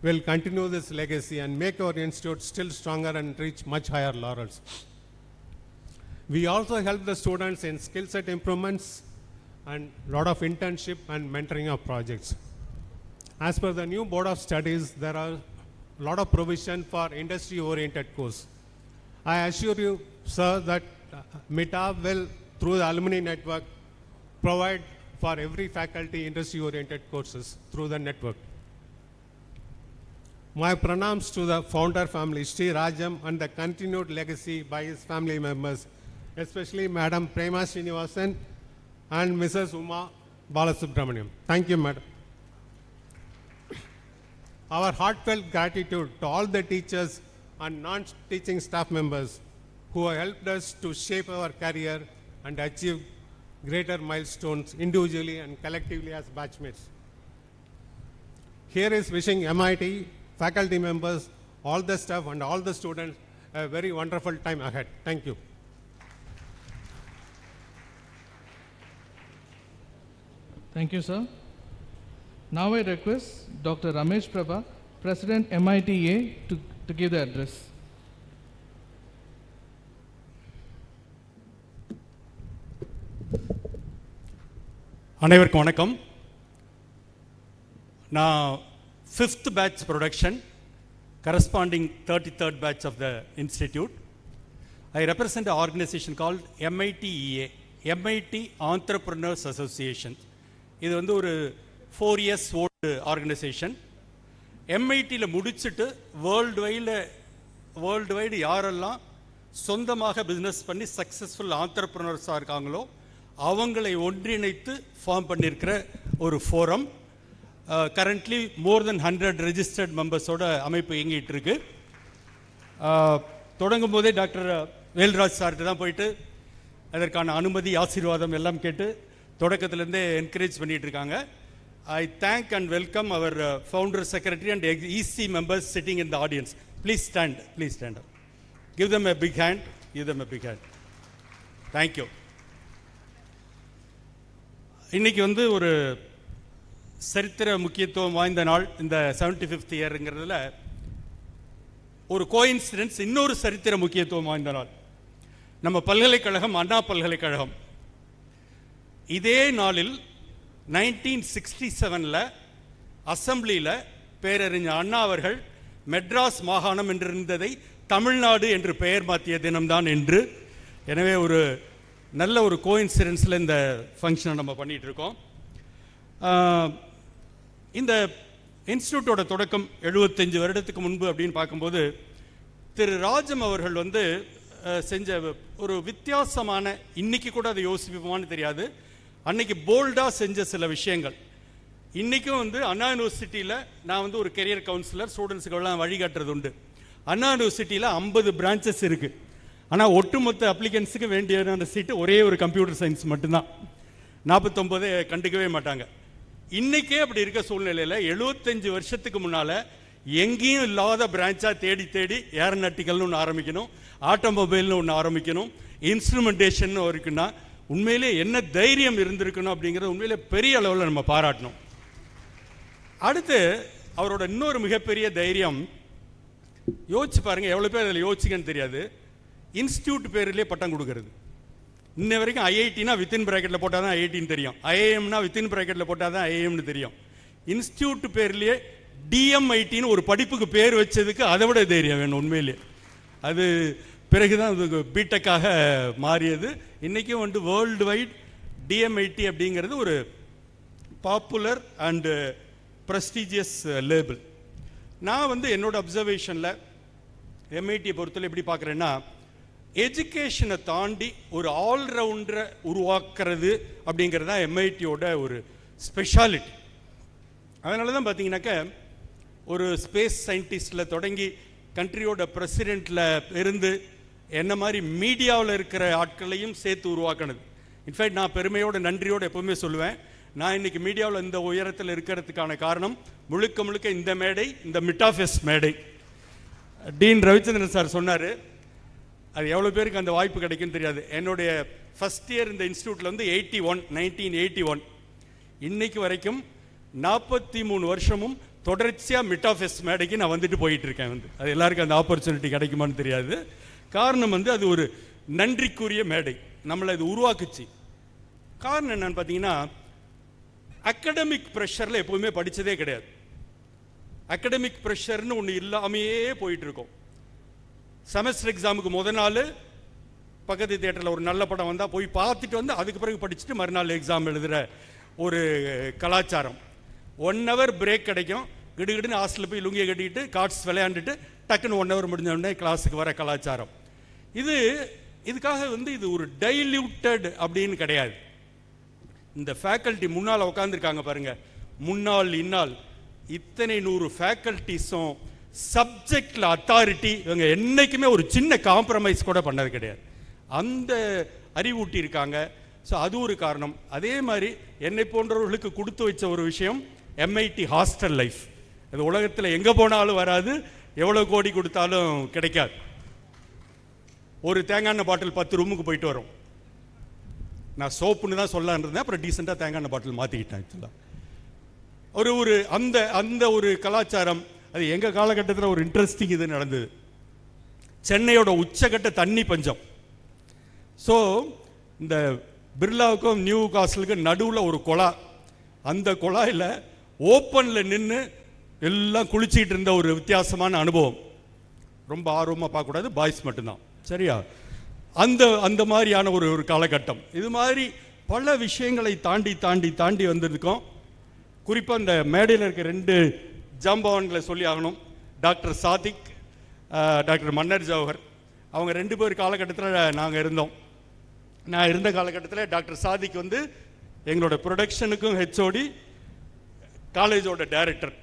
will continue this legacy and make our institute still stronger and reach much higher laurels. We also help the students in skill set improvements and a lot of internship and mentoring of projects. As per the new Board of Studies, there are a lot of provision for industry-oriented course. I assure you, sir, that MITA will, through the alumni network, provide for every faculty industry-oriented courses through the network. My pranams to the founder family, Sri Rajam, and the continued legacy by his family members, especially Madam Prema Srinivasan and Mrs. Uma Balasubramaniam. Thank you, Madam. Our heartfelt gratitude to all the teachers and non-teaching staff members who have helped us to shape our career and achieve greater milestones individually and collectively as batchmates. Here is wishing MIT, faculty members, all the staff and all the students a very wonderful time ahead. Thank you. Thank you, sir. Now I request Dr. Ramesh Prabha, President MITA, to give the address. அனைவருக்கும் வணக்கம். நான் 5th batch production, corresponding 33rd batch of the institute. I represent an organization called MITEA, MIT Entrepreneurs Association. இது வந்து ஒரு 4 years old organization. MITயில் முடிச்சுட்டு world wide யாரெல்லாம் சொந்தமாக business பண்ணி சக்ஸஸ்ஃபுல் ஆண்டர்ப்ரனர்ஸாக இருக்காங்களோ அவங்களை ஒன்றிணைத்து ஃபார்ம் பண்ணியிருக்கிற ஒரு ஃபோரம். கரண்ட்லி மோர் தென் 100 ரெஜிஸ்டர்ட் மெம்பர்ஸோட அமைப்பு இயங்கிட்டு இருக்கு. தொடங்கும் போதே டாக்டர் வேல்ராஜ் சார்கிட்ட தான் போயிட்டு அதற்கான அனுமதி ஆசீர்வாதம் எல்லாம் கேட்டு தொடக்கத்திலேருந்தே என்கரேஜ் பண்ணிட்டு இருக்காங்க. I thank and welcome our founder, secretary and EC members sitting in the audience. Please stand up. Give them a big hand. Thank you. இன்னைக்கு வந்து ஒரு சரித்திர முக்கியத்துவம் வாய்ந்த நாள், இந்த 75th இயருங்கிறதுல ஒரு கோயின்சிடென்ஸ், இன்னொரு சரித்திர முக்கியத்துவம் வாய்ந்த நாள். நம்ம பல்கலைக்கழகம், அண்ணா பல்கலைக்கழகம், இதே நாளில் 1967 அசம்பிளியில் பேரறிஞர் அண்ணா அவர்கள் மெட்ராஸ் மாகாணம் என்றிருந்ததை தமிழ்நாடு என்று பெயர் மாற்றிய தினம்தான் என்று. எனவே ஒரு நல்ல ஒரு கோயின்சிடென்ஸில் இந்த ஃபங்க்ஷனை நம்ம பண்ணிகிட்டு இருக்கோம். இந்த இன்ஸ்டியூட்டோட தொடக்கம் 75 வருடத்துக்கு முன்பு அப்படின்னு பார்க்கும்போது திரு ராஜம் அவர்கள் வந்து செஞ்ச ஒரு வித்தியாசமான, இன்னைக்கு கூட அதை யோசிப்போமான்னு தெரியாது, அன்னைக்கு போல்டாக செஞ்ச சில விஷயங்கள். இன்றைக்கும் வந்து அண்ணா யூனிவர்சிட்டியில் நான் வந்து ஒரு கெரியர் கவுன்சிலர், ஸ்டூடெண்ட்ஸுக்கெல்லாம் வழிகாட்டுறது உண்டு. அண்ணா யூனிவர்சிட்டியில் 50 பிரான்ச்சஸ் இருக்குது. ஆனால் ஒட்டுமொத்த அப்ளிகன்ஸுக்கு வேண்டிய சீட்டு ஒரே ஒரு கம்ப்யூட்டர் சயின்ஸ் மட்டும்தான். 49 கண்டுக்கவே மாட்டாங்க. இன்றைக்கே அப்படி இருக்க சூழ்நிலையில் 75 வருஷத்துக்கு முன்னால் எங்கேயும் இல்லாத பிரான்ச்சாக தேடி ஏரோநாட்டிக்கல்னு ஒன்று ஆரம்பிக்கணும், ஆட்டோமொபைல்னு ஒன்று ஆரம்பிக்கணும், இன்ஸ்ட்ருமெண்டேஷன் இருக்குன்னா உண்மையிலே என்ன தைரியம் இருந்திருக்கணும் அப்படிங்கிறது உண்மையிலே பெரிய அளவில் நம்ம பாராட்டணும். அடுத்து அவரோட இன்னொரு மிகப்பெரிய தைரியம், யோசிச்சு பாருங்கள், எவ்வளோ பேர் அதில் யோசிச்சுங்கன்னு தெரியாது, இன்ஸ்டியூட் பேரிலே பட்டம் கொடுக்கறது. இன்ன வரைக்கும் ஐஐடினா வித்தின் ப்ராக்கெட்டில் போட்டால் தான் ஐஐடின்னு தெரியும், ஐஏஎம்னா வித்தின் ப்ராக்கெட்டில் போட்டால் தான் ஐஏஎம்னு தெரியும். இன்ஸ்டியூட் பேர்லேயே டிஎம்ஐடின்னு ஒரு படிப்புக்கு பேர் வச்சதுக்கு அதை விட தைரியம் வேணும் உண்மையிலேயே. அது பிறகுதான் அது பிடெக்காக மாறியது. இன்றைக்கும் வந்து வேர்ல்டு வைட் டிஎம்ஐடி அப்படிங்கிறது ஒரு பாப்புலர் அண்டு ப்ரெஸ்டீஜியஸ் லேபிள். நான் வந்து என்னோட அப்சர்வேஷனில் எம்ஐடியை பொறுத்தவரை எப்படி பார்க்குறேன்னா, எஜுகேஷனை தாண்டி ஒரு ஆல்ரவுண்டரை உருவாக்குறது அப்படிங்கிறது தான் எம்ஐடியோட ஒரு ஸ்பெஷாலிட்டி. அதனால தான் பார்த்தீங்கன்னாக்க ஒரு ஸ்பேஸ் சயின்டிஸ்டில் தொடங்கி கண்ட்ரியோட பிரசிடெண்ட்டில் இருந்து என்ன மாதிரி மீடியாவில் இருக்கிற ஆட்களையும் சேர்த்து உருவாக்கினது. இன்ஃபேக்ட் நான் பெருமையோட நன்றியோடு எப்போவுமே சொல்லுவேன், நான் இன்றைக்கி மீடியாவில் இந்த உயரத்தில் இருக்கிறதுக்கான காரணம் முழுக்க முழுக்க இந்த மேடை, இந்த மிட்டாஃபெஸ்ட் மேடை. டீன் ரவிச்சந்திரன் சார் சொன்னார், அது எவ்வளோ பேருக்கு அந்த வாய்ப்பு கிடைக்குன்னு தெரியாது. என்னுடைய ஃபஸ்ட் இயர் இந்த இன்ஸ்டியூட்டில் வந்து 1981 இன்னைக்கு வரைக்கும் 43 வருஷமும் தொடர்ச்சியாக மிட்டாஃபெஸ்ட் மேடைக்கு நான் வந்துட்டு போயிட்டு இருக்கேன். வந்து அது எல்லாருக்கும் அந்த ஆப்பர்ச்சுனிட்டி கிடைக்குமான்னு தெரியாது. காரணம் வந்து அது ஒரு நன்றிக்குரிய மேடை, நம்மளை அது உருவாக்குச்சு. காரணம் என்னன்னு பார்த்தீங்கன்னா, அகடமிக் ப்ரெஷரில் எப்போவுமே படித்ததே கிடையாது. அகடமிக் ப்ரெஷர்னு ஒன்று இல்லாமையே போயிட்டு இருக்கோம். செமஸ்டர் எக்ஸாமுக்கு முதல் நாள் பக்கத்து தியேட்டரில் ஒரு நல்ல படம் வந்தால் போய் பார்த்துட்டு வந்து அதுக்கு பிறகு படிச்சுட்டு மறுநாள் எக்ஸாம் எழுதுகிற ஒரு கலாச்சாரம். 1 hour பிரேக் கிடைக்கும், கிடுகிடுன்னு ஹாஸ்டலில் போய் லுங்கியை கட்டிக்கிட்டு கார்ட்ஸ் விளையாண்டுட்டு டக்குன்னு 1 hour முடிஞ்ச உடனே கிளாஸுக்கு வர கலாச்சாரம். இதுக்காக வந்து இது ஒரு டைல்யூட்டட் அப்படின்னு கிடையாது. இந்த ஃபேக்கல்ட்டி முன்னால் உட்காந்துருக்காங்க பாருங்க, முன்னாள் இன்னால் இத்தனை 100 ஃபேக்கல்ட்டிஸும் சப்ஜெக்டில் அத்தாரிட்டி. இவங்க என்றைக்குமே ஒரு சின்ன காம்ப்ரமைஸ் கூட பண்ணது கிடையாது, அந்த அறிவூட்டி இருக்காங்க. ஸோ அது ஒரு காரணம். அதே மாதிரி என்னை போன்றவர்களுக்கு கொடுத்து வச்ச ஒரு விஷயம் எம்ஐடி ஹாஸ்டல் லைஃப். அது உலகத்தில் எங்கே போனாலும் வராது, எவ்வளோ கோடி கொடுத்தாலும் கிடைக்காது. ஒரு தேங்காய் எண்ணெய் பாட்டில் 10 ரூமுக்கு போயிட்டு வரும். நான் சோப்புன்னு தான் சொல்லலான் இருந்தேன், அப்புறம் டீசெண்டாக தேங்காய் எண்ணெய் பாட்டில் மாற்றிக்கிட்டேன். ஆக்சுவலாக ஒரு அந்த ஒரு கலாச்சாரம். அது எங்கள் காலகட்டத்தில் ஒரு இன்ட்ரெஸ்டிங் இது நடந்தது. சென்னையோட உச்சகட்ட தண்ணி பஞ்சம். ஸோ இந்த பிர்லாவுக்கும் நியூ காஸ்டலுக்கும் நடுவில் ஒரு குழா, அந்த குழாயில் ஓப்பனில் நின்று எல்லாம் குளிச்சுக்கிட்டு இருந்த ஒரு வித்தியாசமான அனுபவம். ரொம்ப ஆர்வமாக பார்க்கக்கூடாது, பாய்ஸ் மட்டும்தான், சரியா? அந்த மாதிரியான ஒரு காலகட்டம். இது மாதிரி பல விஷயங்களை தாண்டி தாண்டி தாண்டி வந்திருக்கோம். குறிப்பாக இந்த மேடையில் இருக்க 2 ஜாம்பவான்களை சொல்லி ஆகணும். டாக்டர் சாதிக், டாக்டர் மன்னர் ஜவஹர். அவங்க 2 பேர் காலகட்டத்தில் நாங்கள் இருந்தோம். நான் இருந்த காலகட்டத்தில் டாக்டர் சாதிக் வந்து எங்களோட ப்ரொடக்ஷனுக்கும் ஹெச்ஓடி, காலேஜோட டைரக்டர்,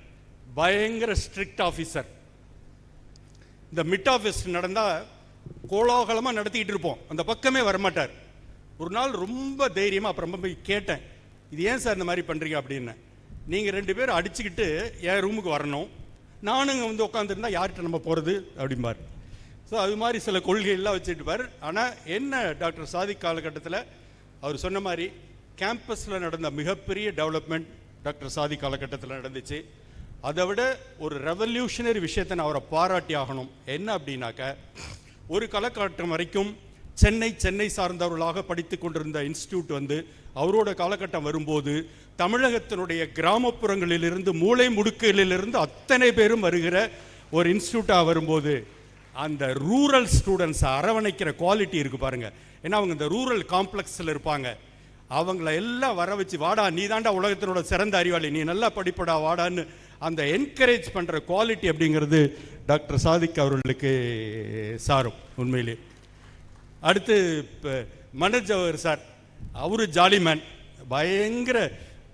பயங்கர ஸ்ட்ரிக்ட் ஆஃபீஸர். இந்த மிட்டாஃபெஸ்ட் நடந்தால் கோலாகலமாக நடத்திக்கிட்டு இருப்போம், அந்த பக்கமே வரமாட்டார். ஒரு நாள் ரொம்ப தைரியமாக அப்புறம் போய் கேட்டேன், இது ஏன் சார் இந்த மாதிரி பண்ணுறீங்க அப்படின்னு. நீங்கள் 2 பேர் அடிச்சுக்கிட்டு என் ரூமுக்கு வரணும், நானுங்க வந்து உட்காந்துருந்தா யார்கிட்ட நம்ம போகிறது அப்படிம்பார். ஸோ அது மாதிரி சில கொள்கைகள்லாம் வச்சுட்டுப்பார். ஆனால் என்ன டாக்டர் சாதிக் காலகட்டத்தில் அவர் சொன்ன மாதிரி கேம்பஸில் நடந்த மிகப்பெரிய டெவலப்மெண்ட் டாக்டர் சாதிக் காலகட்டத்தில் நடந்துச்சு. அதை விட ஒரு ரெவல்யூஷனரி விஷயத்தை நான் அவரை பாராட்டி ஆகணும். என்ன அப்படின்னாக்க, ஒரு காலகட்டம் வரைக்கும் சென்னை சார்ந்தவர்களாக படித்து கொண்டிருந்த இன்ஸ்டியூட் வந்து அவரோட காலகட்டம் வரும்போது தமிழகத்தினுடைய கிராமப்புறங்களிலிருந்து மூளை முடுக்குகளிலிருந்து அத்தனை பேரும் வருகிற ஒரு இன்ஸ்டியூட்டாக வரும்போது அந்த ரூரல் ஸ்டூடெண்ட்ஸை அரவணைக்கிற குவாலிட்டி இருக்குது பாருங்க. ஏன்னா அவங்க இந்த ரூரல் காம்ப்ளெக்ஸில் இருப்பாங்க, அவங்கள எல்லாம் வர வச்சு, வாடா நீ தாண்டா உலகத்தினோட சிறந்த அறிவாளி, நீ நல்லா படிப்படா வாடான்னு அந்த என்கரேஜ் பண்ணுற குவாலிட்டி அப்படிங்கிறது டாக்டர் சாதிக் அவர்களுக்கு சாரும் உண்மையிலே. அடுத்து இப்போ மன்னர் ஜவஹர் சார், அவரு ஜாலி மேன், பயங்கர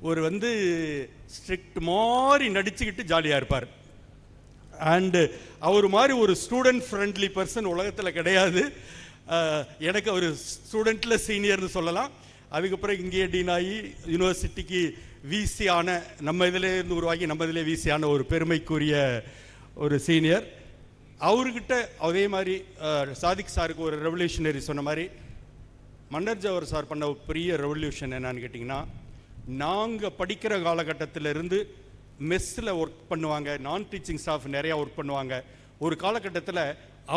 ஒரு வந்து ஸ்ட்ரிக்ட் மாதிரி நடிச்சுக்கிட்டு ஜாலியாக இருப்பார். அண்டு அவர் மாதிரி ஒரு ஸ்டூடெண்ட் ஃப்ரெண்ட்லி பர்சன் உலகத்தில் கிடையாது. எனக்கு ஒரு ஸ்டூடெண்ட்டில் சீனியர்னு சொல்லலாம். அதுக்கப்புறம் இங்கேயே டீன் ஆகி யூனிவர்சிட்டிக்கு விசி ஆன, நம்ம இதிலேருந்து உருவாகி நம்ம இதிலே விசி ஆன ஒரு பெருமைக்குரிய ஒரு சீனியர். அவர்கிட்ட அதே மாதிரி சாதிக் சாருக்கு ஒரு ரெவல்யூஷனரி சொன்ன மாதிரி மன்னர் ஜவஹர் சார் பண்ண பெரிய ரெவல்யூஷன் என்னன்னு கேட்டிங்கன்னா, நாங்கள் படிக்கிற காலகட்டத்திலிருந்து மெஸ்ஸில் ஒர்க் பண்ணுவாங்க, நான் டீச்சிங் ஸ்டாஃப் நிறையா ஒர்க் பண்ணுவாங்க. ஒரு காலகட்டத்தில்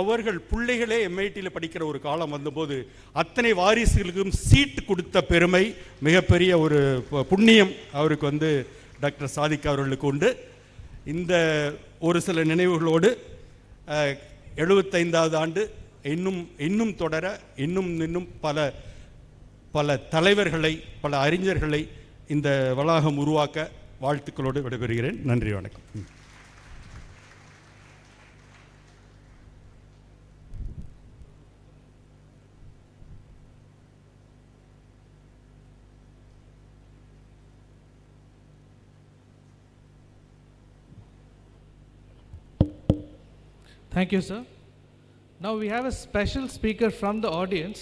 அவர்கள் பிள்ளைகளே எம்ஐடியில் படிக்கிற ஒரு காலம் வந்தபோது அத்தனை வாரிசுகளுக்கும் சீட் கொடுத்த பெருமை, மிகப்பெரிய ஒரு புண்ணியம் அவருக்கு வந்து டாக்டர் சாதிக் அவர்களுக்கு உண்டு. இந்த ஒரு சில நினைவுகளோடு 75வது ஆண்டு இன்னும் தொடர இன்னும் பல தலைவர்களை, பல அறிஞர்களை இந்த வளாகம் உருவாக்க வாழ்த்துக்களோடு விடைபெறுகிறேன். நன்றி, வணக்கம். Thank you, sir. Now we have a special speaker from the audience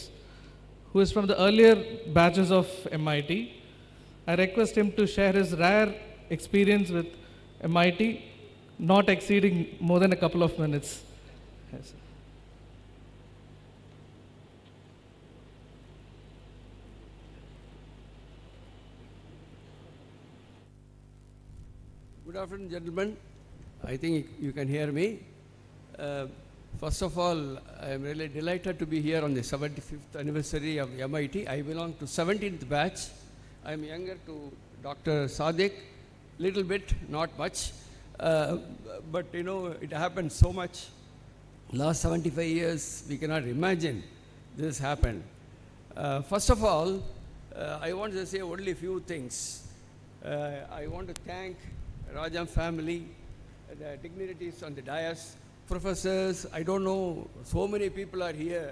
who is from the earlier batches of MIT. I request him to share his rare experience with MIT, not exceeding more than a couple of minutes. Yes, sir. Good afternoon, gentlemen. I think you can hear me. First of all, I am really delighted to be here on the 75th anniversary of MIT. I belong to 17th batch. I am younger to Dr. Sadiq, little bit, not much. But you know, it happened so much. Last 75 years, we cannot imagine this happened. First of all, I want to say only a few things. I want to thank Rajam family, the dignitaries on the dais, professors, I don't know, so many people are here,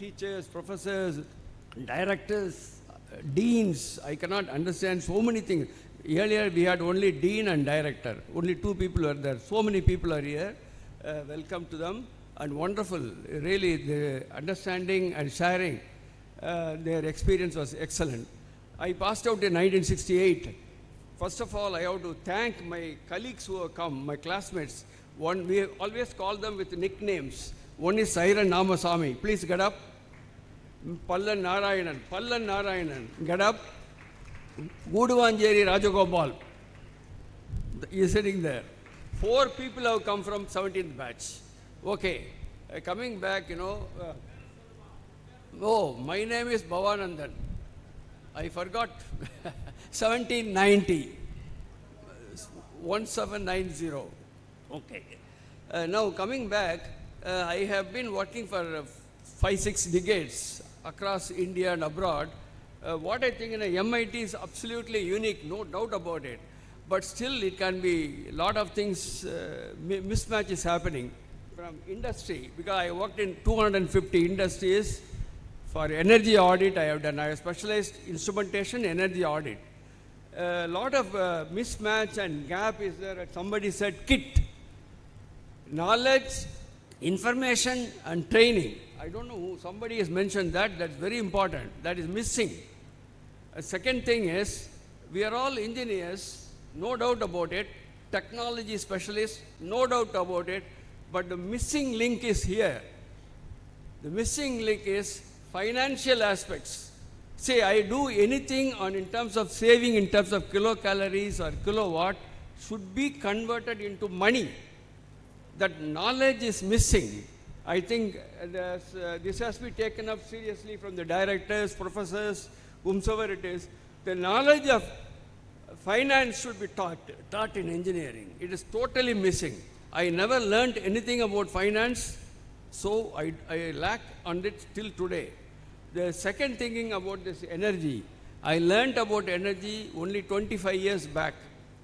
teachers, professors, directors, deans, I cannot understand so many things. Earlier we had only dean and director, only two people were there. So many people are here, welcome to them, and wonderful, really the understanding and sharing their experience was excellent. I passed out in 1968. First of all, I have to thank my colleagues who have come, my classmates. One, we always call them with nicknames. One is Sairan Namasamy. Please get up. Pallan Narayanan, get up. Guduvanjeri Rajagopal, he is sitting there. 4 people have come from 17th batch. Okay, coming back, you know. My name is Bhavanandan. I forgot. 1790. 1790. Okay. Now coming back, I have been working for 5-6 decades across India and abroad. What I think in a MIT is absolutely unique, no doubt about it. But still it can be a lot of things, mismatch is happening from industry, because I worked in 250 industries. For energy audit I have done, I have specialized instrumentation, energy audit. A lot of mismatch and gap is there. Somebody said KIT, knowledge, information and training. I don't know who, somebody has mentioned that, that's very important, that is missing. Second thing is, we are all engineers, no doubt about it, technology specialists, no doubt about it, but the missing link is here. The missing link is financial aspects. Say, I do anything in terms of saving, in terms of kilocalories or kilowatt, should be converted into money. That knowledge is missing. I think this has to be taken up seriously from the directors, professors, whomsoever it is. The knowledge of finance should be taught in engineering. It is totally missing. I never learned anything about finance, so I lack on it till today. The second thinking about this energy, I learned about energy only 25 years back.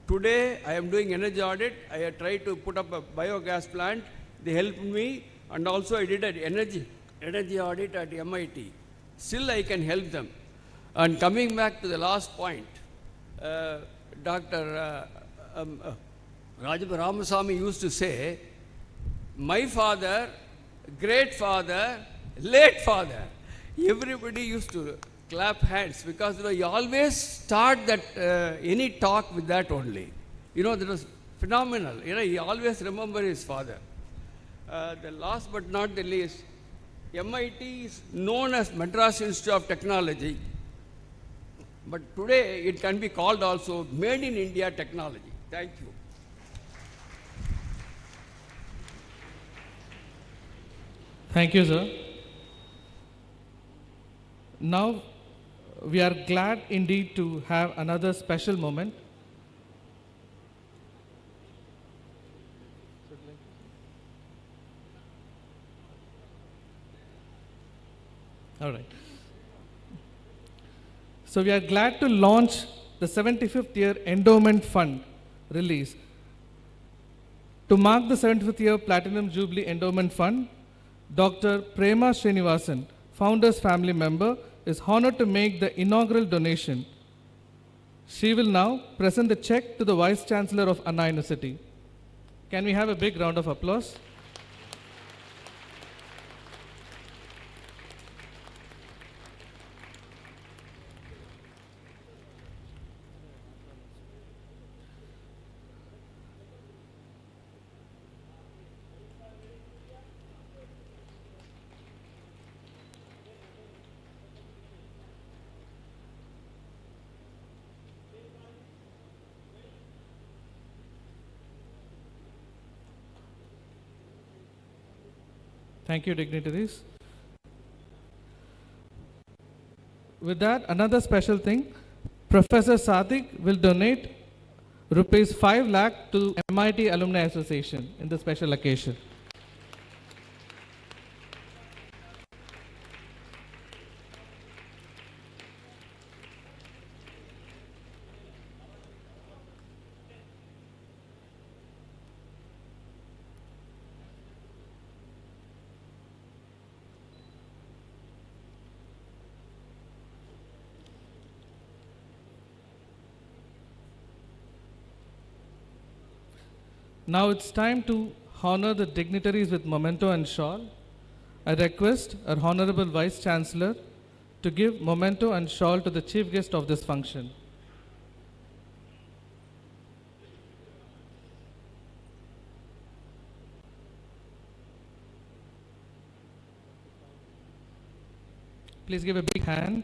Today, I am doing energy audit. I have tried to put up a biogas plant. They helped me, and also I did an energy audit at MIT. Still, I can help them. And coming back to the last point, Dr. Rajab Ramasamy used to say, my father, great father, late father. Everybody used to clap hands because you always start that any talk with that only. You know, that was phenomenal. You know, he always remember his father. The last but not the least, MIT is known as Madras Institute of Technology, but today it can be called also Made in India Technology. Thank you. Thank you, sir. Now, we are glad indeed to have another special moment. All right. So we are glad to launch the 75th year Endowment Fund release. To mark the 75th year Platinum Jubilee Endowment Fund, Dr. Prema Srinivasan, Founder's family member, is honored to make the inaugural donation. She will now present the check to the Vice Chancellor of Anna University. Can we have a big round of applause? Thank you, dignitaries. With that, another special thing, Professor Sadiq will donate rupees 5 lakh to MIT Alumni Association in the special occasion. Now it's time to honor the dignitaries with memento and shawl. I request our Honorable Vice Chancellor to give memento and shawl to the chief guest of this function. Please give a big hand.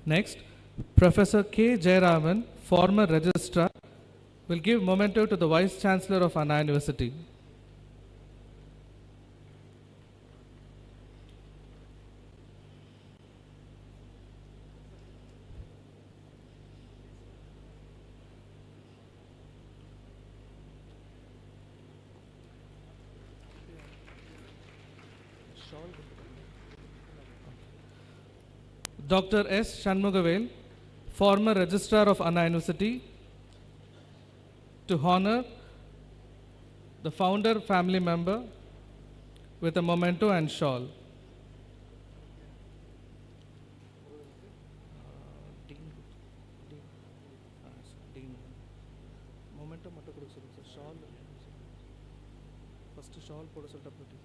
Next, Professor K. Jayaraman, former registrar, will give memento to the Vice Chancellor of Anna University. Dr. S. Shanmugavel, former registrar of Anna University, to honor the founder family member with a memento and shawl. Memento மட்டும் கொடுக்க சொல்லுங்க sir. Shawl first shawl போட சொல்லிட்டு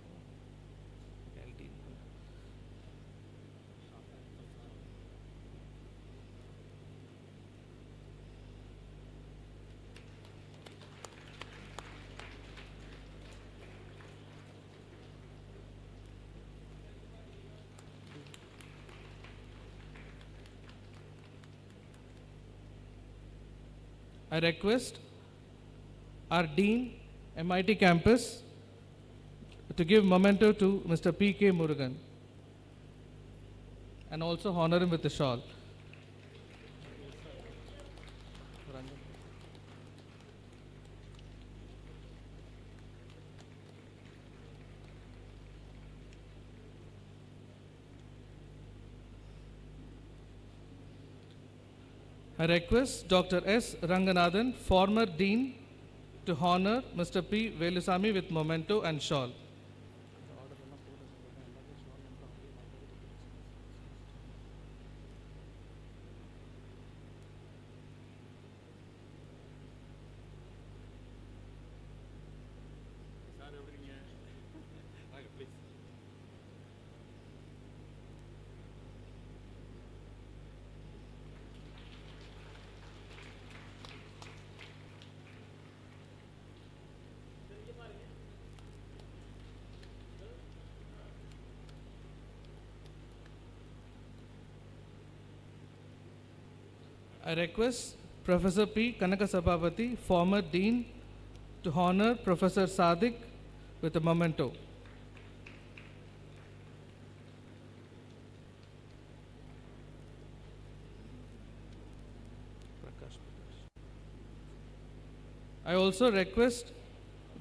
I request our Dean, MIT campus, to give memento to Mr. P.K. Murugan and also honor him with the shawl. I request Dr. S. Ranganathan, former Dean, to honor Mr. P. Velusamy with memento and shawl. I request Professor P. Kanakasabapati, former Dean, to honor Professor Sadiq with a memento. I also request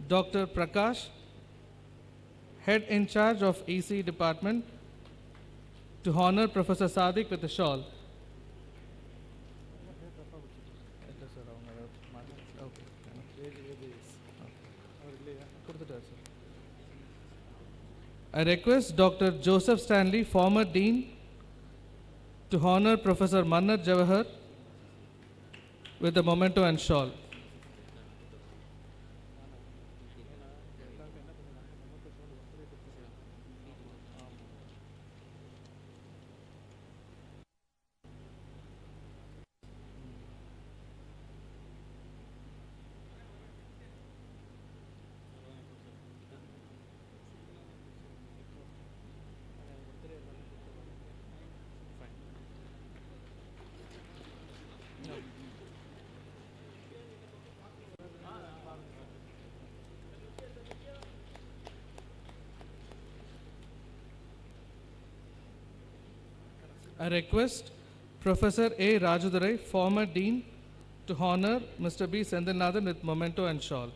Dr. Prakash, Head in charge of EC Department, to honor Professor Sadiq with a shawl. I request Dr. Joseph Stanley, former Dean, to honor Professor Mannat Jawahar with a memento and shawl. I request Professor A. Rajadurai, former Dean, to honor Mr. B. Sendilnathan with memento and shawl.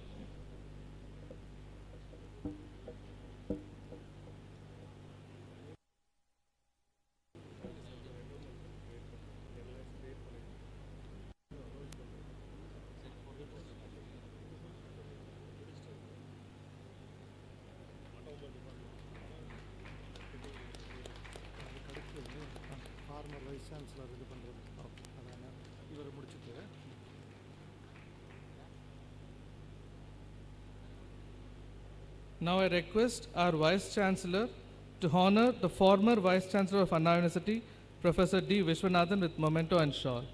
Now I request our Vice Chancellor to honor the former Vice Chancellor of Anna University, Professor D. Vishwanathan with memento and shawl.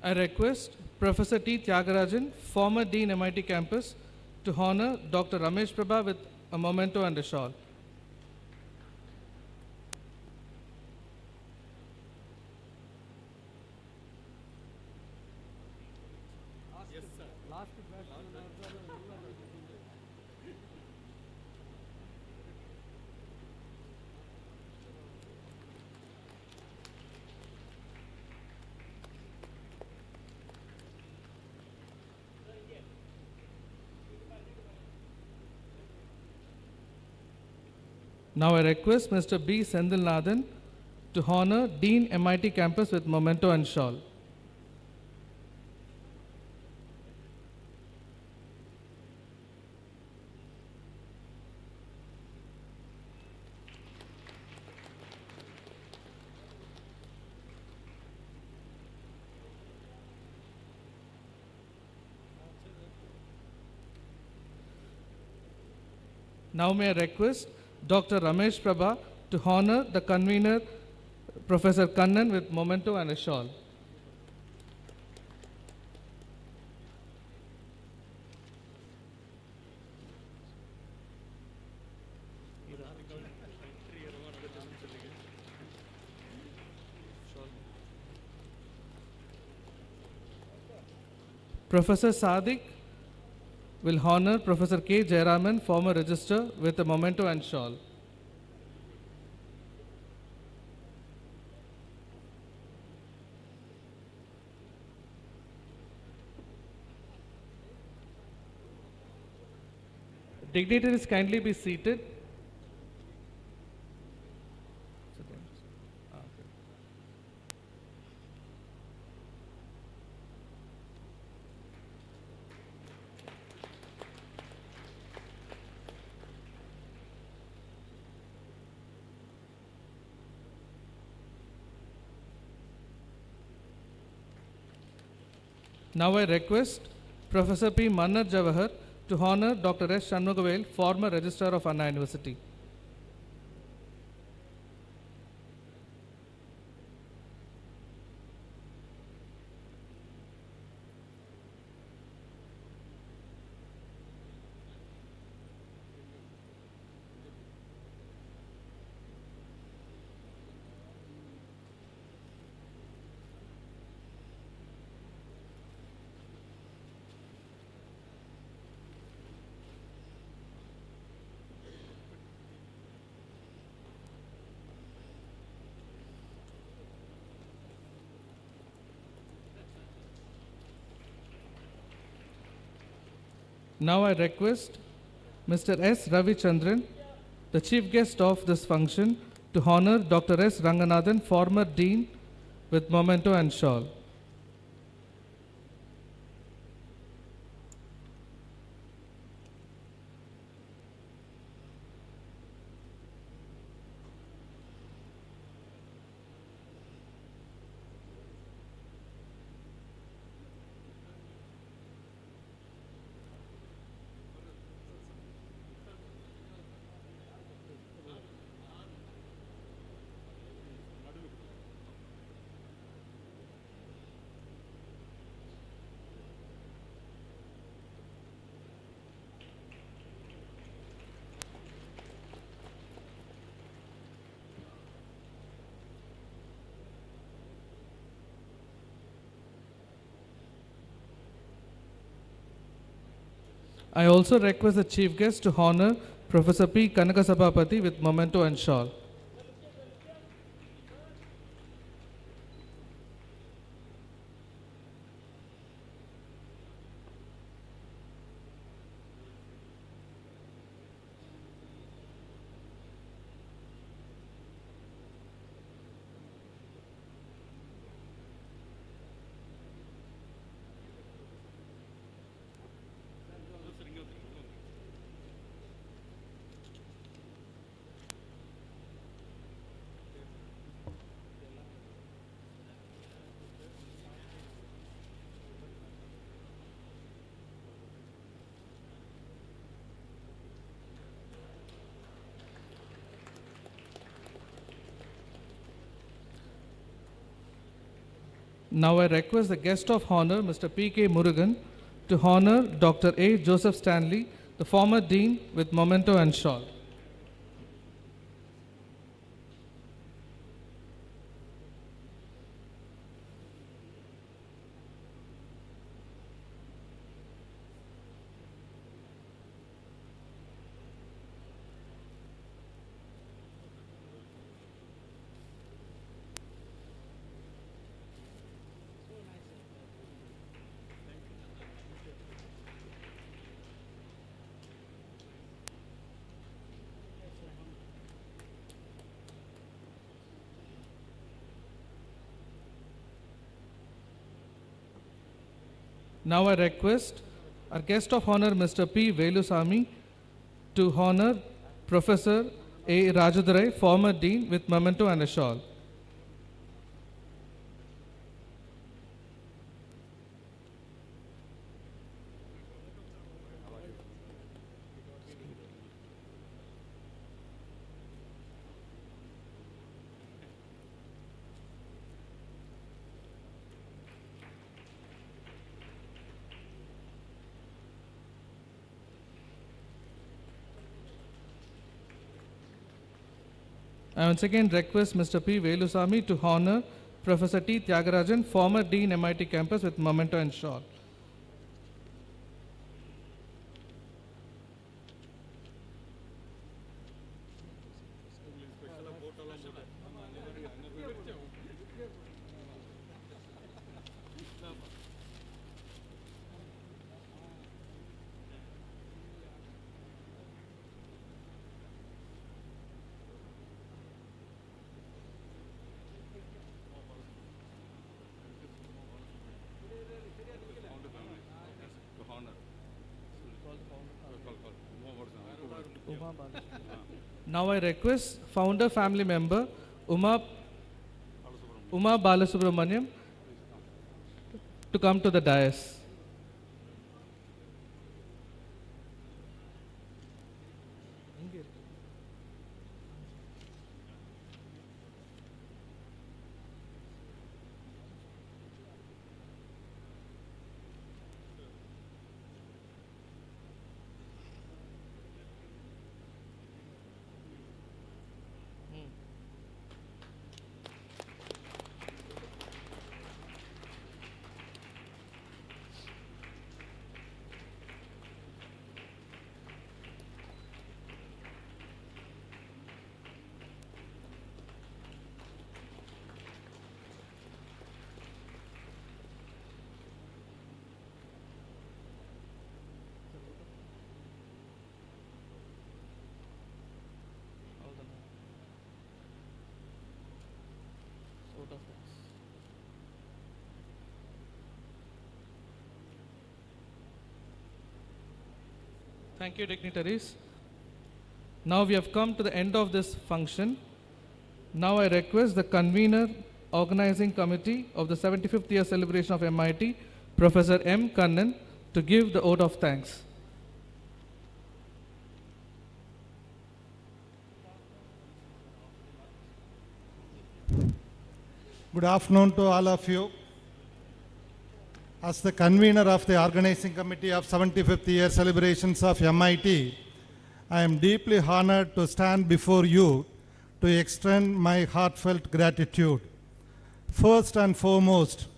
I request Professor T. Tyagarajan, former Dean MIT campus, to honor Dr. Ramesh Prabha with a memento and a shawl. Now I request Mr. B. Sendilnathan to honor Dean MIT campus with memento and shawl. Now may I request Dr. Ramesh Prabha to honor the convener, Professor Kannan, with memento and a shawl. Professor Sadiq will honor Professor K. Jayaraman, former Register, with a memento and shawl. Dignitaries, kindly be seated. Now I request Professor P. Mannar Jawahar to honor Dr. S. Shanmugavel, former Registrar of Anna University. Now I request Mr. S. Ravichandran, the chief guest of this function, to honor Dr. S. Ranganathan, former dean, with memento and shawl. I also request the chief guest to honor Professor P. Kanakasabapati with memento and shawl. Now I request the guest of honor, Mr. P.K. Murugan, to honor Dr. A. Joseph Stanley, the former dean, with memento and shawl. Now I request our guest of honor, Mr. P. Velusamy, to honor Professor A. Rajadurai, former dean, with memento and a shawl. I once again request Mr. P. Velusamy to honor Professor T. Tyagarajan, former Dean, MIT campus, with memento and shawl. Now I request founder family member Uma Balasubramaniam to come to the dais. Thank you, dignitaries. Now we have come to the end of this function. Now I request the convener, organizing committee of the 75th year celebration of MIT, Professor M. Kannan, to give the vote of thanks. Good afternoon to all of you. As the convener of the organizing committee of 75th year celebrations of MIT, I am deeply honored to stand before you to extend my heartfelt gratitude. First and foremost,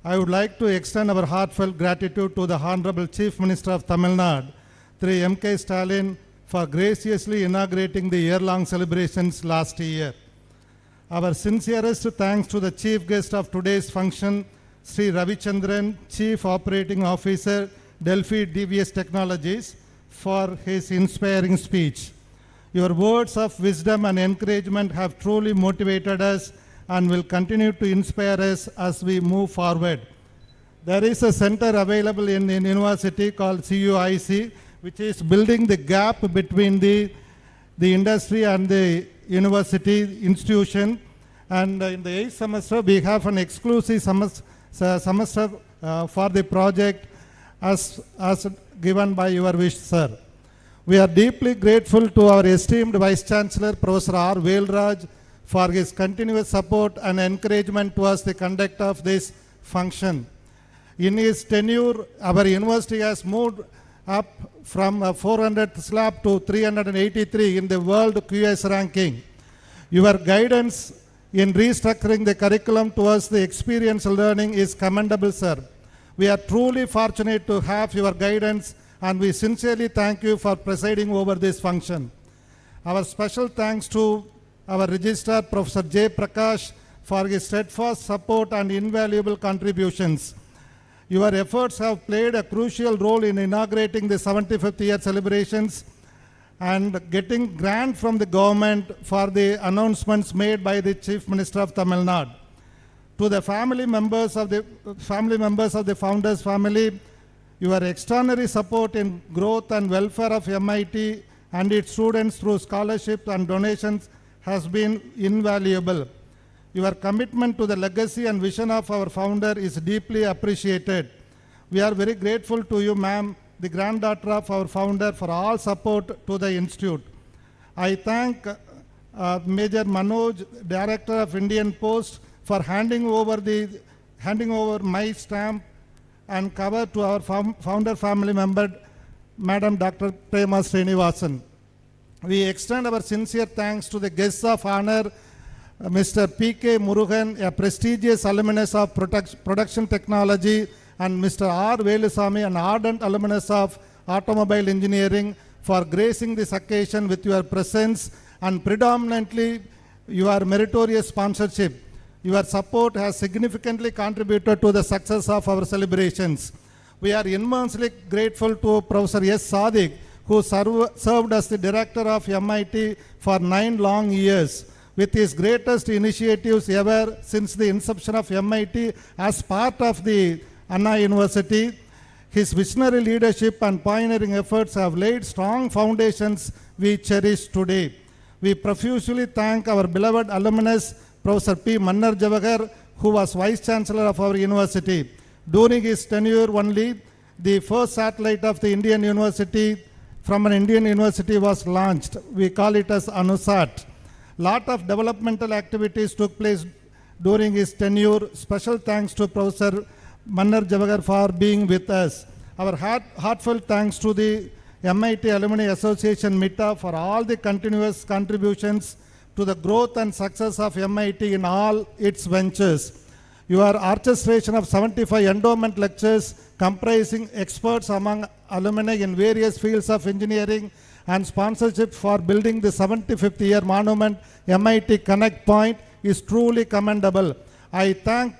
I would like to extend our heartfelt gratitude to the Honorable Chief Minister of Tamil Nadu, Sri M.K. Stalin, for graciously inaugurating the year-long celebrations last year. Our sincerest thanks to the chief guest of today's function, Sri Ravichandran, Chief Operating Officer, Delphi DVS Technologies, for his inspiring speech. Your words of wisdom and encouragement have truly motivated us and will continue to inspire us as we move forward. There is a center available in university called CUIC, which is building the gap between the industry and the university institution. And in the 8th semester, we have an exclusive semester for the project as given by your wish, sir. We are deeply grateful to our esteemed Vice Chancellor, Professor R. Velraj, for his continuous support and encouragement towards the conduct of this function. In his tenure, our university has moved up from 400th slab to 383 in the world QS ranking. Your guidance in restructuring the curriculum towards the experiential learning is commendable, sir. We are truly fortunate to have your guidance, and we sincerely thank you for presiding over this function. Our special thanks to our Registrar, Professor J. Prakash, for his steadfast support and invaluable contributions. Your efforts have played a crucial role in inaugurating the 75th year celebrations and getting grant from the government for the announcements made by the Chief Minister of Tamil Nadu. To the family members of the founders family, your extraordinary support in growth and welfare of MIT and its students through scholarships and donations has been invaluable. Your commitment to the legacy and vision of our founder is deeply appreciated. We are very grateful to you, ma'am, the granddaughter of our founder, for all support to the institute. I thank Major Manoj, Director of Indian Post, for handing over my stamp and cover to our founder family member, Madam Dr. Prema Srinivasan. We extend our sincere thanks to the guests of honor, Mr. P.K. Murugan, a prestigious alumnus of production technology, and Mr. R. Velusamy, an ardent alumnus of automobile engineering, for gracing this occasion with your presence and predominantly your meritorious sponsorship. Your support has significantly contributed to the success of our celebrations. We are immensely grateful to Professor S. Sadiq, who served as the director of MIT for 9 long years. With his greatest initiatives ever since the inception of MIT as part of the Anna University, his visionary leadership and pioneering efforts have laid strong foundations we cherish today. We profusely thank our beloved alumnus, Professor P. Mannar Javagar, who was Vice Chancellor of our university. During his tenure only, the first satellite of the Indian University from an Indian university was launched. We call it as ANUSAT. Lot of developmental activities took place during his tenure. Special thanks to Professor Mannar Javagar for being with us. Our heartfelt thanks to the MIT Alumni Association MITA for all the continuous contributions to the growth and success of MIT in all its ventures. Your orchestration of 75 endowment lectures comprising experts among alumni in various fields of engineering and sponsorship for building the 75th year monument MIT Connect Point is truly commendable. I thank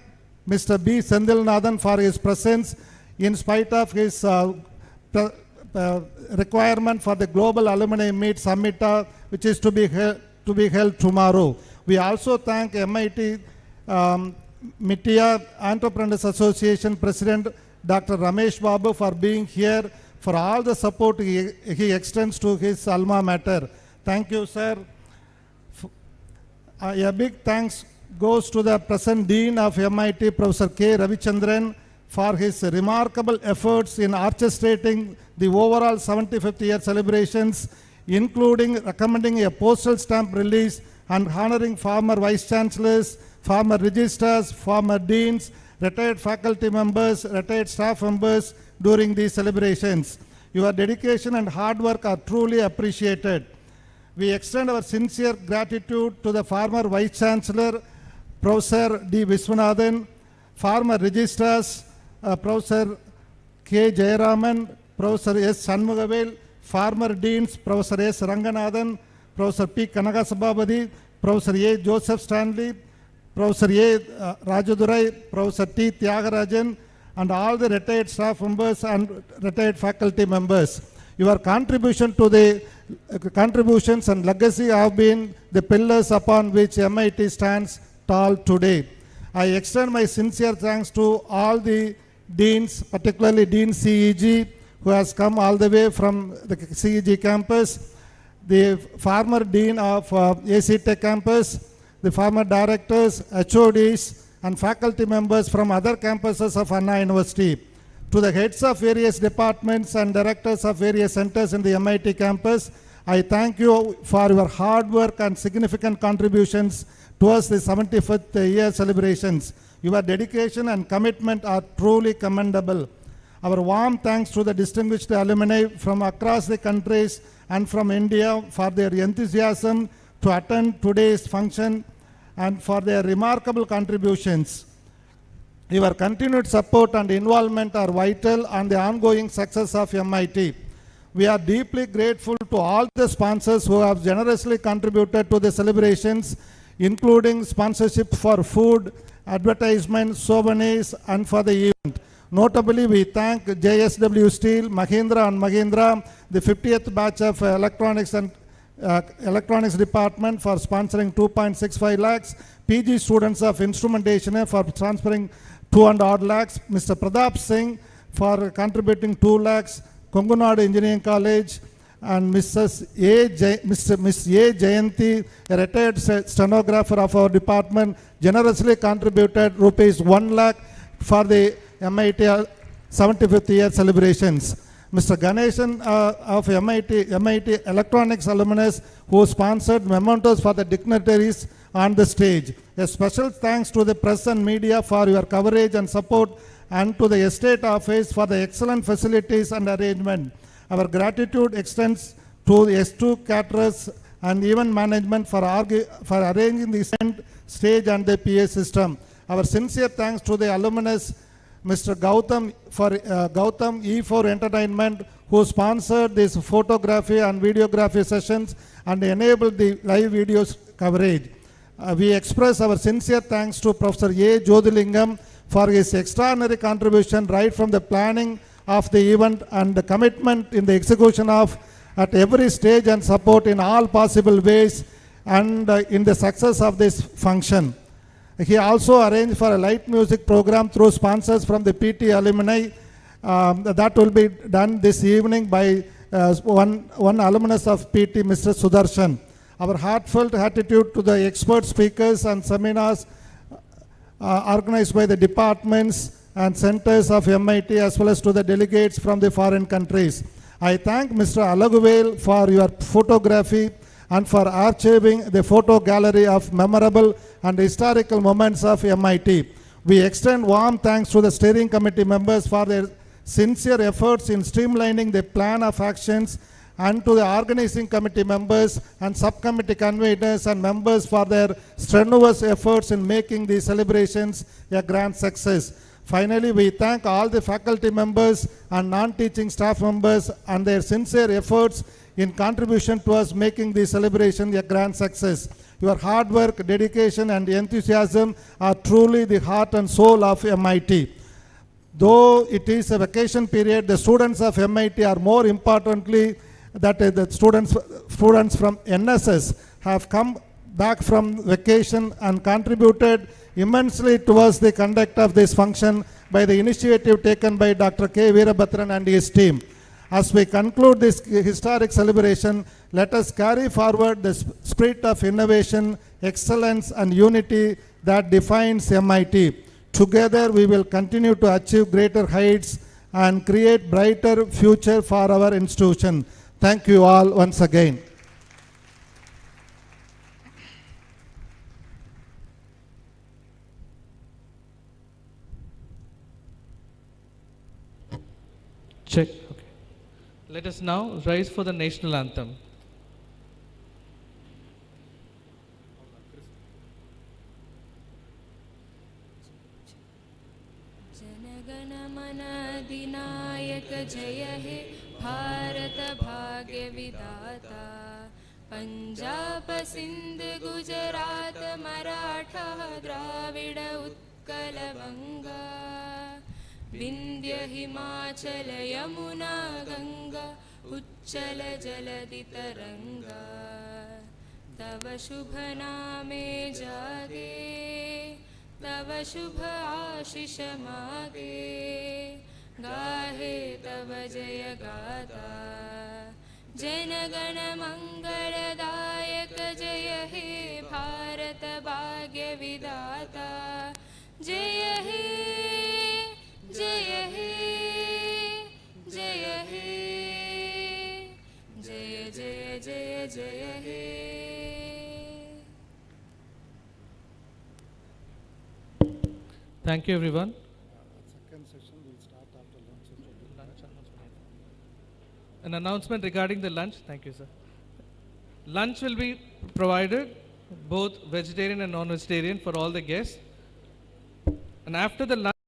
Mr. B. Sendilnathan for his presence in spite of his requirement for the Global Alumni Meet Summit, which is to be held tomorrow. We also thank MIT MITIA Entrepreneurs Association President Dr. Ramesh Babu for being here, for all the support he extends to his alma mater. Thank you, sir. A big thanks goes to the present Dean of MIT, Professor K. Ravichandran, for his remarkable efforts in orchestrating the overall 75th year celebrations, including recommending a postal stamp release and honoring former vice chancellors, former registrars, former deans, retired faculty members, retired staff members during these celebrations. Your dedication and hard work are truly appreciated. We extend our sincere gratitude to the former Vice Chancellor, Professor D. Viswanathan, former registrars, Professor K. Jayaraman, Professor S. Shanmugavel, former deans, Professor S. Ranganathan, Professor P. Kanagasababadi, Professor A. Joseph Stanley, Professor A. Rajadurai, Professor T. Tyagarajan, and all the retired staff members and retired faculty members. Your contributions and legacy have been the pillars upon which MIT stands tall today. I extend my sincere thanks to all the deans, particularly Dean CEG, who has come all the way from the CEG campus, the former Dean of AC Tech campus, the former directors, HODs, and faculty members from other campuses of Anna University. To the heads of various departments and directors of various centers in the MIT campus, I thank you for your hard work and significant contributions towards the 75th year celebrations. Your dedication and commitment are truly commendable. Our warm thanks to the distinguished alumni from across the countries and from India for their enthusiasm to attend today's function and for their remarkable contributions. Your continued support and involvement are vital on the ongoing success of MIT. We are deeply grateful to all the sponsors who have generously contributed to the celebrations, including sponsorship for food, advertisement, souvenirs, and for the event. Notably, we thank JSW Steel, Mahindra and Mahindra, the 50th batch of electronics and electronics department for sponsoring 2.65 lakhs, PG students of instrumentation for transferring 2.5 lakhs, Mr. Pradap Singh for contributing 2 lakhs, Kongunadu Engineering College, and Miss A. Jayanti, a retired stenographer of our department, generously contributed rupees 1 lakh for the MIT 75th year celebrations. Mr. Ganeshan of MIT Electronics alumnus, who sponsored mementos for the dignitaries on the stage. A special thanks to the press and media for your coverage and support, and to the estate office for the excellent facilities and arrangement. Our gratitude extends to the S2 caterers and event management for arranging the stage and the PA system. Our sincere thanks to the alumnus, Mr. Gautam E4 Entertainment, who sponsored this photography and videography sessions and enabled the live videos coverage. We express our sincere thanks to Professor A. Jodhilingam for his extraordinary contribution right from the planning of the event and the commitment in the execution of at every stage and support in all possible ways and in the success of this function. He also arranged for a light music program through sponsors from the PT alumni. That will be done this evening by one alumnus of PT, Mr. Sudarshan. Our heartfelt gratitude to the expert speakers and seminars organized by the departments and centers of MIT as well as to the delegates from the foreign countries. I thank Mr. Alaguvel for your photography and for archiving the photo gallery of memorable and historical moments of MIT. We extend warm thanks to the steering committee members for their sincere efforts in streamlining the plan of actions, and to the organizing committee members and subcommittee conveners and members for their strenuous efforts in making these celebrations a grand success. Finally, we thank all the faculty members and non-teaching staff members and their sincere efforts in contribution towards making the celebration a grand success. Your hard work, dedication and enthusiasm are truly the heart and soul of MIT. Though it is a vacation period, the students of MIT are more importantly that the students from NSS have come back from vacation and contributed immensely towards the conduct of this function by the initiative taken by Dr. K. Veerabhatran and his team. As we conclude this historic celebration, let us carry forward the spirit of innovation, excellence and unity that defines MIT. Together we will continue to achieve greater heights and create brighter future for our institution. Thank you all once again. Check. Okay. Let us now rise for the national anthem. जनगणमनाधिनायक जय हे भारत भाग्य विधाता पंजाब सिंध गुजरात मराठा द्राविड उत्कल बंगा विंध्य हिमाचल यमुना गंगा उच्चल जलधि तरंगा तव शुभ नामे जागे तव शुभ आशीष मागे गाहे तव जय गाथा जनगण मंगलदायक जय हे भारत भाग्य विधाता जय हे जय हे जय हे जय जय जय जय हे. Thank you, everyone. Second session will start after lunch. An announcement regarding the lunch. Thank you, sir. Lunch will be provided, both vegetarian and non-vegetarian, for all the guests. And after the lunch,